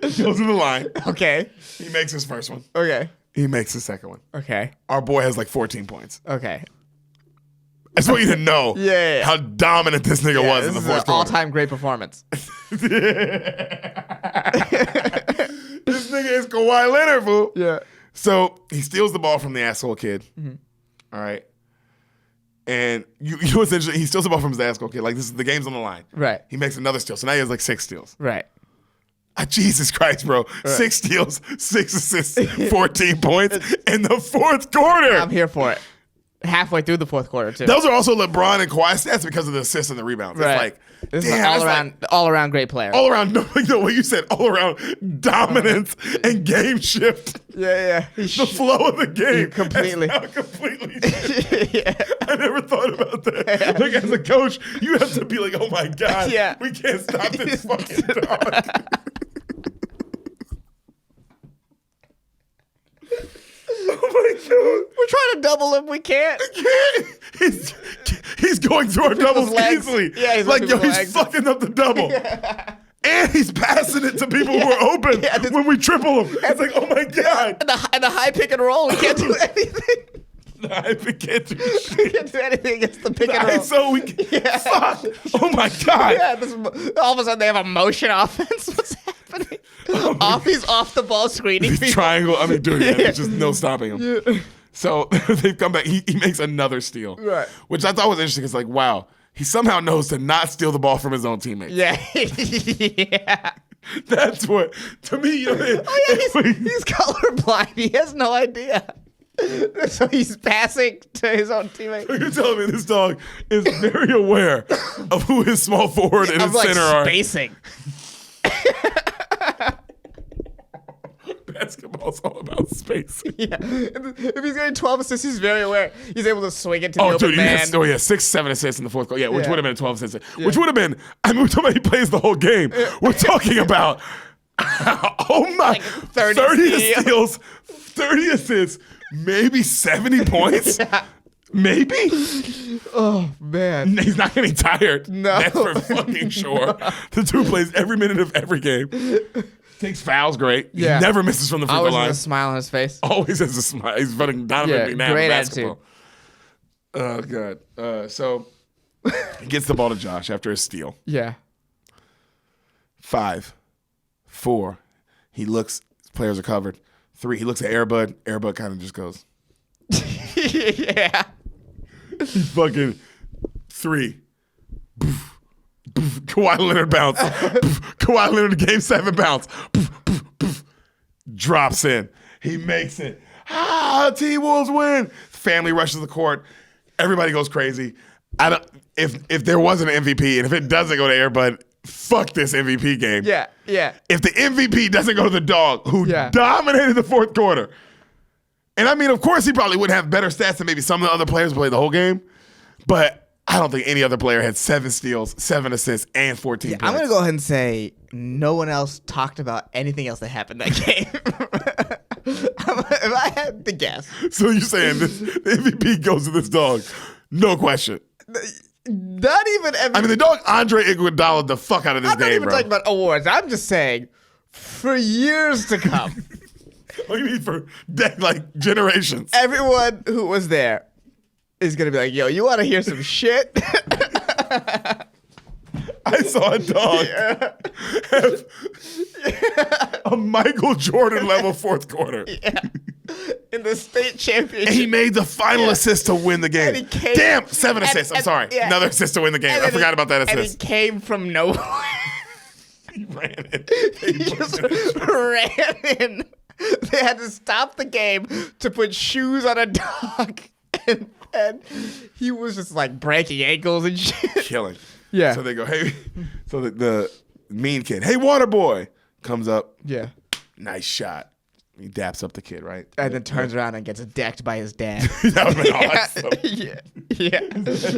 Speaker 1: Goes to the line.
Speaker 2: Okay.
Speaker 1: He makes his first one.
Speaker 2: Okay.
Speaker 1: He makes his second one.
Speaker 2: Okay.
Speaker 1: Our boy has like 14 points.
Speaker 2: Okay.
Speaker 1: I just want you to know
Speaker 2: Yeah.
Speaker 1: how dominant this nigga was in the
Speaker 2: This is
Speaker 1: fourth
Speaker 2: an
Speaker 1: quarter.
Speaker 2: all-time great performance.
Speaker 1: This nigga is Kawhi Leonard, fool.
Speaker 2: Yeah.
Speaker 1: So he steals the ball from the asshole kid. All right. And you know what's interesting? He steals the ball from his asshole kid. Like, the game's on the line.
Speaker 2: Right.
Speaker 1: He makes another steal. So now he has like 6 steals.
Speaker 2: Right.
Speaker 1: Jesus Christ, bro. 6 steals, 6 assists, 14 points in the fourth quarter.
Speaker 2: I'm here for it. Halfway through the fourth quarter, too.
Speaker 1: Those are also LeBron and Kawhi stats because of the assists and the rebounds.
Speaker 2: Right.
Speaker 1: It's like,
Speaker 2: This is
Speaker 1: damn,
Speaker 2: an all-around great player.
Speaker 1: all around, no, what you said, all around dominance and game shift.
Speaker 2: Yeah.
Speaker 1: The flow of the game
Speaker 2: completely.
Speaker 1: has now completely shifted. I never thought about that. Like, as a coach, you have to be like, oh my God, we can't stop this fucking dog. Oh my God.
Speaker 2: We're trying to double him. We can't.
Speaker 1: He's going through our doubles
Speaker 2: legs.
Speaker 1: easily.
Speaker 2: Yeah, he's
Speaker 1: like,
Speaker 2: on
Speaker 1: yo,
Speaker 2: people's
Speaker 1: he's
Speaker 2: legs.
Speaker 1: fucking up the double. And he's passing it to people who are open when we triple him. It's like, oh my God.
Speaker 2: And the high pick and roll, we can't do anything.
Speaker 1: I can't do shit.
Speaker 2: Can't do anything against the pick and roll.
Speaker 1: So we can, fuck. Oh my god.
Speaker 2: Yeah, all of a sudden they have a motion offense. What's happening? He's off the ball screening.
Speaker 1: He's triangle. I mean, dude, there's just no stopping him.
Speaker 2: Yeah.
Speaker 1: So they've come back. He makes another steal,
Speaker 2: Right.
Speaker 1: which I thought was interesting. It's like, wow, he somehow knows to not steal the ball from his own teammates.
Speaker 2: Yeah. Yeah.
Speaker 1: That's what, to me, you know.
Speaker 2: He's colorblind. He has no idea. So he's passing to his own teammate.
Speaker 1: You're telling me this dog is very aware of who his small forward and his center are.
Speaker 2: Spacing.
Speaker 1: Basketball's all about spacing.
Speaker 2: Yeah. If he's getting 12 assists, he's very aware. He's able to swing it to the open man.
Speaker 1: 6, 7 assists in the fourth quarter. Yeah, which would have been 12 assists. Which would have been, I mean, we're talking about he plays the whole game. We're talking about, oh my,
Speaker 2: Like
Speaker 1: 30 steals, 30 assists, maybe 70 points.
Speaker 2: Yeah.
Speaker 1: Maybe?
Speaker 2: Oh, man.
Speaker 1: He's not getting tired.
Speaker 2: No.
Speaker 1: That's for fucking sure. The dude plays every minute of every game. Takes fouls great.
Speaker 2: Yeah.
Speaker 1: He never misses from the free throw
Speaker 2: Always
Speaker 1: line.
Speaker 2: with a smile on his face.
Speaker 1: Always has a smile. He's running Donovan McNabb
Speaker 2: great
Speaker 1: in basketball. Oh, God. So he gets the ball to Josh after a steal.
Speaker 2: Yeah.
Speaker 1: 5, 4. He looks. Players are covered. 3. He looks at Airbud. Airbud kind of just goes.
Speaker 2: Yeah.
Speaker 1: Fucking 3. Poof, poof. Kawhi Leonard bounce. Poof. Kawhi Leonard game 7 bounce. Poof, poof, poof. Drops in. He makes it. T-Wolves win. Family rushes the court. Everybody goes crazy. If there wasn't an MVP and if it doesn't go to Airbud, fuck this MVP game.
Speaker 2: Yeah. Yeah.
Speaker 1: If the MVP doesn't go to the dog who dominated the fourth quarter. And I mean, of course, he probably would have better stats than maybe some of the other players who played the whole game. But I don't think any other player had 7 steals, 7 assists, and 14 points.
Speaker 2: I'm going to go ahead and say no one else talked about anything else that happened that game. If I had to guess.
Speaker 1: So you're saying the MVP goes to this dog? No question.
Speaker 2: Not even
Speaker 1: I mean, the dog Andre Iguodala the fuck out of this
Speaker 2: I'm
Speaker 1: game,
Speaker 2: not even
Speaker 1: bro.
Speaker 2: talking about awards. I'm just saying for years to come.
Speaker 1: What do you mean for generations?
Speaker 2: Everyone who was there is going to be like, yo, you want to hear some shit?
Speaker 1: I saw a dog have a Michael Jordan level fourth quarter.
Speaker 2: Yeah. In the state championship.
Speaker 1: And he made the final assist to win the game.
Speaker 2: And he came-
Speaker 1: Damn, 7 assists. I'm
Speaker 2: and-
Speaker 1: sorry.
Speaker 2: yeah.
Speaker 1: Another assist to win the game.
Speaker 2: And
Speaker 1: I
Speaker 2: then
Speaker 1: forgot about that
Speaker 2: And he
Speaker 1: assist.
Speaker 2: came from nowhere.
Speaker 1: He ran it.
Speaker 2: He just ran in. They had to stop the game to put shoes on a dog. And he was just like breaking ankles and shit.
Speaker 1: Killing.
Speaker 2: Yeah.
Speaker 1: So they go, hey. So the mean kid, hey, water boy, comes up.
Speaker 2: Yeah.
Speaker 1: Nice shot. He daps up the kid, right?
Speaker 2: And then turns around and gets decked by his dad.
Speaker 1: That would have been awesome.
Speaker 2: Yeah. Yeah.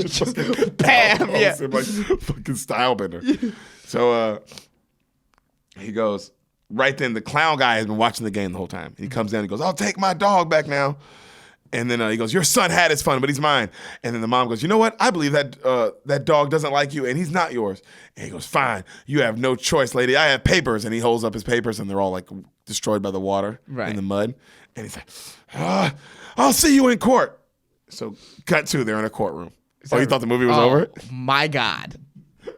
Speaker 1: Just
Speaker 2: bam, yeah.
Speaker 1: Like fucking style bender. So he goes, right then the clown guy has been watching the game the whole time. He comes in and goes, I'll take my dog back now. And then he goes, your son had his fun, but he's mine. And then the mom goes, you know what? I believe that that dog doesn't like you, and he's not yours. And he goes, fine. You have no choice, lady. I have papers. And he holds up his papers, and they're all like destroyed by the water
Speaker 2: Right.
Speaker 1: in the mud. And he's like, I'll see you in court. So cut to, they're in a courtroom. Oh, you thought the movie was over?
Speaker 2: My God.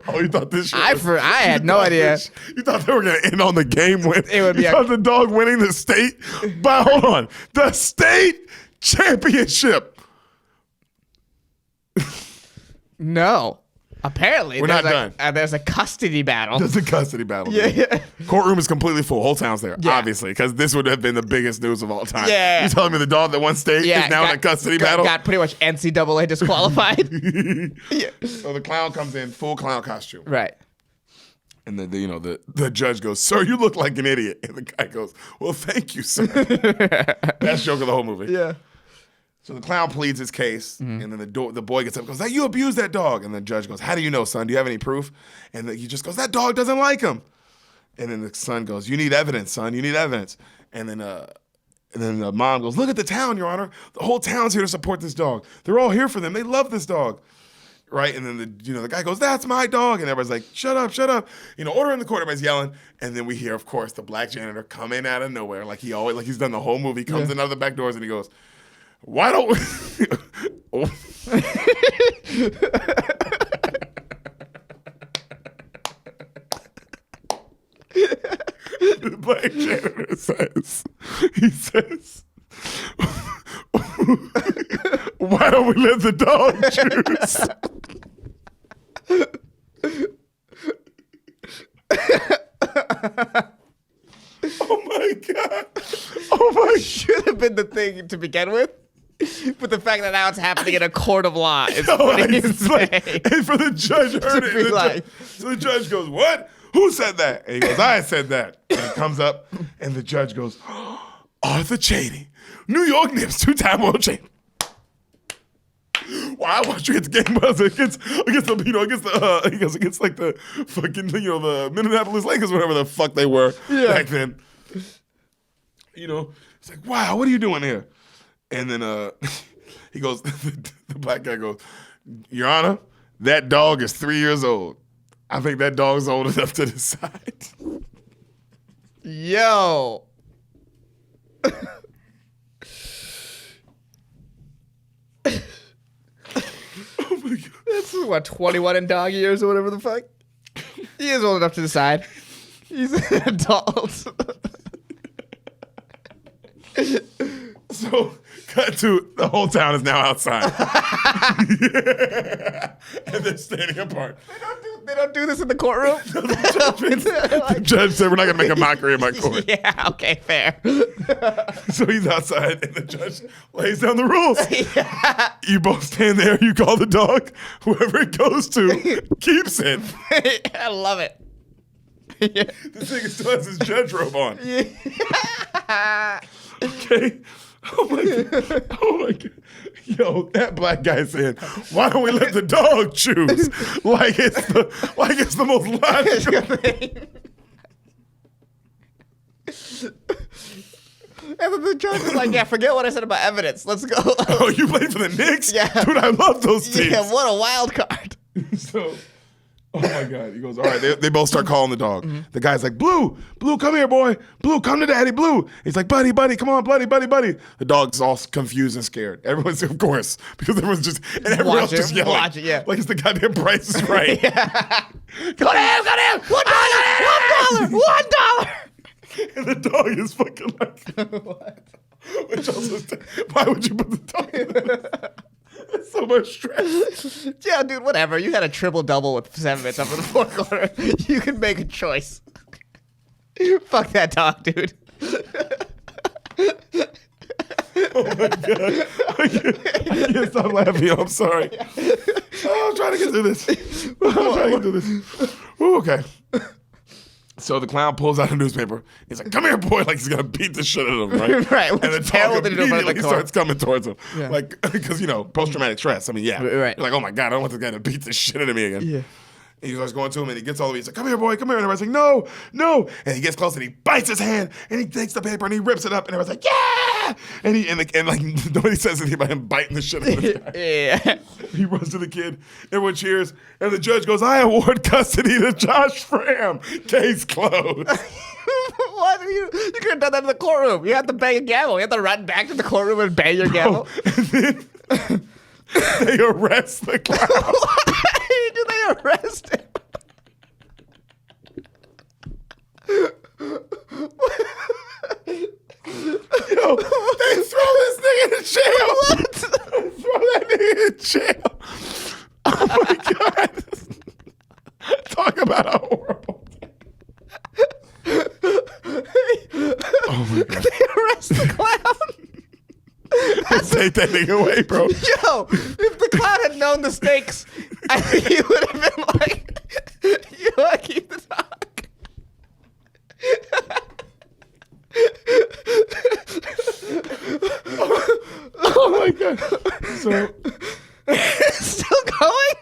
Speaker 1: Oh, you thought this shit
Speaker 2: I had no idea.
Speaker 1: You thought they were going to end on the game win.
Speaker 2: It would be
Speaker 1: you thought the dog winning the state? But hold on. The state championship.
Speaker 2: No. Apparently.
Speaker 1: We're
Speaker 2: there's
Speaker 1: not done.
Speaker 2: There's a custody battle.
Speaker 1: There's a custody battle.
Speaker 2: Yeah,
Speaker 1: dude.
Speaker 2: yeah.
Speaker 1: Courtroom is completely full. Whole town's there,
Speaker 2: Yeah.
Speaker 1: obviously, because this would have been the biggest news of all time.
Speaker 2: Yeah.
Speaker 1: You telling me the dog that won state is now in a custody battle?
Speaker 2: Got pretty much NCAA disqualified. Yeah.
Speaker 1: So the clown comes in, full clown costume.
Speaker 2: Right.
Speaker 1: And the judge goes, sir, you look like an idiot. And the guy goes, well, thank you, sir. Best joke of the whole movie.
Speaker 2: Yeah.
Speaker 1: So the clown pleads his case, and then the boy gets up and goes, hey, you abused that dog. And the judge goes, how do you know, son? Do you have any proof? And he just goes, that dog doesn't like him. And then the son goes, you need evidence, son. You need evidence. And then the mom goes, look at the town, Your Honor. The whole town's here to support this dog. They're all here for them. They love this dog. Right? And then the guy goes, that's my dog. And everybody's like, shut up, shut up. Order in the court. Everybody's yelling. And then we hear, of course, the black janitor come in out of nowhere like he's done the whole movie. Comes in out of the back doors and he goes, why don't we? The black janitor says, why don't we let the dog choose? Oh my God. Oh my.
Speaker 2: Should have been the thing to begin with. But the fact that now it's happening in a court of law is
Speaker 1: No,
Speaker 2: pretty
Speaker 1: it's
Speaker 2: insane.
Speaker 1: like, and for the judge heard it.
Speaker 2: be
Speaker 1: And
Speaker 2: like-
Speaker 1: so the judge goes, what? Who said that? And he goes, I said that. And he comes up and the judge goes, Arthur Cheney, New York Knicks, 2-time world champion. Why watch you hit the game against like the fucking, the Minneapolis Lakers, whatever the fuck they were back then. It's like, wow, what are you doing here? And then he goes, the black guy goes, Your Honor, that dog is 3 years old. I think that dog's old enough to decide.
Speaker 2: Yo.
Speaker 1: Oh my God.
Speaker 2: That's what, 21 in dog years or whatever the fuck? He is old enough to decide. He's an adult.
Speaker 1: So, cut to the whole town is now outside. And they're standing apart.
Speaker 2: They don't do this in the courtroom?
Speaker 1: The judge said, we're not going to make a mockery of my court.
Speaker 2: Yeah, okay, fair.
Speaker 1: So he's outside, and the judge lays down the rules. You both stand there, you call the dog. Whoever it goes to keeps it.
Speaker 2: I love it.
Speaker 1: This nigga still has his judge robe on. Okay? Oh my God. Oh my God. Yo, that black guy said, why don't we let the dog choose? Like it's the most logical thing.
Speaker 2: And then the judge is like, yeah, forget what I said about evidence. Let's go.
Speaker 1: Oh, you played for the Knicks?
Speaker 2: Yeah.
Speaker 1: Dude, I love those teams.
Speaker 2: Yeah, what a wild card.
Speaker 1: So, oh my God. He goes, all right, they both start calling the dog. The guy's like, Blue, come here, boy. Blue, come to daddy, Blue. He's like, buddy, come on, buddy. The dog's all confused and scared. Everyone's, of course, because everyone's just, and everyone else just yelling.
Speaker 2: Watch it, yeah.
Speaker 1: Like it's the goddamn Price is Right.
Speaker 2: Go to him. $1.
Speaker 1: And the dog is fucking like,
Speaker 2: What?
Speaker 1: which also, why would you put the dog in this? That's so much stress.
Speaker 2: Yeah, dude, whatever. You had a triple-double with 7 minutes up in the fourth quarter. You can make a choice. Fuck that dog, dude.
Speaker 1: Oh my God. I can't stop laughing. I'm sorry. Oh, I'm trying to get through this. Ooh, okay. So the clown pulls out a newspaper. He's like, come here, boy. Like he's going to beat the shit out of him, right?
Speaker 2: Right.
Speaker 1: And the dog immediately
Speaker 2: car.
Speaker 1: starts coming towards him.
Speaker 2: Yeah.
Speaker 1: Like, because, post-traumatic stress. I mean, yeah.
Speaker 2: Right.
Speaker 1: You're like, oh my God, I don't want this guy to beat the shit out of me again.
Speaker 2: Yeah.
Speaker 1: And he starts going to him, and he gets all the way. He's like, come here, boy, come here. And everybody's like, no. And he gets close, and he bites his hand, and he takes the paper, and he rips it up, and everyone's like, yeah. And nobody says anything about him biting the shit out of this guy.
Speaker 2: Yeah.
Speaker 1: He runs to the kid. Everyone cheers, and the judge goes, I award custody to Josh Fram. Case closed.
Speaker 2: What? You could have done that in the courtroom. You had to bang a gavel. You had to run back to the courtroom and bang your gavel.
Speaker 1: And then they arrest the clown.
Speaker 2: Why do they arrest him?
Speaker 1: Yo, they throw this nigga in jail. What? Throw that nigga in jail. Oh my God. Talk about a horrible thing. Oh my God.
Speaker 2: They arrest the clown.
Speaker 1: Take that nigga away, bro.
Speaker 2: Yo, if the clown had known the stakes, I think he would have been like, you know, keep the dog.
Speaker 1: Oh my God. So
Speaker 2: It's still going?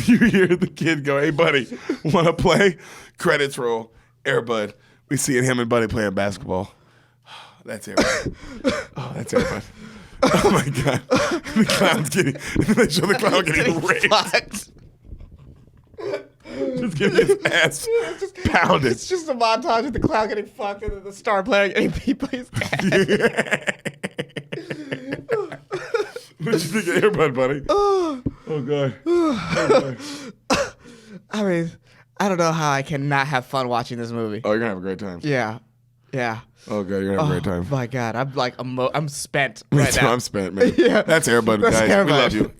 Speaker 1: you hear the kid go, hey, buddy, want to play? Credits roll. Airbud. We see him and Buddy playing basketball. That's Airbud. Oh, that's Airbud. Oh my God. The clown's getting, they show the clown getting raped.
Speaker 2: Fucked.
Speaker 1: Just getting his ass pounded.
Speaker 2: It's just a montage of the clown getting fucked and then the star player getting beat by his dad.
Speaker 1: What did you think of Airbud, buddy? Oh God. Oh, God.
Speaker 2: I mean, I don't know how I cannot have fun watching this movie.
Speaker 1: Oh, you're gonna have a great time.
Speaker 2: Yeah.
Speaker 1: Oh God, you're gonna have a great time.
Speaker 2: My God, I'm like I'm spent
Speaker 1: Me
Speaker 2: right
Speaker 1: too.
Speaker 2: now.
Speaker 1: I'm spent, man.
Speaker 2: Yeah.
Speaker 1: That's Airbud,
Speaker 2: That's
Speaker 1: guys.
Speaker 2: Airbud.
Speaker 1: We love you.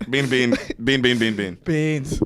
Speaker 1: Bean.
Speaker 2: Beans.